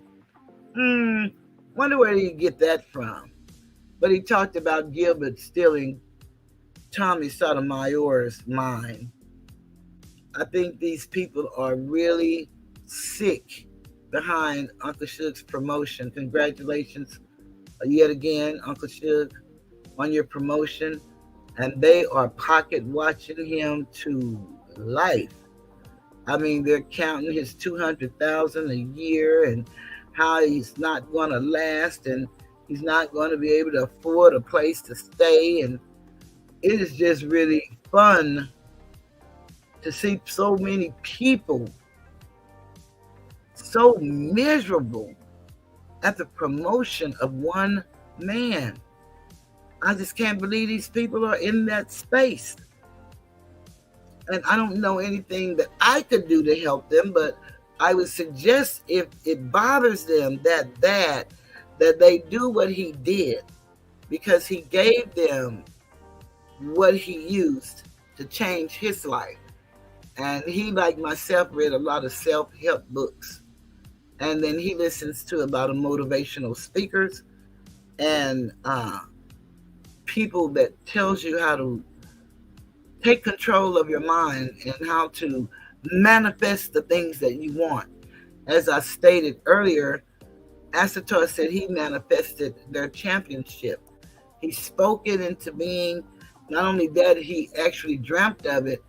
Wonder where did he get that from? But he talked about Gilbert stealing Tommy Sotomayor's mind. I think these people are really sick behind Uncle Suge's promotion. Congratulations yet again, Uncle Suge, on your promotion. And they are pocket watching him to life. I mean, they're counting his 200,000 a year and how he's not going to last and he's not going to be able to afford a place to stay. And it is just really fun to see so many people so miserable at the promotion of one man. I just can't believe these people are in that space. And I don't know anything that I could do to help them, but I would suggest if it bothers them that bad, that they do what he did, because he gave them what he used to change his life. And he, like myself, read a lot of self-help books. And then he listens to a lot of motivational speakers and people that tells you how to take control of your mind and how to manifest the things that you want. As I stated earlier, Asator said he manifested their championship. He spoke it into being. Not only that, he actually dreamt of it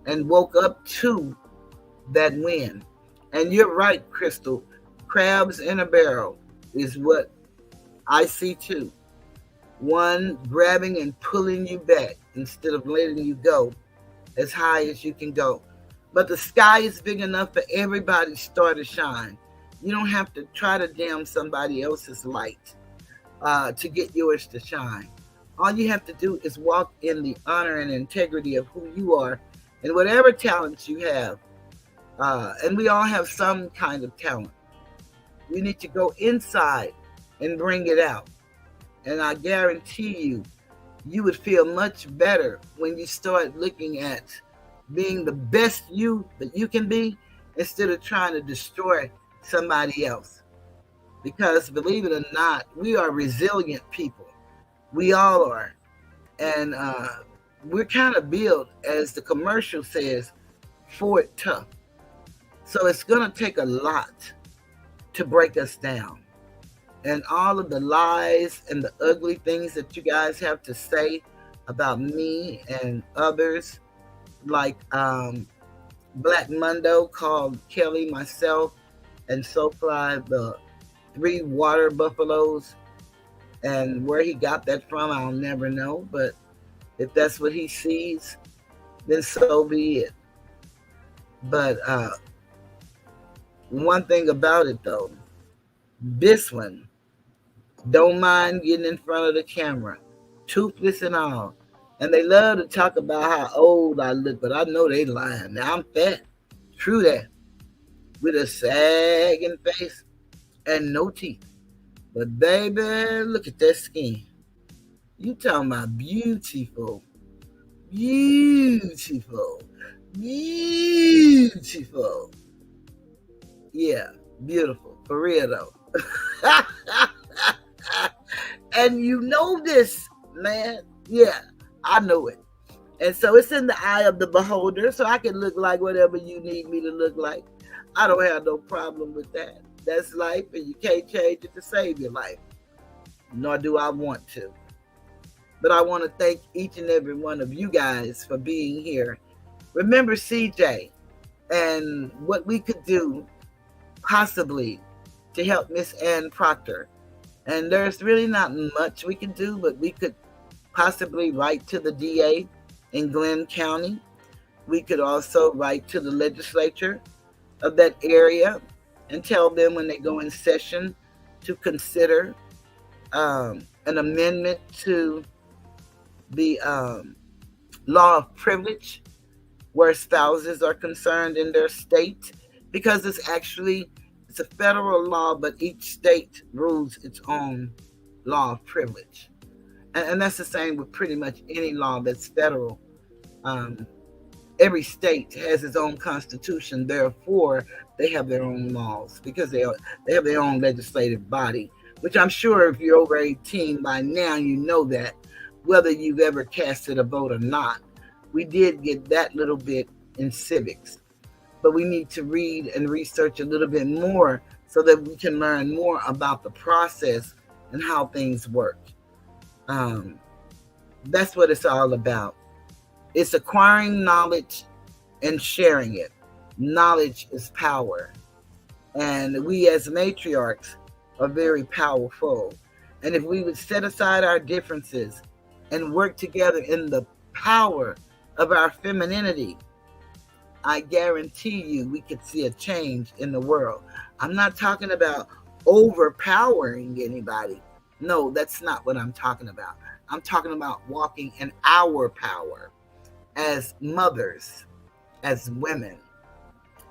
and woke up to that win. And you're right, Crystal. Crabs in a barrel is what I see too. One grabbing and pulling you back instead of letting you go as high as you can go. But the sky is big enough for everybody's star to shine. You don't have to try to dim somebody else's light to get yours to shine. All you have to do is walk in the honor and integrity of who you are and whatever talents you have. And we all have some kind of talent. We need to go inside and bring it out. And I guarantee you, you would feel much better when you start looking at being the best you that you can be instead of trying to destroy somebody else. Because believe it or not, we are resilient people. We all are. And we're kind of built, as the commercial says, for it tough. So it's going to take a lot to break us down. And all of the lies and the ugly things that you guys have to say about me and others, like Black Mundo called Kelly, myself, and Soulfly the 3 water buffaloes. And where he got that from, I'll never know. But if that's what he sees, then so be it. But one thing about it, though, this one don't mind getting in front of the camera, toothless and all. And they love to talk about how old I look, but I know they lying. Now, I'm fat. True that. With a sagging face and no teeth. But baby, look at that skin. You talking about beautiful. Beautiful. Beautiful. Yeah, beautiful. For real, though. And you know this, man. Yeah, I know it. And so it's in the eye of the beholder, so I can look like whatever you need me to look like. I don't have no problem with that. That's life, and you can't change it to save your life. Nor do I want to. But I want to thank each and every one of you guys for being here. Remember CJ and what we could do possibly to help Miss Ann Proctor. And there's really not much we can do, but we could possibly write to the DA in Glenn County. We could also write to the legislature of that area and tell them when they go in session to consider an amendment to the law of privilege where spouses are concerned in their state, because it's a federal law, but each state rules its own law of privilege. And that's the same with pretty much any law that's federal. Every state has its own constitution, therefore they have their own laws because they have their own legislative body. which I'm sure if you're over 18 by now, you know that, whether you've ever casted a vote or not. We did get that little bit in civics, but we need to read and research a little bit more so that we can learn more about the process and how things work. Um, that's what it's all about. It's acquiring knowledge and sharing it. Knowledge is power. And we as matriarchs are very powerful. And if we would set aside our differences and work together in the power of our femininity, I guarantee you we could see a change in the world. I'm not talking about overpowering anybody. No, that's not what I'm talking about. I'm talking about walking in our power as mothers, as women.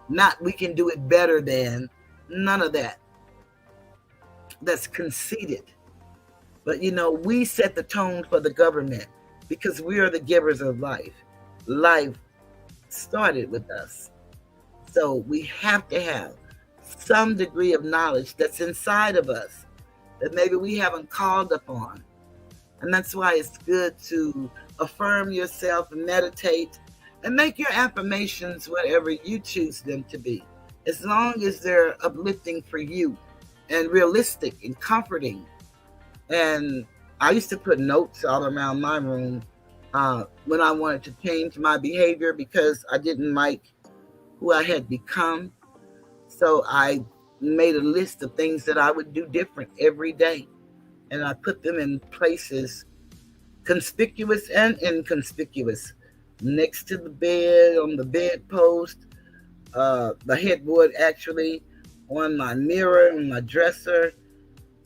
Not we can do it better than, none of that. That's conceited. But we set the tone for the government because we are the givers of life. Life started with us. So we have to have some degree of knowledge that's inside of us that maybe we haven't called upon. And that's why it's good to affirm yourself and meditate and make your affirmations whatever you choose them to be, as long as they're uplifting for you and realistic and comforting. And I used to put notes all around my room when I wanted to change my behavior because I didn't like who I had become. So I made a list of things that I would do different every day. And I put them in places conspicuous and inconspicuous, next to the bed, on the bedpost, the headboard actually, on my mirror, on my dresser,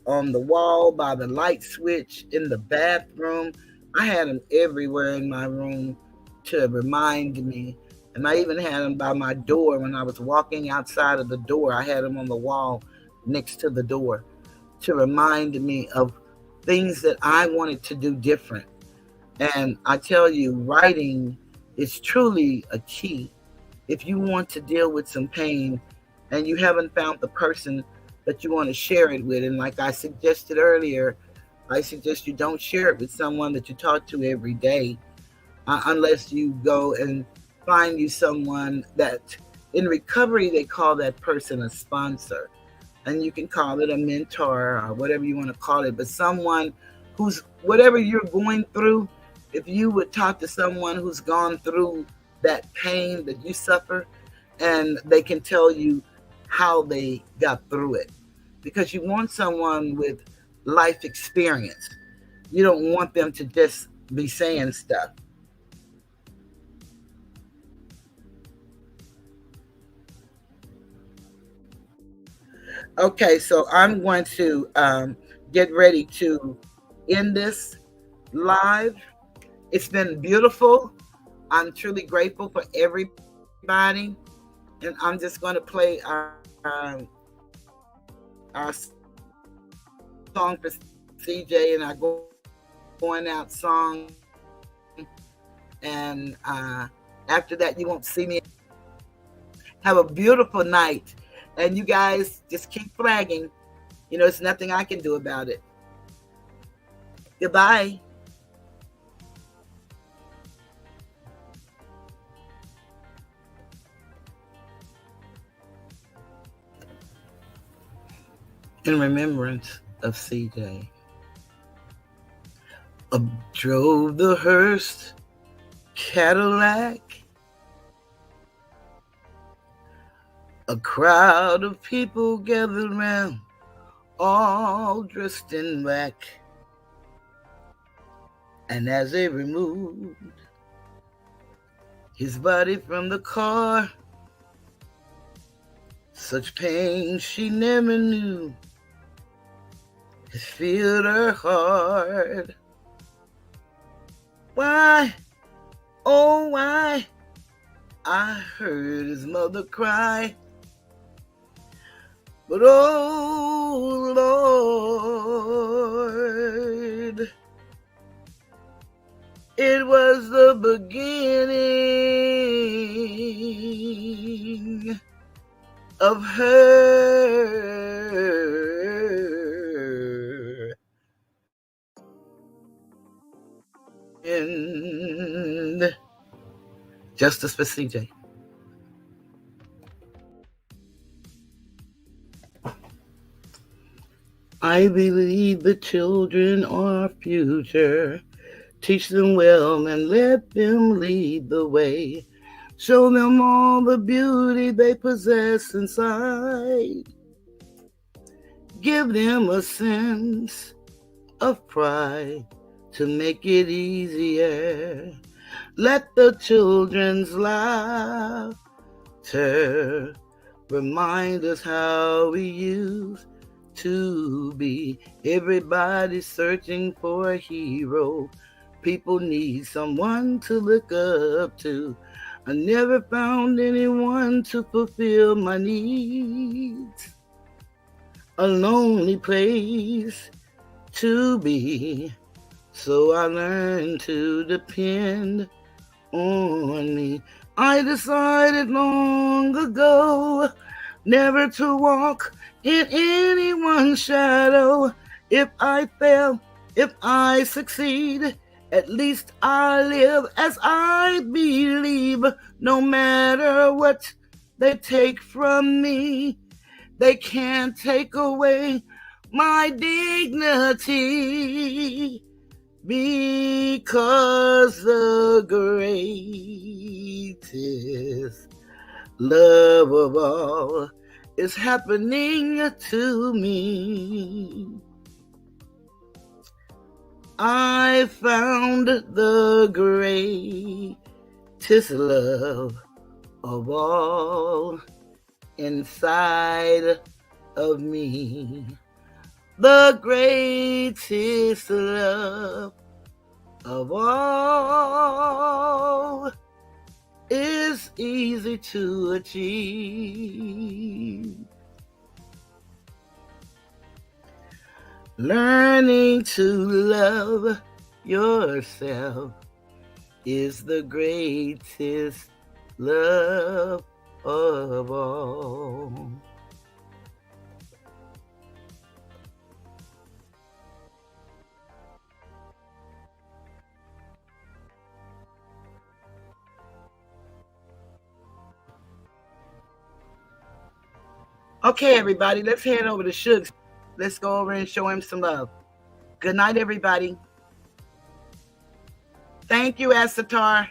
on the wall, by the light switch, in the bathroom. I had them everywhere in my room to remind me. And I even had them by my door when I was walking outside of the door. I had them on the wall next to the door to remind me of things that I wanted to do different. And I tell you, writing is truly a key. If you want to deal with some pain and you haven't found the person that you want to share it with, and like I suggested earlier, I suggest you don't share it with someone that you talk to every day, unless you go and find you someone that in recovery they call that person a sponsor. And you can call it a mentor or whatever you want to call it, but someone who's, whatever you're going through, if you would talk to someone who's gone through that pain that you suffer, and they can tell you how they got through it. Because you want someone with life experience. You don't want them to just be saying stuff. Okay, so I'm going to get ready to end this live. It's been beautiful. I'm truly grateful for everybody. And I'm just going to play our song for CJ and our going out song. And after that, you won't see me again. Have a beautiful night. And you guys just keep flagging. It's nothing I can do about it. Goodbye. In remembrance of CJ. Drove the hearse Cadillac. A crowd of people gathered round, all dressed in black. And as they removed his body from the car, such pain she never knew it filled her heart. Why, oh why, I heard his mother cry. But oh Lord, it was the beginning of her end. Justice for CJ. I believe the children are our future. Teach them well and let them lead the way. Show them all the beauty they possess inside. Give them a sense of pride to make it easier. Let the children's laughter remind us how we used to be. Everybody's searching for a hero. People need someone to look up to. I never found anyone to fulfill my needs. A lonely place to be. So I learned to depend on me. I decided long ago never to walk in anyone's shadow. If I fail, if I succeed, at least I live as I believe. No matter what they take from me, they can't take away my dignity. Because the greatest love of all is happening to me. I found the greatest love of all inside of me. The greatest love of all is easy to achieve. Learning to love yourself is the greatest love of all. Okay, everybody, let's head over to Shugs. Let's go over and show him some love. Good night, everybody. Thank you, Asatar.